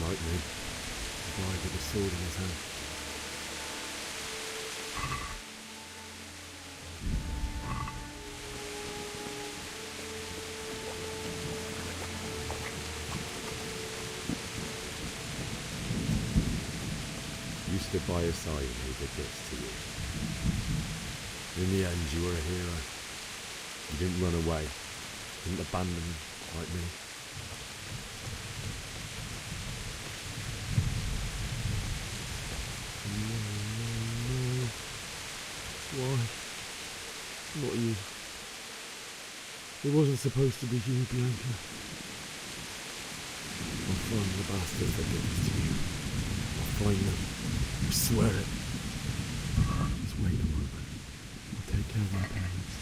like me. A guy with a sword in his hand. You stood by his side and he did this to you. In the end, you were a hero. You didn't run away. Didn't abandon like me. No. Why? Not you. It wasn't supposed to be you, Bianca. I'll find the bastards that did this to you. I'll find them. I swear it. Just wait a moment. I'll take care of my parents.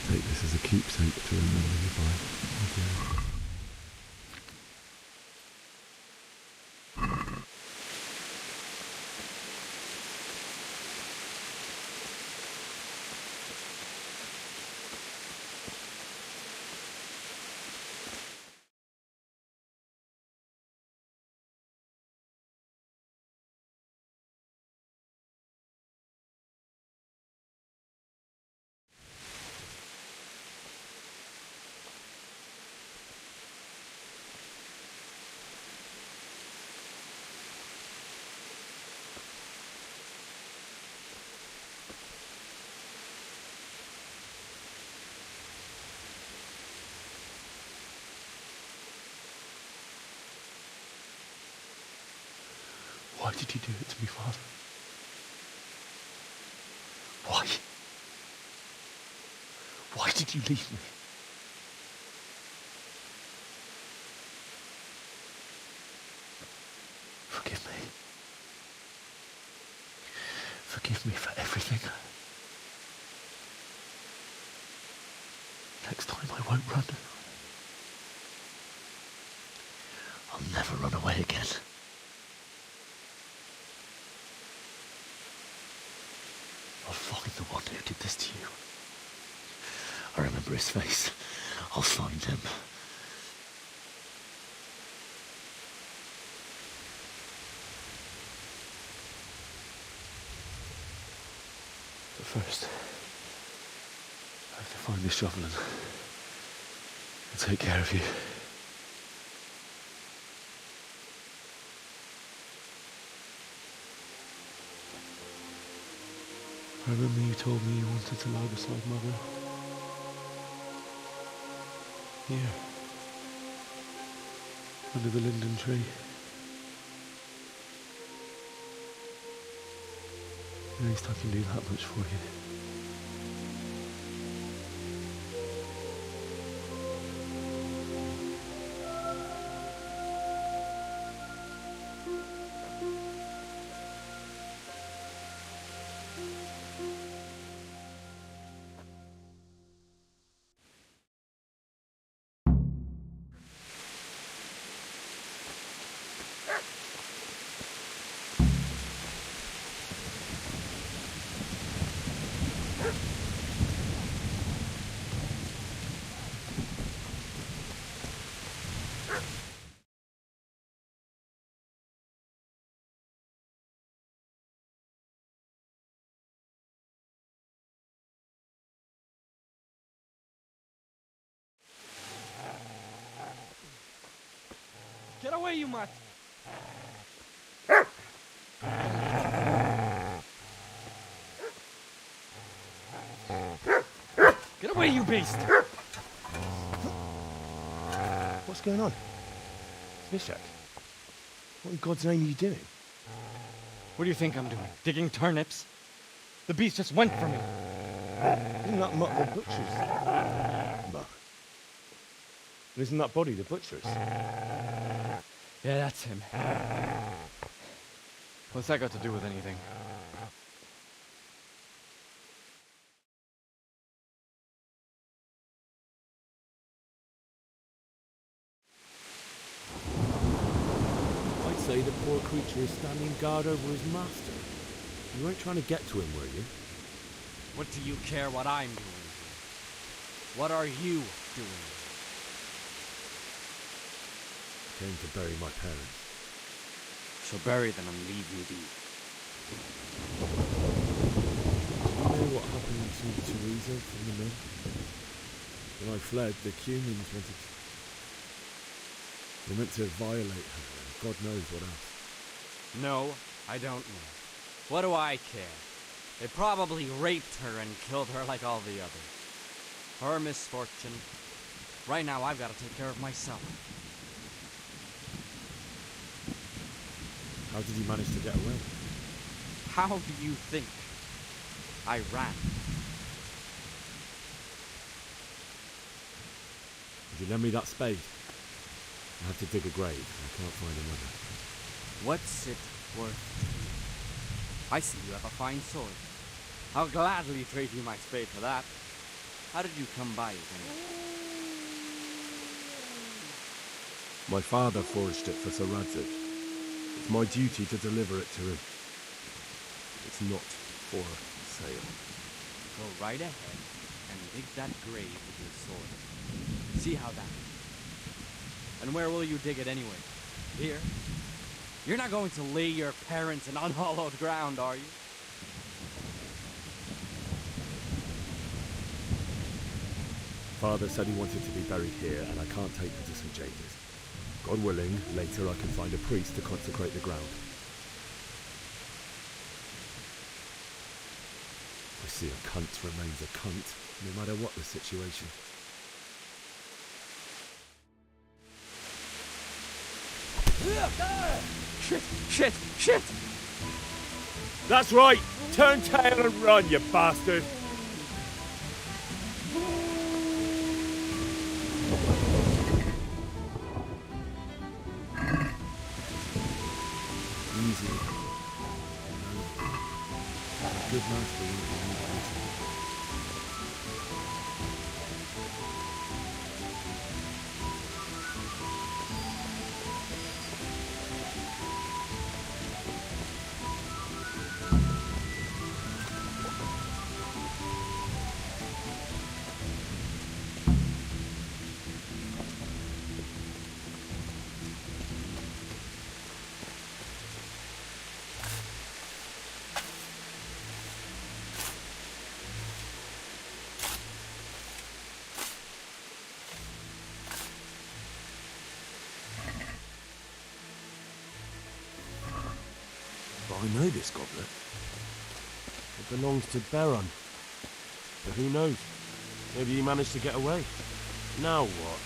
Take this as a keepsake to remember you by. Okay. Why did you do it to me, Father? Why? Why did you leave me? Forgive me. Forgive me for everything. Next time I won't run. I'll never run away again. I'll find the one who did this to you. I remember his face. I'll find him. But first, I have to find this shovel and take care of you. I remember you told me you wanted to lie beside Mother. Here. Under the linden tree. At least I can do that much for you. Get away, you mutt! Get away, you beast! What's going on? Zbyszek, what in God's name are you doing? What do you think I'm doing? Digging turnips? The beast just went for me. Isn't that Mutt the butcher's? Mutt. Isn't that body the butcher's? Yeah, that's him. What's that got to do with anything? I'd say the poor creature is standing guard over his master. You weren't trying to get to him, were you? What do you care what I'm doing? What are you doing? Came to bury my parents. shall bury them and leave me be. Do you know what happened to Teresa from the men? When I fled, the Cumans meant to violate her, and God knows what else. No, I don't know. What do I care? They probably raped her and killed her like all the others. Her misfortune. Right now, I've got to take care of myself. How did you manage to get away? How do you think? I ran. Would you lend me that spade? I have to dig a grave. I can't find another. What's it worth to you? I see you have a fine sword. I'll gladly trade you my spade for that. How did you come by it anyway? My father forged it for Sir Radzig. It's my duty to deliver it to him. It's not for sale. Go right ahead and dig that grave with your sword. See how that is. And where will you dig it anyway? Here? You're not going to lay your parents in unhallowed ground, are you? Father said he wanted to be buried here, and I can't take him to St. James's. God willing, later I can find a priest to consecrate the ground. I see a cunt remains a cunt, no matter what the situation. Shit! That's right! Turn tail and run, you bastard! Easy. A good master will be I know this goblet. It belongs to Beron. But who knows? Maybe he managed to get away. Now what?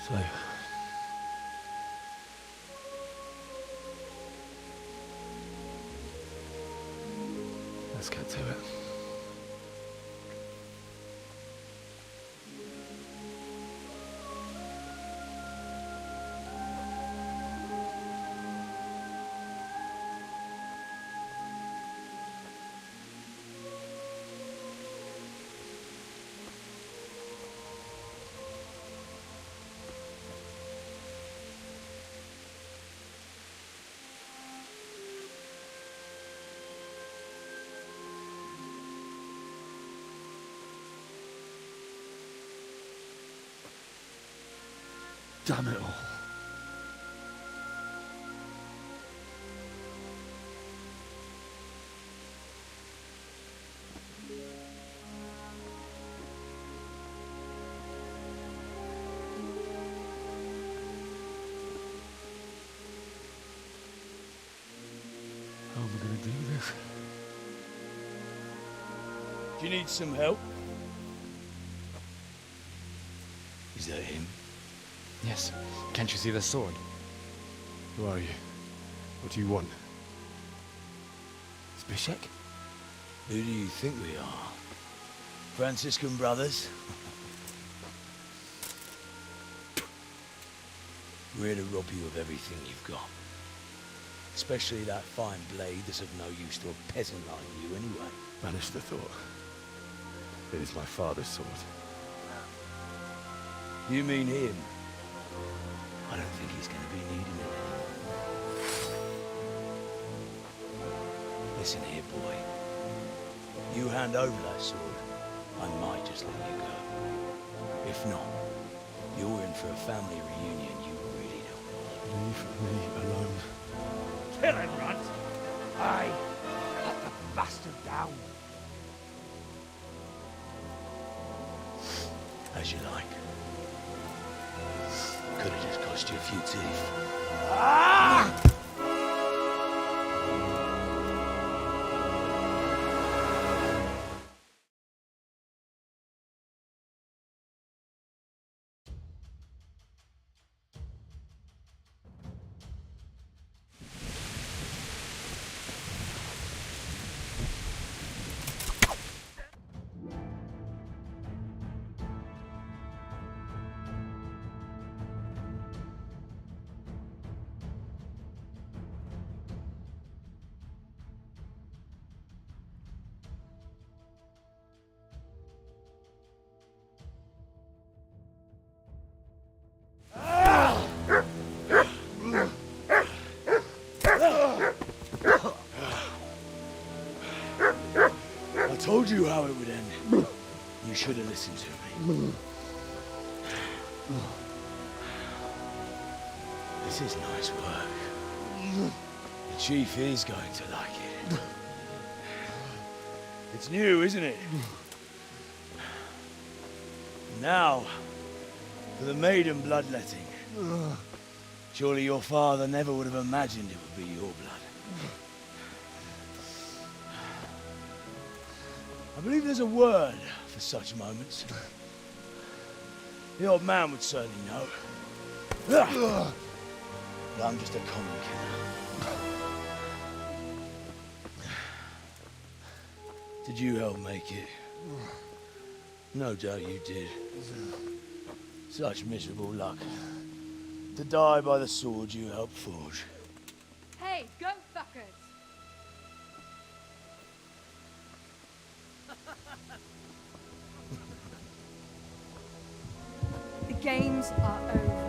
So, let's get to it. Damn it all. How am I going to do this? Do you need some help? Is that him? Yes. Can't you see the sword? Who are you? What do you want? Zbyszek? Who do you think we are? Franciscan brothers? We're here to rob you of everything you've got. Especially that fine blade that's of no use to a peasant like you anyway. Banish the thought. It is my father's sword. You mean him? I don't think he's going to be needing it. Listen here, boy. You hand over that sword, I might just let you go. If not, you're in for a family reunion you really don't want. Leave me alone. Kill him, Runt! Aye, cut the bastard down. As you like. Could have just cost you a few teeth. Ah! I told you how it would end. You should have listened to me. This is nice work. The chief is going to like it. It's new, isn't it? Now, for the maiden bloodletting. Surely your father never would have imagined it would be your blood. I believe there's a word for such moments. The old man would certainly know. But I'm just a common killer. Did you help make it? No doubt you did. Such miserable luck. To die by the sword you helped forge. Hey, go fuckers! The games are over.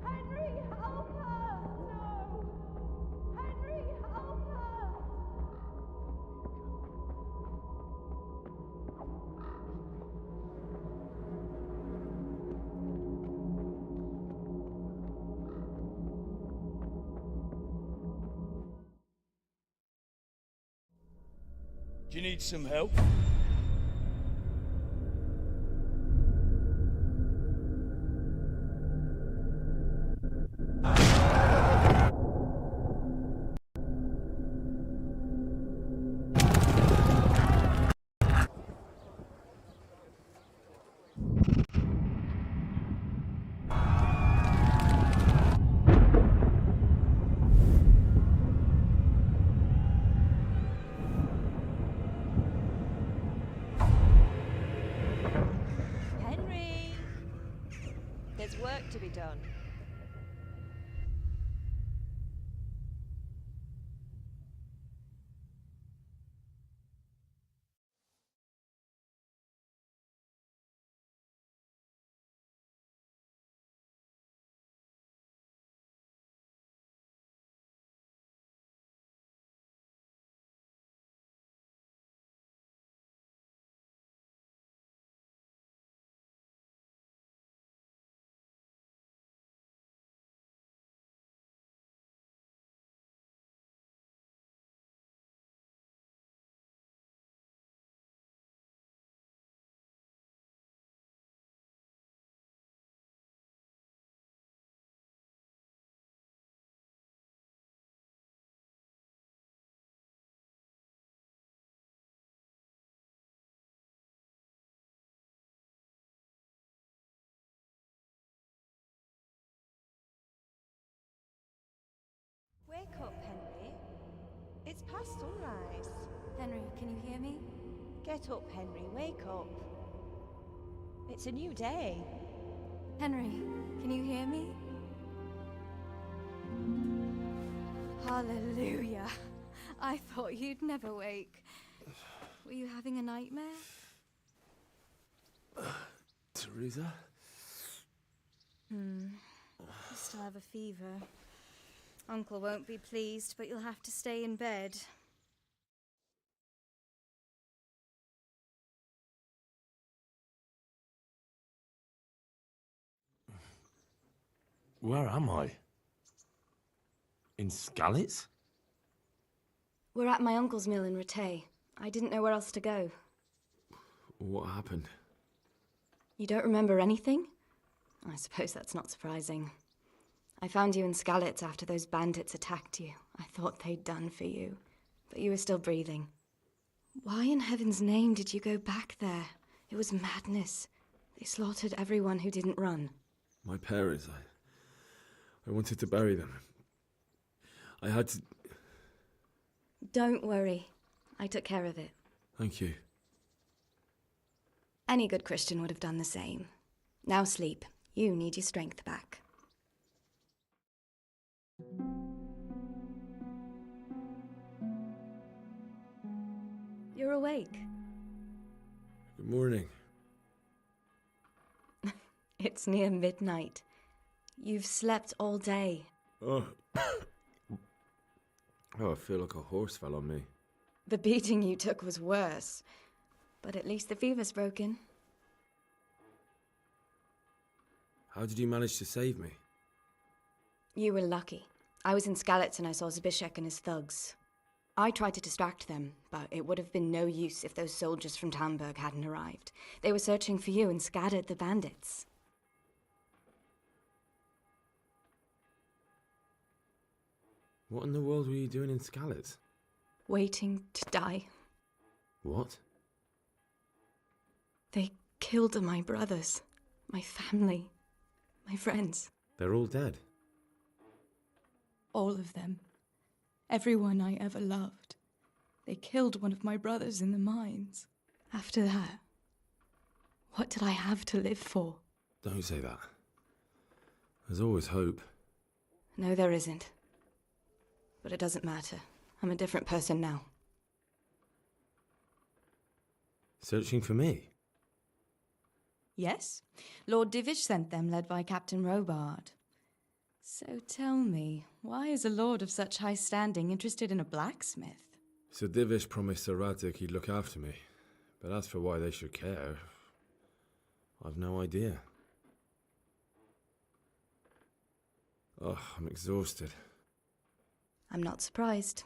Henry, help us! No! Henry, help us! Do you need some help? Henry! There's work to be done. Wake up, Henry. It's past sunrise. Henry, can you hear me? Get up, Henry. Wake up. It's a new day. Henry, can you hear me? Hallelujah. I thought you'd never wake. Were you having a nightmare? Teresa? You still have a fever. Uncle won't be pleased, but you'll have to stay in bed. Where am I? In Skalitz? We're at my uncle's mill in Rattay. I didn't know where else to go. What happened? You don't remember anything? I suppose that's not surprising. I found you in Skalitz after those bandits attacked you. I thought they'd done for you, but you were still breathing. Why in heaven's name did you go back there? It was madness. They slaughtered everyone who didn't run. My parents, I wanted to bury them. I had to... Don't worry. I took care of it. Thank you. Any good Christian would have done the same. Now sleep. You need your strength back. You're awake. Good morning. It's near midnight. You've slept all day. Oh. I feel like a horse fell on me. The beating you took was worse. But at least the fever's broken. How did you manage to save me? You were lucky. I was in Skalitz and I saw Zbyszek and his thugs. I tried to distract them, but it would have been no use if those soldiers from Talmberg hadn't arrived. They were searching for you and scattered the bandits. What in the world were you doing in Skalitz? Waiting to die. What? They killed my brothers, my family, my friends. They're all dead. All of them. Everyone I ever loved. They killed one of my brothers in the mines. After that, what did I have to live for? Don't say that. There's always hope. No, there isn't. But it doesn't matter. I'm a different person now. Searching for me? Yes, Lord Divish sent them, led by Captain Robard. So tell me, why is a lord of such high standing interested in a blacksmith? Sir Divish promised Sir Radzig he'd look after me, but as for why they should care, I've no idea. Oh, I'm exhausted. I'm not surprised.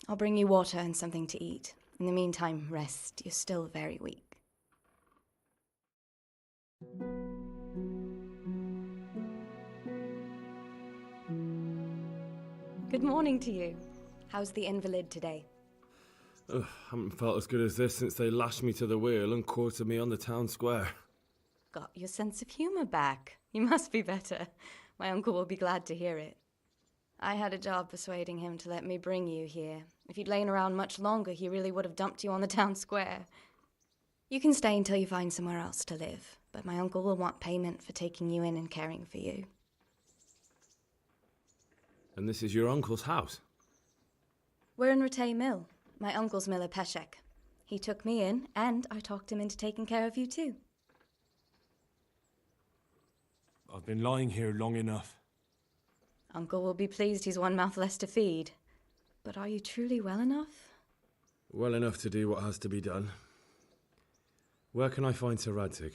I'll bring you water and something to eat. In the meantime, rest. You're still very weak. Good morning to you. How's the invalid today? Ugh, haven't felt as good as this since they lashed me to the wheel and quartered me on the town square. Got your sense of humour back. You must be better. My uncle will be glad to hear it. I had a job persuading him to let me bring you here. If you'd lain around much longer, he really would have dumped you on the town square. You can stay until you find somewhere else to live, but my uncle will want payment for taking you in and caring for you. And this is your uncle's house? We're in Ratay Mill. My uncle's miller Peshek. He took me in, and I talked him into taking care of you too. I've been lying here long enough. Uncle will be pleased he's one mouth less to feed. But are you truly well enough? Well enough to do what has to be done. Where can I find Sir Radzig?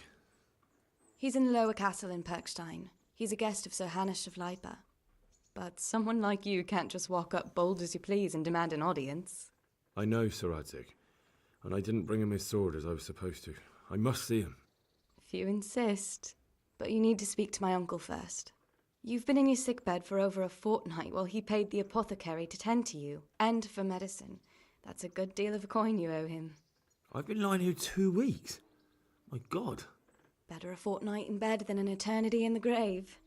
He's in the lower castle in Perkstein. He's a guest of Sir Hanush of Leipa. But someone like you can't just walk up bold as you please and demand an audience. I know Sir Radzig, and I didn't bring him his sword as I was supposed to. I must see him. If you insist. But you need to speak to my uncle first. You've been in your sickbed for over a fortnight while he paid the apothecary to tend to you, and for medicine. That's a good deal of coin you owe him. I've been lying here 2 weeks. My God. Better a fortnight in bed than an eternity in the grave.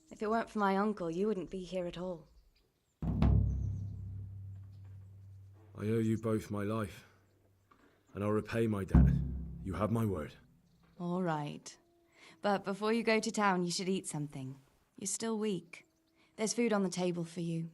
If it weren't for my uncle, you wouldn't be here at all. I owe you both my life, and I'll repay my debt. You have my word. All right. But before you go to town, you should eat something. You're still weak. There's food on the table for you.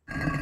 Thank you.